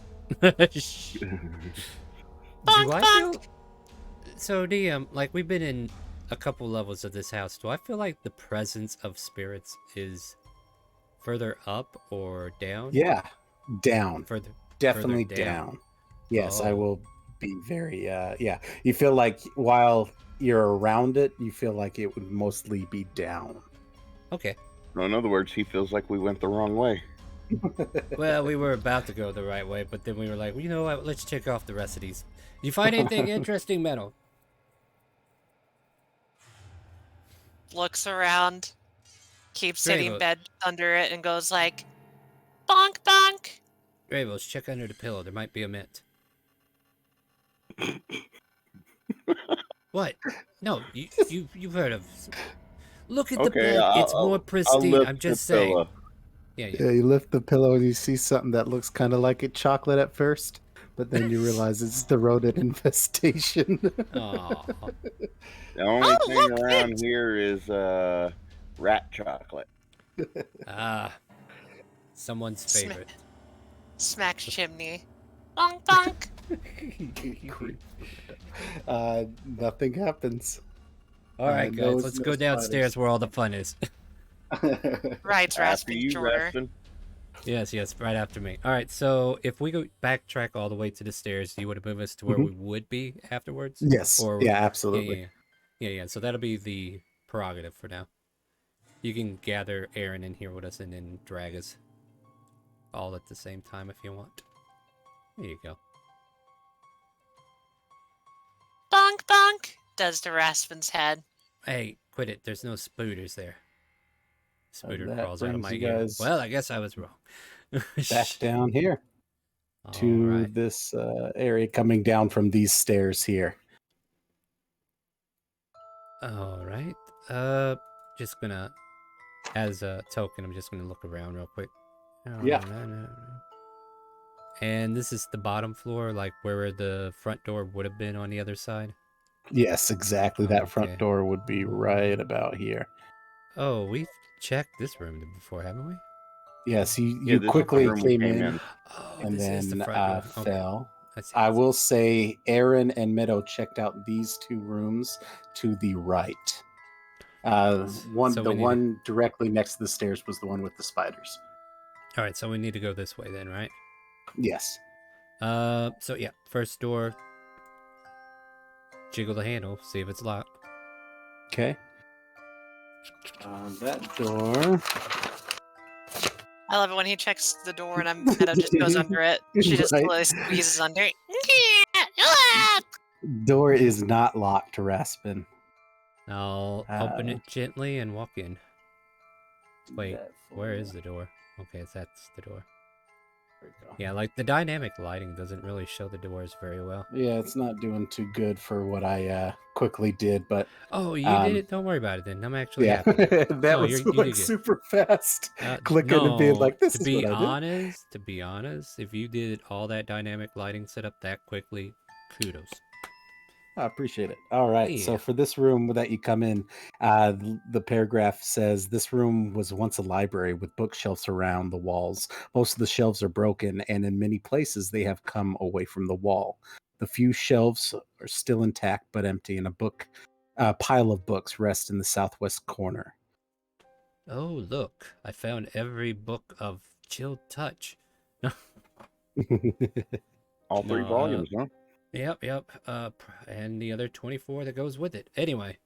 So, DM, like, we've been in a couple levels of this house. Do I feel like the presence of spirits is further up or down? Yeah, down. Further. Definitely further down. down. Yes, I Oh. will be very yeah. You feel like while you're around it, you feel like it would mostly be down. Okay. In other words, he feels like we went the wrong way. Well, we were about to go the right way, but then we were like, well, you know what? Let's check off the rest of these. You find anything interesting, Meadow? Looks around, keeps hitting Gravo. bed under it, and goes like, bonk, bonk. Gravos, check under the pillow. There might be a mint. What? No, you've heard of. Look at the bed. It's more pristine. I'm just saying. Pillow. Yeah. Yeah, you lift the pillow and you see something that looks kind of like a chocolate at first, but then you realize it's the rodent infestation. Aw. The only Oh, thing look, around mint. here is rat chocolate. Ah. Someone's favorite. Smacks chimney. Bonk, bonk. Nothing happens. All right, guys, no- let's no go downstairs spiders. where all the fun is. Rides After Raspin you, shorter. Raspin. Yes, right after me. All right, so if we go backtrack all the way to the stairs, you would move us to where we would be afterwards? Yes. Or Yeah, absolutely. Yeah. So that'll be the prerogative for now. You can gather Aaron in here with us and then drag us all at the same time if you want. There you go. Bonk, bonk. Does to Raspin's head. Hey, quit it. There's no spooters there. Spooter that crawls out of brings my you ear. guys Well, I guess I was wrong. Back down here to Alright. this area coming down from these stairs here. All right. Just gonna, as a token, I'm just gonna look around real quick. Yeah. And this is the bottom floor, like where the front door would have been on the other side. Yes, exactly. That Okay. front door would be right about here. Oh, we've checked this room before, haven't we? Yes, you Yeah, this is the quickly room we came in Oh, and this is the then front door. Okay. fell. I see. I will say Aaron and Meadow checked out these two rooms to the right. So we The need to- one directly next to the stairs was the one with the spiders. All right, so we need to go this way then, right? Yes. So yeah, first door. Jiggle the handle, see if it's locked. Okay. That door. I love it when he checks the door and Meadow just goes under it. She just Right. slowly squeezes under it. Door is not locked, Raspin. I'll open it gently and walk in. Wait, where is the door? Okay, that's the door. There we go. Yeah, like the dynamic lighting doesn't really show the doors very well. Yeah, it's not doing too good for what I quickly did, but Oh, you did it? Don't worry about it then. I'm actually yeah, happy. that No, was you did like good. super fast. Clicking and being like, "This to is be what I did." honest, to be honest, if you did all that dynamic lighting setup that quickly, kudos. I appreciate it. All right. Yeah. So for this room that you come in, the paragraph says this room was once a library with bookshelves around the walls. Most of the shelves are broken, and in many places they have come away from the wall. The few shelves are still intact but empty, and a pile of books rest in the southwest corner. Oh, look, I found every book of Chill Touch. All three No, volumes, huh? Yep. And the other 24 that goes with it. Anyway,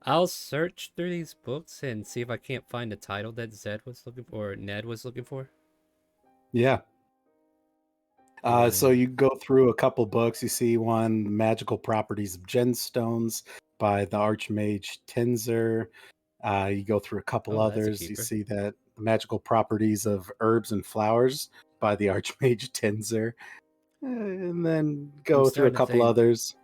I'll search through these books and see if I can't find the title that Zed was looking for, or Ned was looking for. Yeah. So you go through a couple books. You see one, Magical Properties of Gemstones by the Archmage Tenzer. You go through a couple Oh, that's a others. You keeper. see that the Magical Properties of Herbs and Flowers by the Archmage Tenzer. And then go through a starting to couple think- others.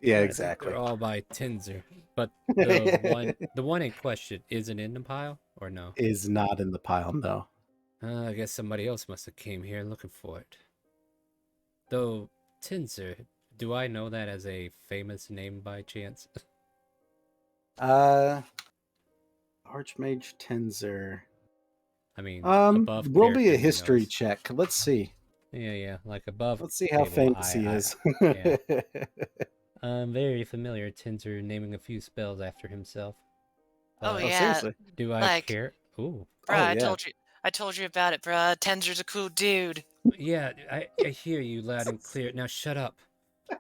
Yeah, I think exactly. They're all by Tenzer. But the one in question isn't in the pile, or no? Is not in the pile, no. I guess somebody else must have came here looking for it. Though, Tenzer, do I know that as a famous name by chance? Archmage Tenzer. I mean, above will be a character, he history knows. check. Let's see. Yeah, like above. Let's see how table, famous he is. yeah. I'm very familiar, Tenzer naming a few spells after himself. Oh, Uh, yeah. Seriously. Do I Like- care? Ooh. Bruh, Oh, I yeah. told you about it, bruh. Tenser's a cool dude. Yeah, I hear you loud and clear. Now shut up.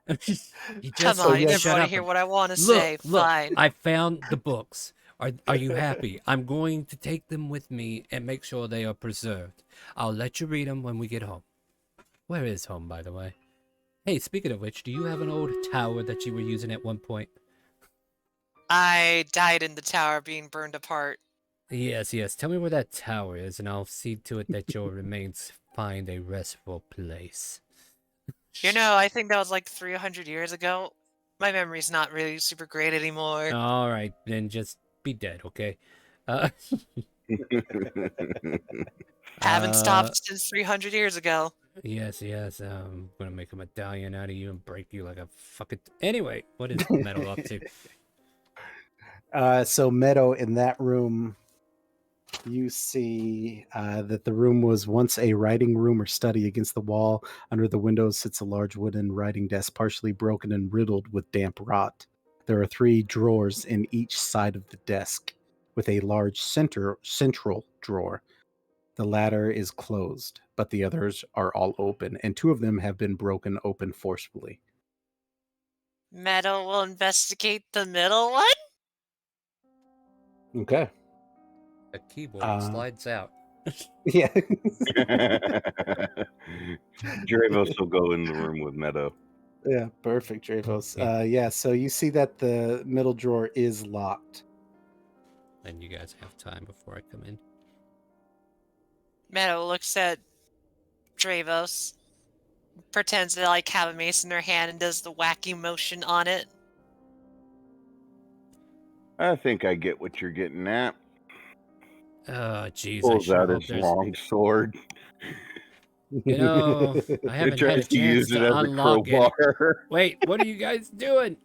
You Come just So, on, you yes. never shut want to up. hear what I want to Look, say. look. Fine. I found the books. Are you happy? I'm going to take them with me and make sure they are preserved. I'll let you read them when we get home. Where is home, by the way? Hey, speaking of which, do you have an old tower that you were using at one point? I died in the tower being burned apart. Yes, yes. Tell me where that tower is, and I'll see to it that your remains find a restful place. You know, I think that was like 300 years ago. My memory's not really super great anymore. All right, then just be dead, okay? Uh, Haven't uh, stopped since 300 years ago. Yes, yes. I'm gonna make a medallion out of you and break you like a fucking. Anyway, what is Metal up to? So Meadow, in that room, you see that the room was once a writing room or study. Against the wall under the window sits a large wooden writing desk, partially broken and riddled with damp rot. There are 3 drawers in each side of the desk, with a large central drawer. The latter is closed, but the others are all open, and 2 of them have been broken open forcefully. Meadow will investigate the middle one? Okay. A keyboard slides out. Yeah. Dravos will go in the room with Meadow. Yeah, perfect, Dravos. Yeah. Yeah, so you see that the middle drawer is locked. And you guys have time before I come in. Meadow looks at Dravos, pretends to like have a mace in her hand and does the wacky motion on it. I think I get what you're getting at. Oh, jeez, I Pulls sure out hope his there's. long sword. You know, I It haven't had tries a to chance use it to as a unlock it. crowbar. Wait, what are you guys doing?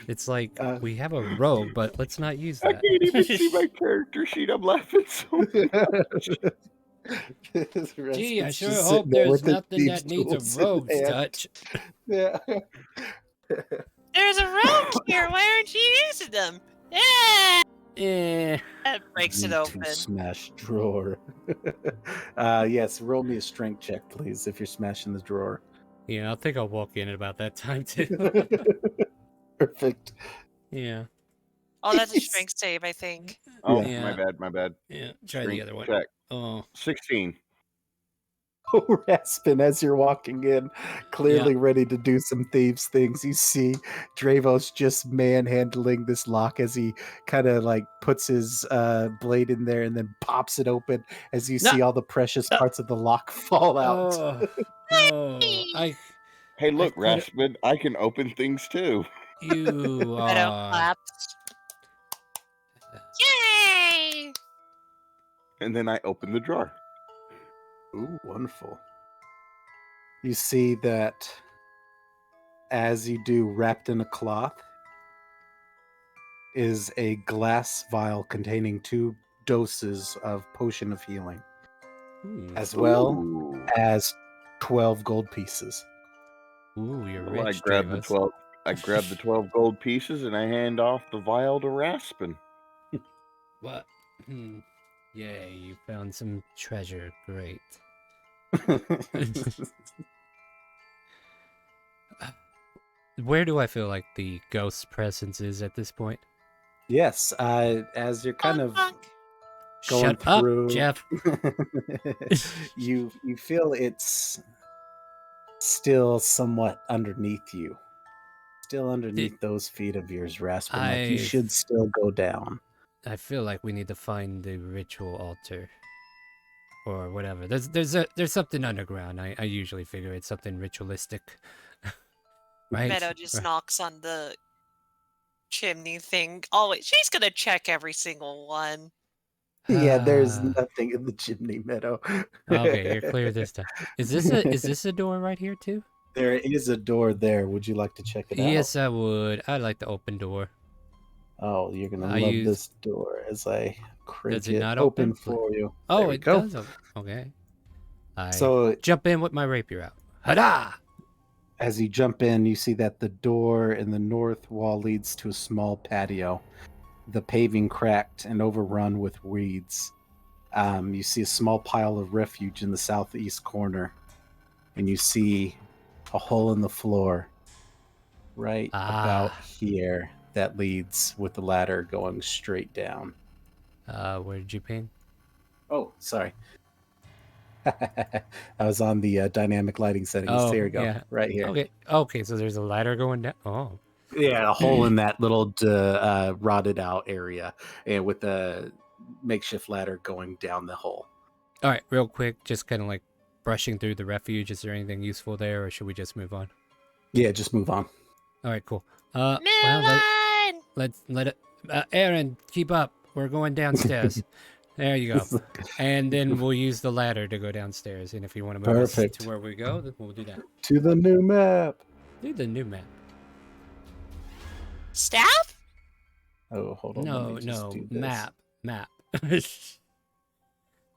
It's like we have a rogue, but let's not use I that. can't even see my character sheet. I'm laughing so much. Gee, I Respin's sure just hope sitting there there's with his nothing thieves' that needs a tools in rogue's hand. touch. Yeah. There's a rogue here. Why aren't you using them? Yeah. Eh. That breaks it Need open. to smash drawer. Yes, roll me a strength check, please, if you're smashing the drawer. Yeah, I think I'll walk in at about that time too. Perfect. Yeah. Oh, that's a strength save, I think. Oh, Yeah. my bad, my bad. Yeah. Try Strength the other one. check. Oh. 16. Raspin, as you're walking in, clearly ready to do some thieves things, you see Dravos just manhandling this lock as he kind of like puts his blade in there and then pops it open as you see all the precious parts of the lock fall out. Oh. No. Hey, look, could've- Raspin, I can open things too. You Meadow are. claps. Yay! And then I open the drawer. Ooh, wonderful. You see that as you do, wrapped in a cloth, is a glass vial containing 2 doses of potion of healing, as well Ooh. as 12 gold pieces. Ooh, you're Well, rich, I grabbed the Dravos. 12. I grabbed the 12 gold pieces and I hand off the vial to Raspin. What? Yay, you found some treasure. Great. Where do I feel like the ghost presence is at this point? Yes, as you're kind of going Shut through, up, Jeff. you feel it's still somewhat underneath you. Still underneath those feet of yours, Raspin. Like you should still go down. I feel like we need to find the ritual altar. Or whatever. There's something underground. I usually figure it's something ritualistic. Right? Meadow just knocks on the chimney thing. Always, she's gonna check every single one. Yeah, there's nothing in the chimney, Meadow. Okay, you're clear this time. Is this a door right here too? There is a door there. Would you like to check it out? Yes, I would. I like the open door. Oh, you're gonna love this door as I crank it not open open? for you. Oh, there we it go. does. Okay. I So jump in with my rapier out. Hada! as you jump in, you see that the door in the north wall leads to a small patio. the paving cracked and overrun with weeds. You see a small pile of refuge in the southeast corner, and you see a hole in the floor right about here that leads with the ladder going straight down. Where did you ping? Oh, sorry. I was on the dynamic lighting settings. Oh, there you go. yeah. Right here. Okay, so there's a ladder going down. Oh. Yeah, a hole in that little rotted out area, and with a makeshift ladder going down the hole. All right, real quick, just kind of like brushing through the refuge. Is there anything useful there, or should we just move on? Yeah, just move on. All right, cool. Move on! Let's let it. Aaron, keep up. We're going downstairs. There you go. And then we'll use the ladder to go downstairs. And if you want to move us to where we go, then we'll do that. To the new map. Do the new map. Staff? Oh, hold on. No, map.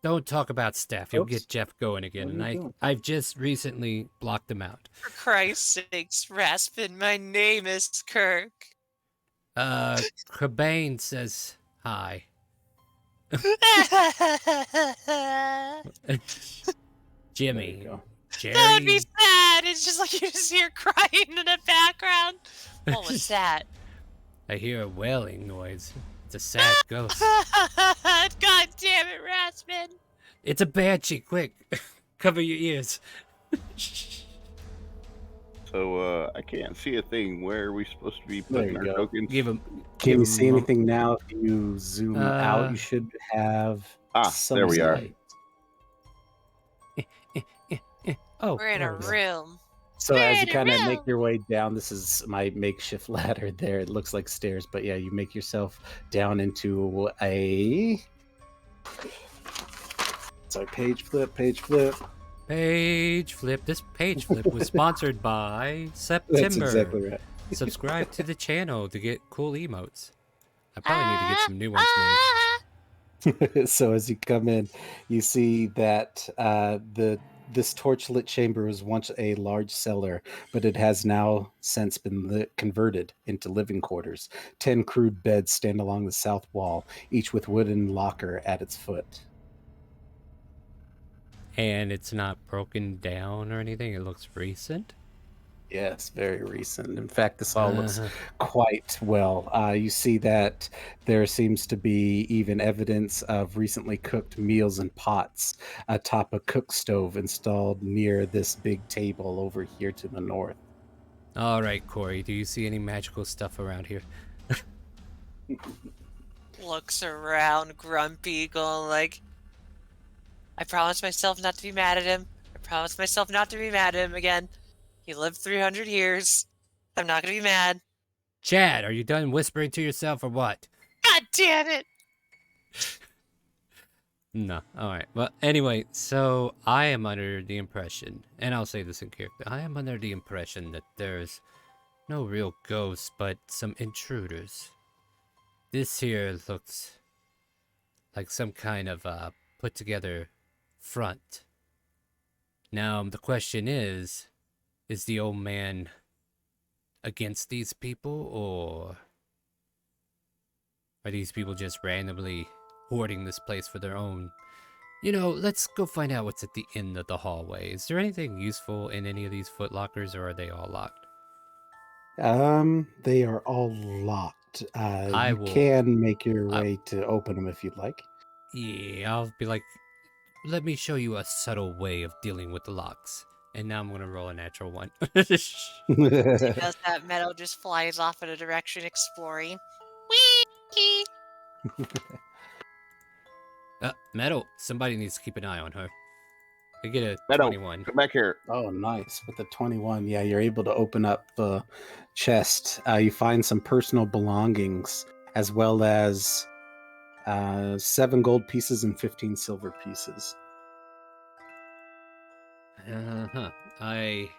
Don't talk about staff. You'll get Jeff going again. And I've just recently blocked him out. For Christ's sakes, Raspin, my name is Kirk. Cobain says hi. Jimmy. Jerry. That'd be sad. It's just like you just hear crying in the background. What was that? I hear a wailing noise. It's a sad ghost. God damn it, Raspin. It's a banshee. Quick, cover your ears. So I can't see a thing. Where are we supposed to be putting our tokens? Can you see anything now? If you zoom out, you should have. There we are. Oh, we're in a room. So as you kind of make your way down, this is my makeshift ladder there. It looks like stairs, but yeah, you make yourself down into a... Sorry, page flip. Page flip. This page flip was sponsored by September. That's exactly right. Subscribe to the channel to get cool emotes. I probably need to get some new ones made. So as you come in, you see that this torchlit chamber was once a large cellar, but it has now since been converted into living quarters. 10 crude beds stand along the south wall, each with wooden locker at its foot. And it's not broken down or anything? It looks recent? Yes, very recent. In fact, this all looks quite well. You see that there seems to be even evidence of recently cooked meals in pots atop a cook stove installed near this big table over here to the north. All right, Corey, do you see any magical stuff around here? Looks around, grumpy, going like, I promised myself not to be mad at him. I promised myself not to be mad at him again. He lived 300 years. I'm not going to be mad. Chad, are you done whispering to yourself or what? God damn it! No. All right. Well, anyway, so I am under the impression, and I'll say this in character, I am under the impression that there's no real ghosts, but some intruders. This here looks like some kind of put together front. Now, the question is the old man against these people, or are these people just randomly hoarding this place for their own? You know, let's go find out what's at the end of the hallway. Is there anything useful in any of these foot lockers, or are they all locked? They are all locked. You can make your way to open them if you'd like. Yeah, I'll be like, let me show you a subtle way of dealing with the locks. And now I'm going to roll a natural one. Because that meadow just flies off in a direction exploring. Whee! Meadow, somebody needs to keep an eye on her. I get a Meadow, 21. Come back here. Oh, nice. With the 21, yeah, you're able to open up the chest. You find some personal belongings, as well as 7 gold pieces and 15 silver pieces. I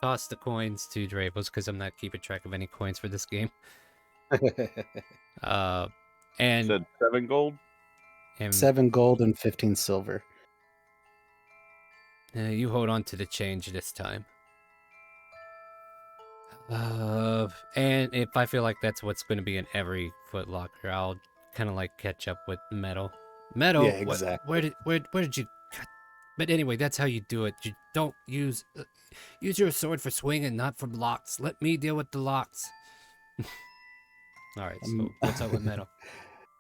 tossed the coins to Drabos because I'm not keeping track of any coins for this game. And said 7 gold? 7 gold and 15 silver. You hold on to the change this time. And if I feel like that's what's going to be in every Foot Locker, I'll kind of like catch up with Metal. Metal, Yeah, exactly. where did you cut? But anyway, that's how you do it. You don't use your sword for swinging, not for blocks. Let me deal with the locks. All right, so what's up with Metal?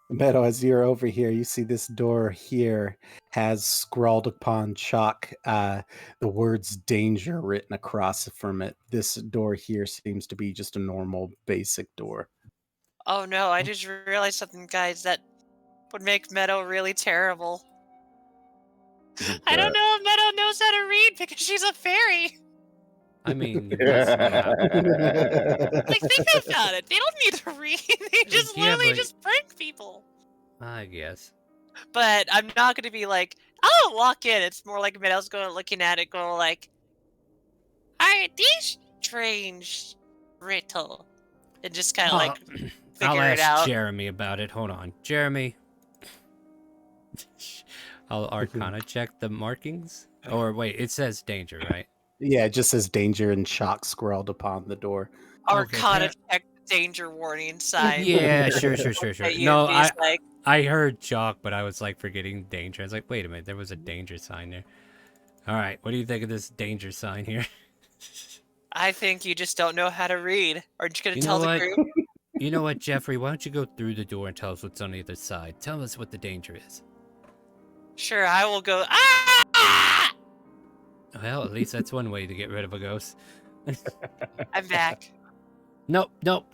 Meadow, as you're over here, you see this door here has scrawled upon chalk the words danger written across from it. This door here seems to be just a normal basic door. Oh no, I just realized something, guys, that would make Meadow really terrible. I don't know if Meadow knows how to read because she's a fairy. I mean, you must, yeah. Like, think about it. They don't need to read. They just Yeah, literally but- just prank people. I guess. But I'm not going to be like, oh, walk in. It's more like Meadow's going looking at it, going like, are these strange riddle? And just kind of like I'll figure it ask out. Jeremy about it. Hold on, Jeremy. I'll Arcana check the markings. Or wait, it says danger, right? Yeah, it just says danger and chalk scrawled upon the door. Arcana Okay, check danger warning sign. Yeah, sure. At you No, and he's like, I heard chalk, but I was like forgetting danger. I was like, wait a minute, there was a danger sign there. All right, what do you think of this danger sign here? I think you just don't know how to read. Aren't you going to You tell know the what? group? You know what, Jeffrey? Why don't you go through the door and tell us what's on the other side? Tell us what the danger is. Sure, I will go. Ah! Well, at least that's one way to get rid of a ghost. I'm back. Nope,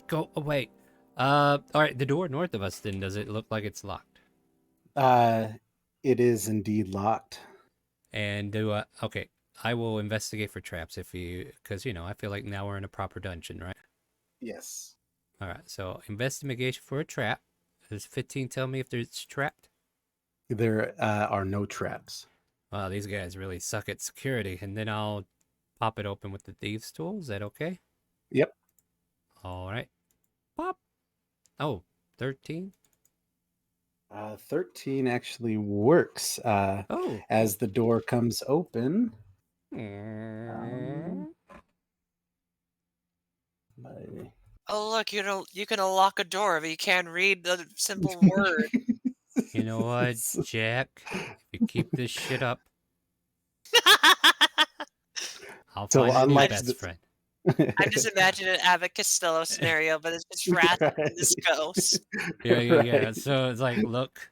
go away. All right, the door north of us then, does it look like it's locked? It is indeed locked. And okay, I will investigate for traps because I feel like now we're in a proper dungeon, right? Yes. All right, so investigation for a trap. Does 15 tell me if it's trapped? There are no traps. Wow, these guys really suck at security. And then I'll pop it open with the thieves' tool. Is that okay? Yep. All right. Pop. Oh, 13? 13 actually works. Oh. As the door comes open. Oh look, you can unlock a door, but you can't read the simple word. You know what, Jack? If you keep this shit up, I'll So find a new unlike best the- friend. I'm just imagining an Abbott Costello scenario, but it's just Wrath and this ghost. Yeah. So it's like, look,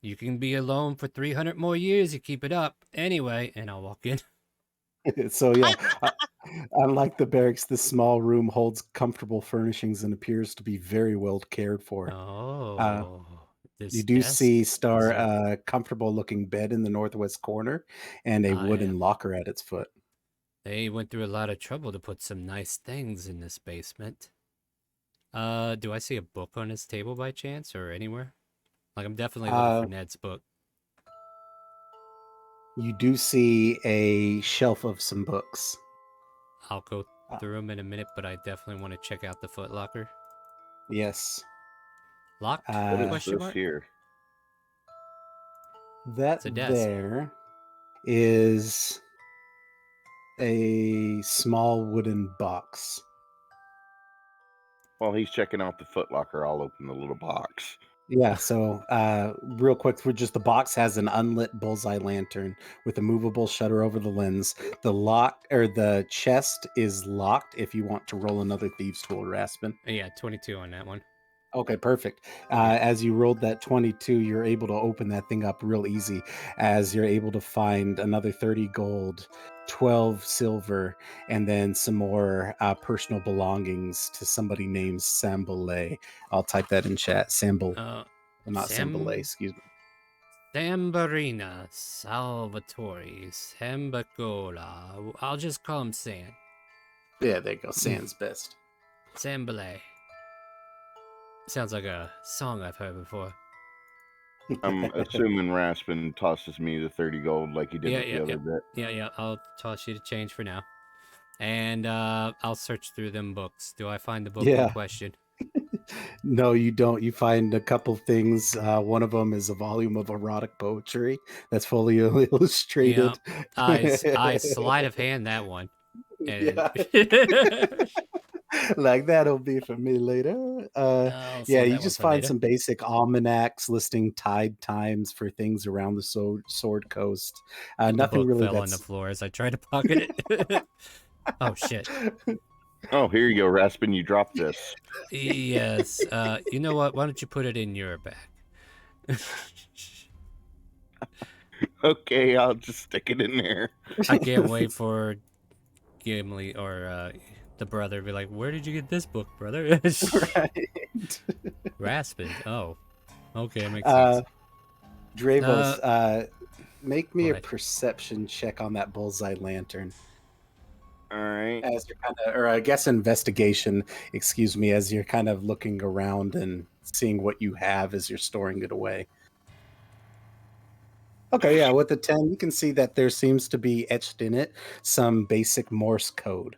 you can be alone for 300 more years. You keep it up anyway, and I'll walk in. So yeah, unlike the barracks, this small room holds comfortable furnishings and appears to be very well cared for. Oh, this You do desk? see Is there- a comfortable looking bed in the northwest corner and a wooden locker at its foot. They went through a lot of trouble to put some nice things in this basement. Do I see a book on his table by chance or anywhere? Like, I'm definitely looking for Ned's book. You do see a shelf of some books. I'll go through them in a minute, but I definitely want to check out the footlocker. Yes. Locked? What is Question this mark? here? That It's a desk. there is a small wooden box. While he's checking out the footlocker, I'll open the little box. Yeah, so real quick, the box has an unlit bullseye lantern with a movable shutter over the lens. The chest is locked if you want to roll another thieves' tool, Raspin. Yeah, 22 on that one. Okay, perfect. As you rolled that 22, you're able to open that thing up real easy, as you're able to find another 30 gold, 12 silver, and then some more personal belongings to somebody named Sambale. I'll type that in chat. Not Sambale, excuse me. Sambarina, Salvatore, Sambacola. I'll just call him San. Yeah, there you go. Sans best. Sambale. Sounds like a song I've heard before. I'm assuming Raspin tosses me the 30 gold like he did with the other bit. Yeah, I'll toss you the change for now. And I'll search through them books. Do I find the book in question? No, you don't. You find a couple things. One of them is a volume of erotic poetry that's fully illustrated. I sleight of hand that one. And Like that'll be for me later. I'll Yeah, save you that one just for find later. some basic almanacs listing tide times for things around the Sword Coast. The Nothing book really fell on the that's. floor as I tried to pocket it. Oh shit. Oh, here you go, Raspin. You dropped this. Yes. You know what? Why don't you put it in your bag? Okay, I'll just stick it in there. I can't wait for Gimli or the brother to be like, "Where did you get this book, brother?" Right. Raspin. Oh, okay, makes Uh, sense. Dravos, make me a What? perception check on that bullseye lantern. All right. As you're kind of, or I guess investigation, excuse me, as you're kind of looking around and seeing what you have as you're storing it away. Okay, yeah, with the 10, you can see that there seems to be etched in it some basic Morse code.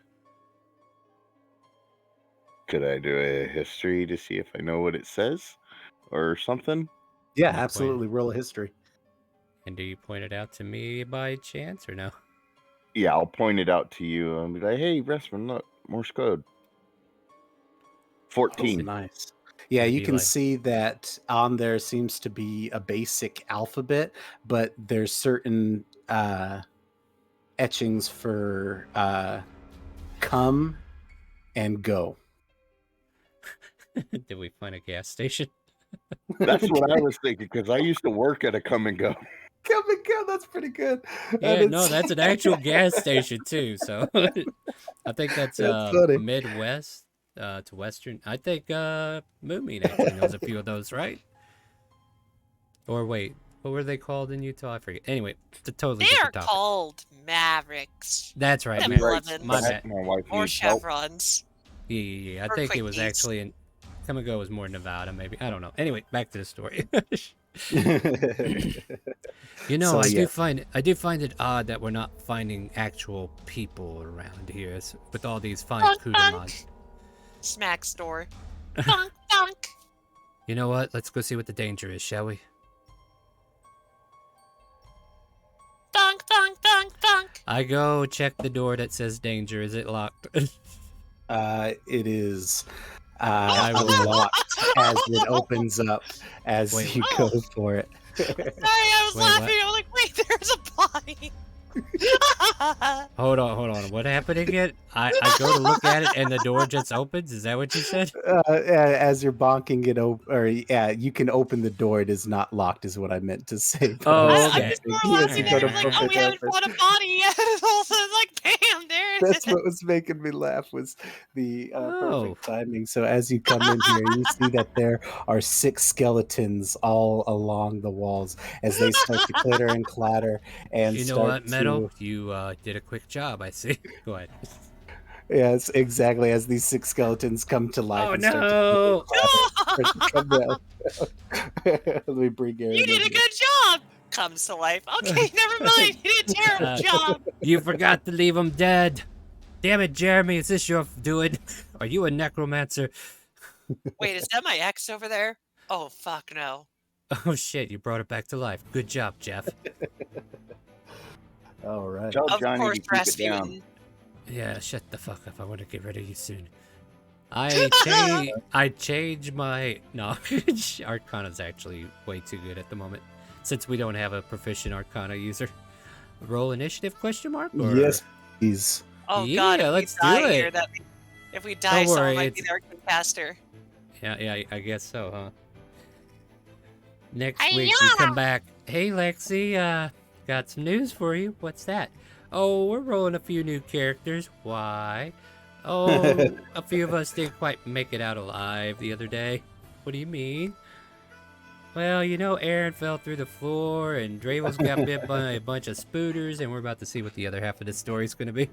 Could I do a history to see if I know what it says or something? Yeah, Can you point- absolutely. Roll a history. And do you point it out to me by chance or no? Yeah, I'll point it out to you and be like, "Hey, Raspin, look, Morse code." Oh, 14. nice. Yeah, Would it you be can like- see that on there seems to be a basic alphabet, but there's certain etchings for come and go. Did we find a gas station? That's what I was thinking because I used to work at a come and go. Come and go, that's pretty good. Yeah, And no, that's an actual gas station too. So I think that's That's funny. Midwest to Western. I think Moomin actually knows a few of those, right? Or wait, what were they called in Utah? I forget. Anyway, it's a totally They are different topic. called Mavericks That's right, and man. Levins My bad. My wife or needs help. Chevrons. Yeah. I Or think it was Quickies. actually in Come and Go was more Nevada, maybe. I don't know. Anyway, back to the story. You know, So, I yeah. do find it odd that we're not finding actual people around here with all these fine Dunk, CUDA dunk. mods. Smack store. Dunk, dunk. You know what? Let's go see what the danger is, shall we? Dunk, dunk, dunk, dunk. I go check the door that says danger. Is it locked? It is I will- unlocked as it opens up as Wait. you go for it. Sorry, I was Wait, laughing. what? I was like, wait, there's a body. Hold on. What happened again? I go to look at it and the door just opens? Is that what you said? As you're bonking it open, or yeah, you can open the door. It is not locked, is what I meant to say. But Oh, I was okay. I'm just more saying, laughing you that go it to was like, flip oh, it we haven't open. found a body yet. It's also like, bam, there it is. That's what was making me laugh, was the Oh. perfect timing. So as you come in here, you see that there are 6 skeletons all along the walls as they start to clitter and clatter and You know start what, Metal? to. You did a quick job, I see. Go ahead. Yes, exactly. As these 6 skeletons come to life Oh, and start no! to clatter, start to come down. Let me bring Aaron You did in a good job. Comes to life. Okay, never mind. You did a terrible job. You forgot to leave him dead. Damn it, Jeremy, is this your doing? Are you a necromancer? Wait, is that my ex over there? Oh, fuck no. Oh shit, you brought it back to life. Good job, Jeff. All right. Tell Of Johnny course, to keep it down. Rasputin. Yeah, shut the fuck up. I want to get rid of you soon. I change my no. Arcana's actually way too good at the moment, since we don't have a proficient Arcana user. Roll initiative? Question mark? Or... Yes, please. Oh Yeah, god, if let's we die do here, it. if we die, Don't someone worry, might be it's- the Arcane caster. Yeah, I guess so, huh? Next Hi-ya! week we come back. Hey, Lexi, got some news for you. What's that? Oh, we're rolling a few new characters. Why? Oh, a few of us didn't quite make it out alive the other day. What do you mean? Well, you know, Aaron fell through the floor, and Dravel's got bit by a bunch of spooters, and we're about to see what the other half of this story's going to be.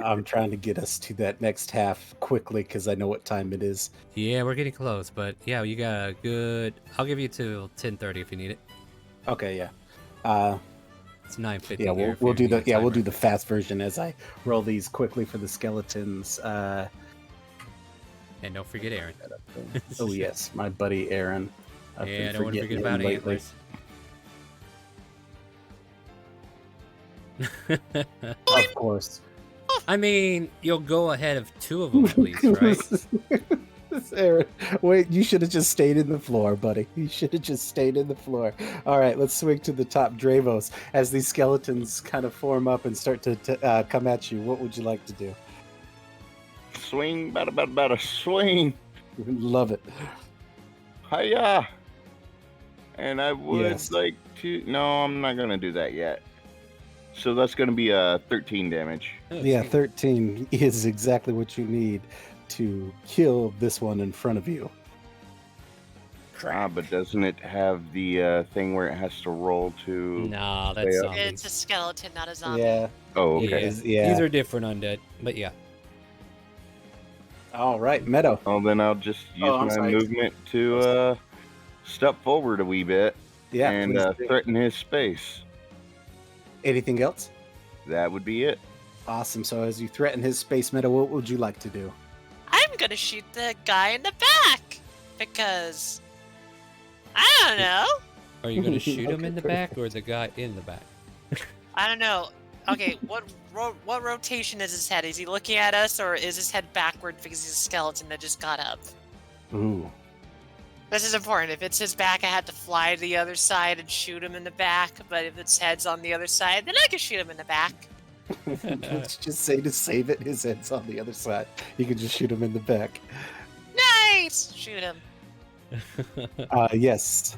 I'm trying to get us to that next half quickly because I know what time it is. Yeah, we're getting close, but yeah, you got a good... I'll give you till 10:30 if you need it. Okay, yeah. It's 9:50. Yeah, here if we'll you do need the a we'll timer. do the fast version as I roll these quickly for the skeletons. And don't forget Aaron. Oh yes, my buddy Aaron. I've Yeah, been I don't want to forgetting forget him about lately. antlers. Of course. I mean, you'll go ahead of 2 of them at least, right? Aaron, wait, you should have just stayed in the floor, buddy. You should have just stayed in the floor. All right, let's swing to the top. Dravos, as these skeletons kind of form up and start to come at you, what would you like to do? Swing, bada, swing. Love it. Hiya. And I would Yes. like to... No, I'm not going to do that yet. So that's going to be 13 damage. Yeah, 13 is exactly what you need to kill this one in front of you. But doesn't it have the thing where it has to roll to... Nah, that's Yeah. zombies. It's a skeleton, not a zombie. Yeah. Oh, okay. Yeah. These are different undead, but yeah. All right, Meadow. Well, then I'll just use I'm my sorry. movement to step forward a wee bit Yeah. and please do. threaten his space. Anything else? That would be it. Awesome. So as you threaten his space, Meadow, what would you like to do? I'm gonna shoot the guy in the back because I don't know. Are you going to shoot him Okay, in the great. back or the guy in the back? I don't know. Okay, what rotation is his head? Is he looking at us, or is his head backward because he's a skeleton that just got up? Ooh. This is important. If it's his back, I had to fly to the other side and shoot him in the back. But if its head's on the other side, then I can shoot him in the back. Let's just say to save it, his head's on the other side. You can just shoot him in the back. Nice! Shoot him. Yes.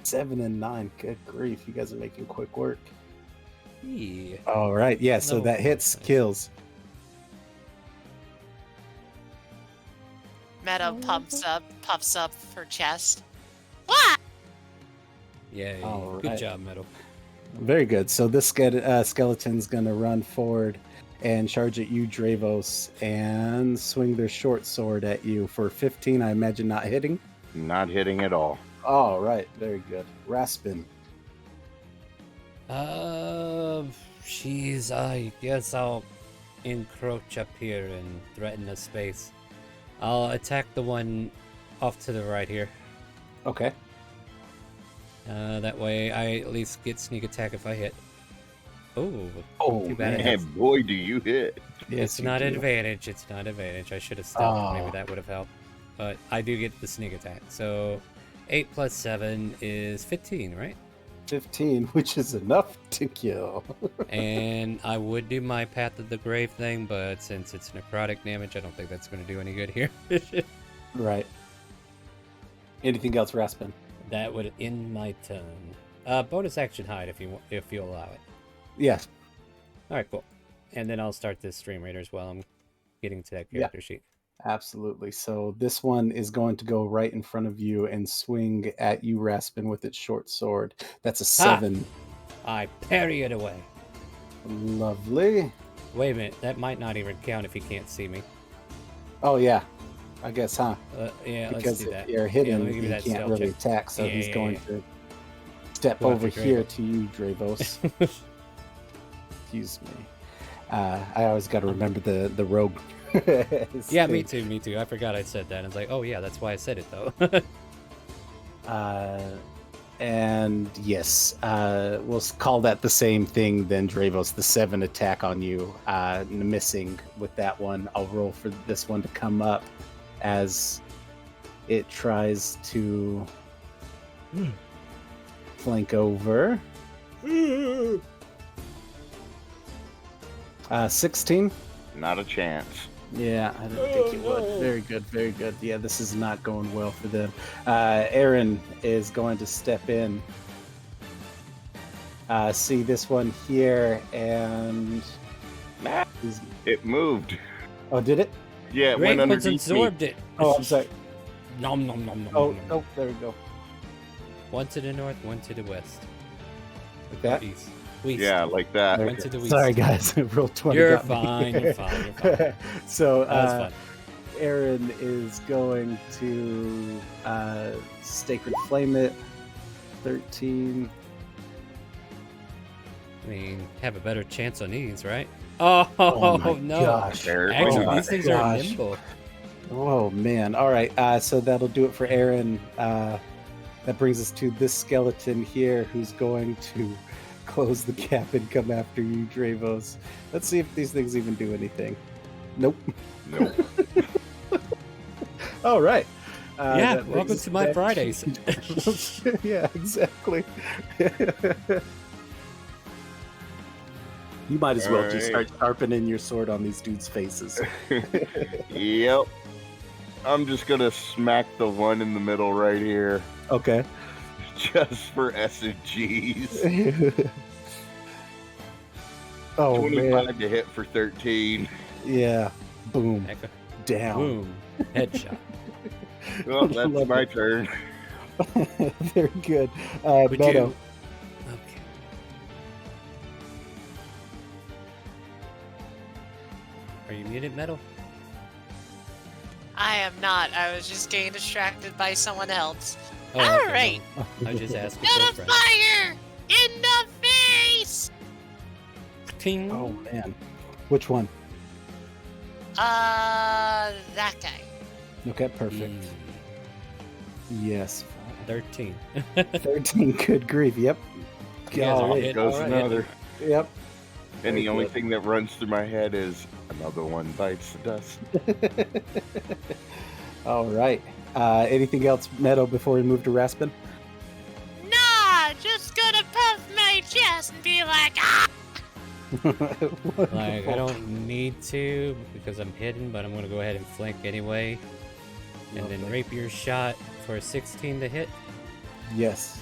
7 and 9. Good grief. You guys are making quick work. Yeah. All right. Yeah, so No. that hits, Nice. kills. Meadow puffs up her chest. What? Yeah, All good right. job, Metal. Very good. So this skeleton's going to run forward and charge at you, Dravos, and swing their short sword at you for 15. I imagine not hitting. Not hitting at all. All right. Very good. Raspin. Jeez, I guess I'll encroach up here and threaten the space. I'll attack the one off to the right here. Okay. That way I at least get sneak attack if I hit. Oh, Oh, too bad it Man, has- boy, do you hit. Yes, it's you not do. advantage. It's not advantage. I should have stopped. Maybe Oh. that would have helped. But I do get the sneak attack. So 8 plus 7 is 15, right? 15, which is enough to kill. And I would do my Path of the Grave thing, but since it's necrotic damage, I don't think that's going to do any good here. Right. Anything else, Raspin? That would end my turn. Bonus action hide if you allow it. Yes. All right, cool. And then I'll start this stream raider as well. I'm getting to that character sheet. Absolutely. So this one is going to go right in front of you and swing at you, Raspin, with its short sword. That's a 7. I parry it away. Lovely. Wait a minute, that might not even count if he can't see me. Oh, yeah. I guess, huh? Yeah, let's Because do that. if you're Yeah, hitting, let me give you he that can't stealth really check. attack, so Yeah, he's yeah, going yeah. to step Go over after here Dravos. to you, Dravos. Excuse me. I always got to remember the rogue. Yeah, me too. I forgot I said that. I was like, oh yeah, that's why I said it though. And yes, we'll call that the same thing then, Dravos. The 7 attack on you, missing with that one. I'll roll for this one to come up as it tries to flank over. 16. Not a chance. Yeah, I didn't think you would. Very good, very good. Yeah, this is not going well for them. Aaron is going to step in. See this one here, and It moved. oh, did it? Yeah, it Great went one's underneath me. absorbed it. Oh, I'm sorry. Nom nom nom nom. Oh, nom, nom. oh, there we go. One to the north, one to the west. Like that. East. West. Yeah, like that. There we Went go. to the Sorry, east. guys. Roll 20. You're got me. fine, you're fine, you're fine. So, That was fun. Aaron is going to Sacred Flame it. 13. I mean, have a better chance on these, right? Oh, Oh my no. gosh. There it Actually, Oh my these things are gosh. nimble. Oh man! All right, so that'll do it for Aaron. That brings us to this skeleton here, who's going to close the gap and come after you, Dravos. Let's see if these things even do anything. Nope. Nope. All right. Yeah, that brings welcome us to my back Fridays. Yeah, exactly. You might as well just start sharpening your sword on these dudes' faces. Yep. I'm just gonna smack the one in the middle right here, Okay. just for S and G's. Oh 25 man. to hit for 13. Yeah. Boom. Echo. Down. Boom. Headshot. Well, that's Love my it. turn. Very good. Would Meadow. you? Okay. Are you muted, Metal? I am not. I was just getting distracted by someone else. Oh, All okay, right. no. I was just asking Got for a a friend. fire in the face. Ting. Oh man. Which one? That guy. Okay, perfect. Yes. 13. 13. Good grief. Yep. You guys are Golly. hitting- Goes hitting another. hard. Yep. And Very the only good. thing that runs through my head is another one bites the dust. All right. Anything else, Meadow, before we move to Raspin? Nah, just gonna puff my chest and be like, ah! Like, I don't need to because I'm hidden, but I'm going to go ahead and flank anyway. And then Lovely. rapier shot for a 16 to hit. Yes.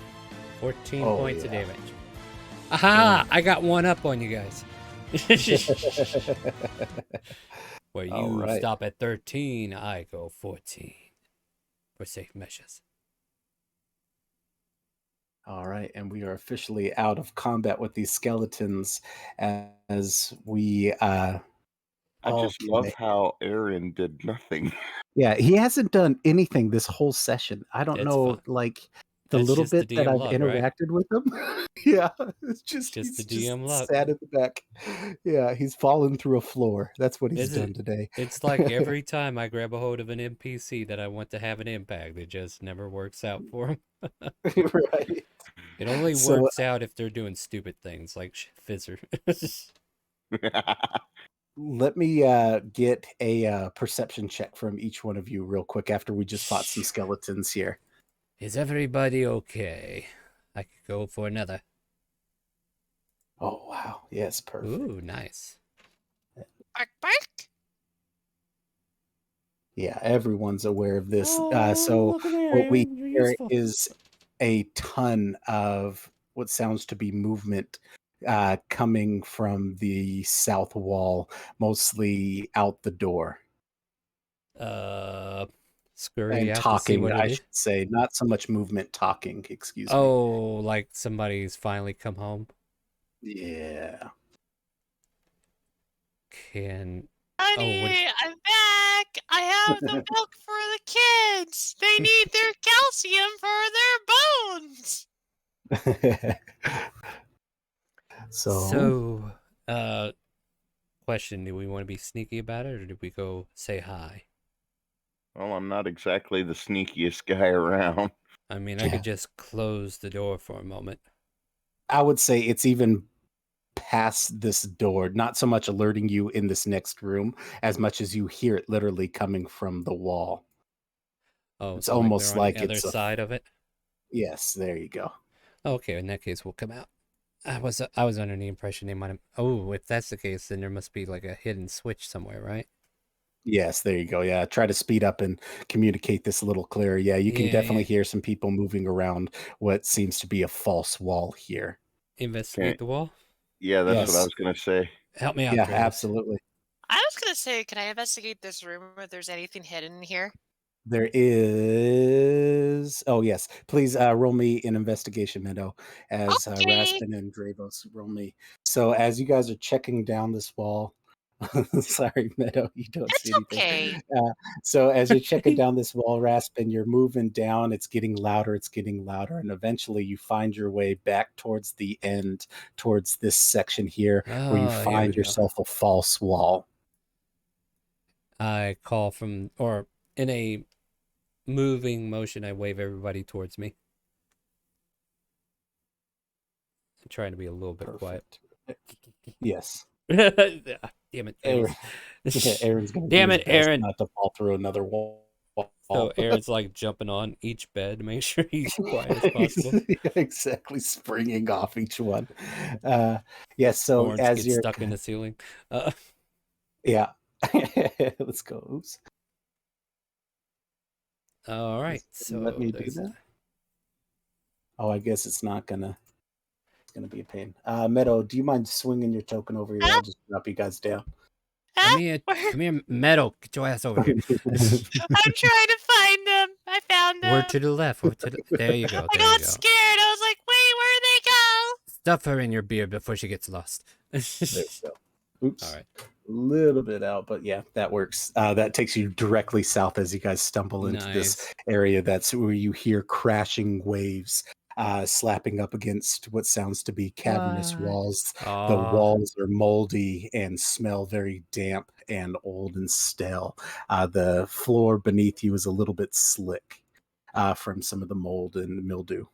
14 Oh, points of yeah. damage. Aha! I got one up on you guys. Where All you right. stop at 13, I go 14. For safe measures. All right, and we are officially out of combat with these skeletons as we I just love okay. how Aaron did nothing. Yeah, he hasn't done anything this whole session. I don't It's know, fine. like the That's little just the bit that DM I've luck, right? interacted with him. Yeah, it's just Just he's the just DM luck. sat at the back. Yeah, he's fallen through a floor. That's what he's Is done it- today. It's like every time I grab a hold of an NPC that I want to have an impact, it just never works out for him. Right. It only So- works out if they're doing stupid things like Fizzer. Let me get a perception check from each one of you real quick after we just fought some Sure. skeletons here. Is everybody okay? I could go for another. Oh wow. Yes, perfect. Ooh, nice. Bark, bark. Yeah, everyone's aware of this. So Oh, look at there, what we Aaron, you're hear useful. is a ton of what sounds to be movement coming from the south wall, mostly out the door. Scurry And out to see talking, what I it is. should say. Not so much movement, talking, excuse me. Oh, like somebody's finally come home. Yeah. Can Honey, what do you- I'm back. I have the milk for the kids. They need their calcium for their bones. So, question, do we want to be sneaky about it or do we go say hi? Well, I'm not exactly the sneakiest guy around. I mean, I Yeah. could just close the door for a moment. I would say it's even past this door, not so much alerting you in this next room as much as you hear it literally coming from the wall. Oh, It's so like almost they're on like the other it's a- side of it? Yes, there you go. Okay, in that case, we'll come out. I was under the impression they might have. Oh, if that's the case, then there must be like a hidden switch somewhere, right? Yes, there you go. Yeah, try to speed up and communicate this a little clearer. Yeah, you can Yeah, definitely yeah. hear some people moving around what seems to be a false wall here. Investigate Okay. the wall. Yeah, that's what I Yes. was gonna say. Help me out, Yeah, Travis. absolutely. I was gonna say, can I investigate this room if there's anything hidden in here? There is. Oh, yes. Please roll me an investigation, Meadow, as Okay. Raspin and Dravos roll me. So, as you guys are checking down this wall, sorry, Meadow, you don't That's see anything. okay. So, as you're checking down this wall, Raspin, you're moving down. It's getting louder. It's getting louder. And eventually, you find your way back towards the end, towards this section here, where you Oh, here we find go. yourself a false wall. I call from, or in a moving motion, I wave everybody towards me. I'm trying to be a little bit Perfect. Yes. quiet. Damn it, Aaron, Ace. yeah, Aaron's gonna Damn do his it, best Aaron. not to fall through another wall. So Aaron's like jumping on each bed to make sure he's quiet as possible. Exactly, springing off each one. Yes. So Orange as gets you're stuck in the ceiling. yeah, let's go. Oops. All right. Does it So let me do there's that? Oh, I guess it's not gonna. It's gonna be a pain. Meadow, do you mind swinging your token over here? I'll just drop you guys down. Come here, Metal. Get your ass over here. I'm trying to find them. I found them. Word to the left. There you go. I There you got go. scared. I was like, wait, where'd they go? Stuff her in your beard before she gets lost. There we go. Oops. All right. A little bit out, but yeah, that works. That takes you directly south as you guys stumble into this area. That's where you hear crashing waves slapping up against what sounds to be cavernous What? walls. Aw. The walls are moldy and smell very damp and old and stale. The floor beneath you is a little bit slick from some of the mold and mildew.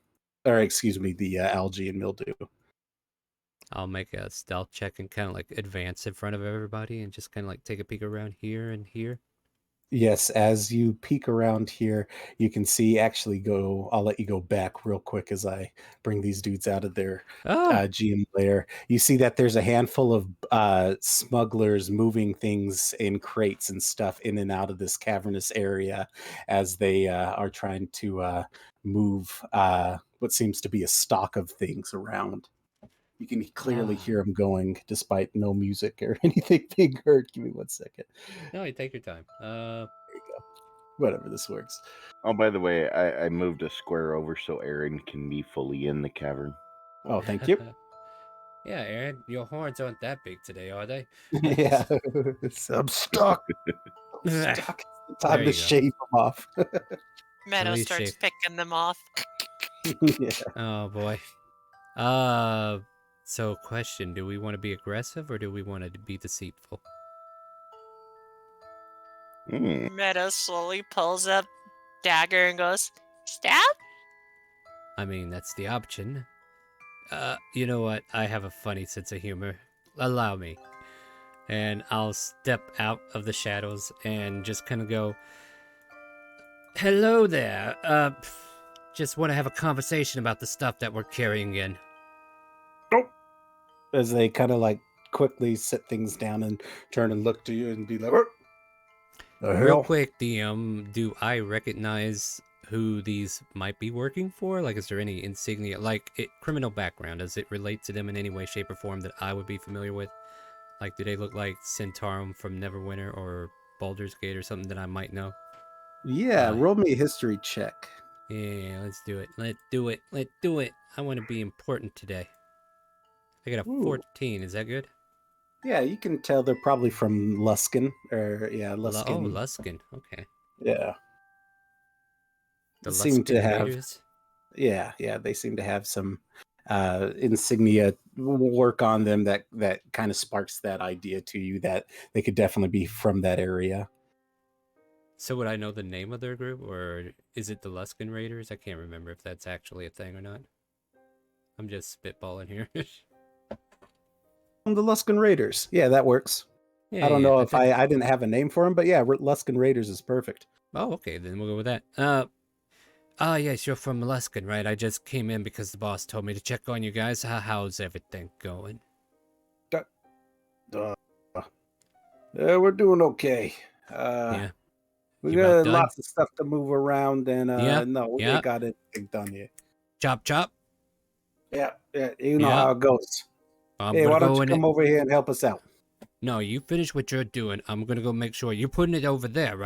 Or excuse me, the algae and mildew. I'll make a stealth check and kind of like advance in front of everybody and just kind of like take a peek around here and here. Yes, as you peek around here, you can see I'll let you go back real quick as I bring these dudes out of their GM lair. You see that there's a handful of smugglers moving things in crates and stuff in and out of this cavernous area as they are trying to move what seems to be a stock of things around. You can clearly hear them going despite no music or anything being heard. Give me 1 second. No, you take your time. There you go. Whatever, this works. Oh, by the way, I moved a square over so Aaron can be fully in the cavern. Oh, thank you. Yeah, Aaron, your horns aren't that big today, are they? Yeah. I'm stuck. There Stuck. It's time you to go. shave them off. Meadow least starts shape. picking them off. Yeah. Oh boy. So question, do we want to be aggressive or do we want to be deceitful? Meadow slowly pulls up dagger and goes, stab? I mean, that's the option. You know what? I have a funny sense of humor. Allow me. And I'll step out of the shadows and just kind of go, hello there. Just want to have a conversation about the stuff that we're carrying in. As they kind of like quickly sit things down and turn and look to you and be like, "What the Real hell?" quick, DM, do I recognize who these might be working for? Like, is there any insignia, like criminal background? Does it relate to them in any way, shape, or form that I would be familiar with? Like, do they look like Centaurum from Neverwinter or Baldur's Gate or something that I might know? Yeah, roll me a history check. Yeah, let's do it. Let's do it. Let's do it. I want to be important today. I got a 14. Is that good? Yeah, you can tell they're probably from Luskin. Luskin. Oh, Luskin. Okay. Yeah. The seem to Luskin have. Raiders? Yeah, they seem to have some insignia work on them that kind of sparks that idea to you that they could definitely be from that area. So would I know the name of their group, or is it the Luskin Raiders? I can't remember if that's actually a thing or not. I'm just spitballing here. The Luskin Raiders. Yeah, that works. Yeah, I don't know if think... I didn't have a name for them, but yeah, Luskin Raiders is perfect. Oh, okay, then we'll go with that. Yes, you're from Luskin, right? I just came in because the boss told me to check on you guys. How's everything going? We're doing okay. Yeah. We got lots of stuff to move around, and no, we ain't got anything done yet. Chop, chop. Yeah, you know how it goes. Hey, why don't you come over here and help us out? No, you finish what you're doing. I'm gonna go make sure you're putting it over there, right?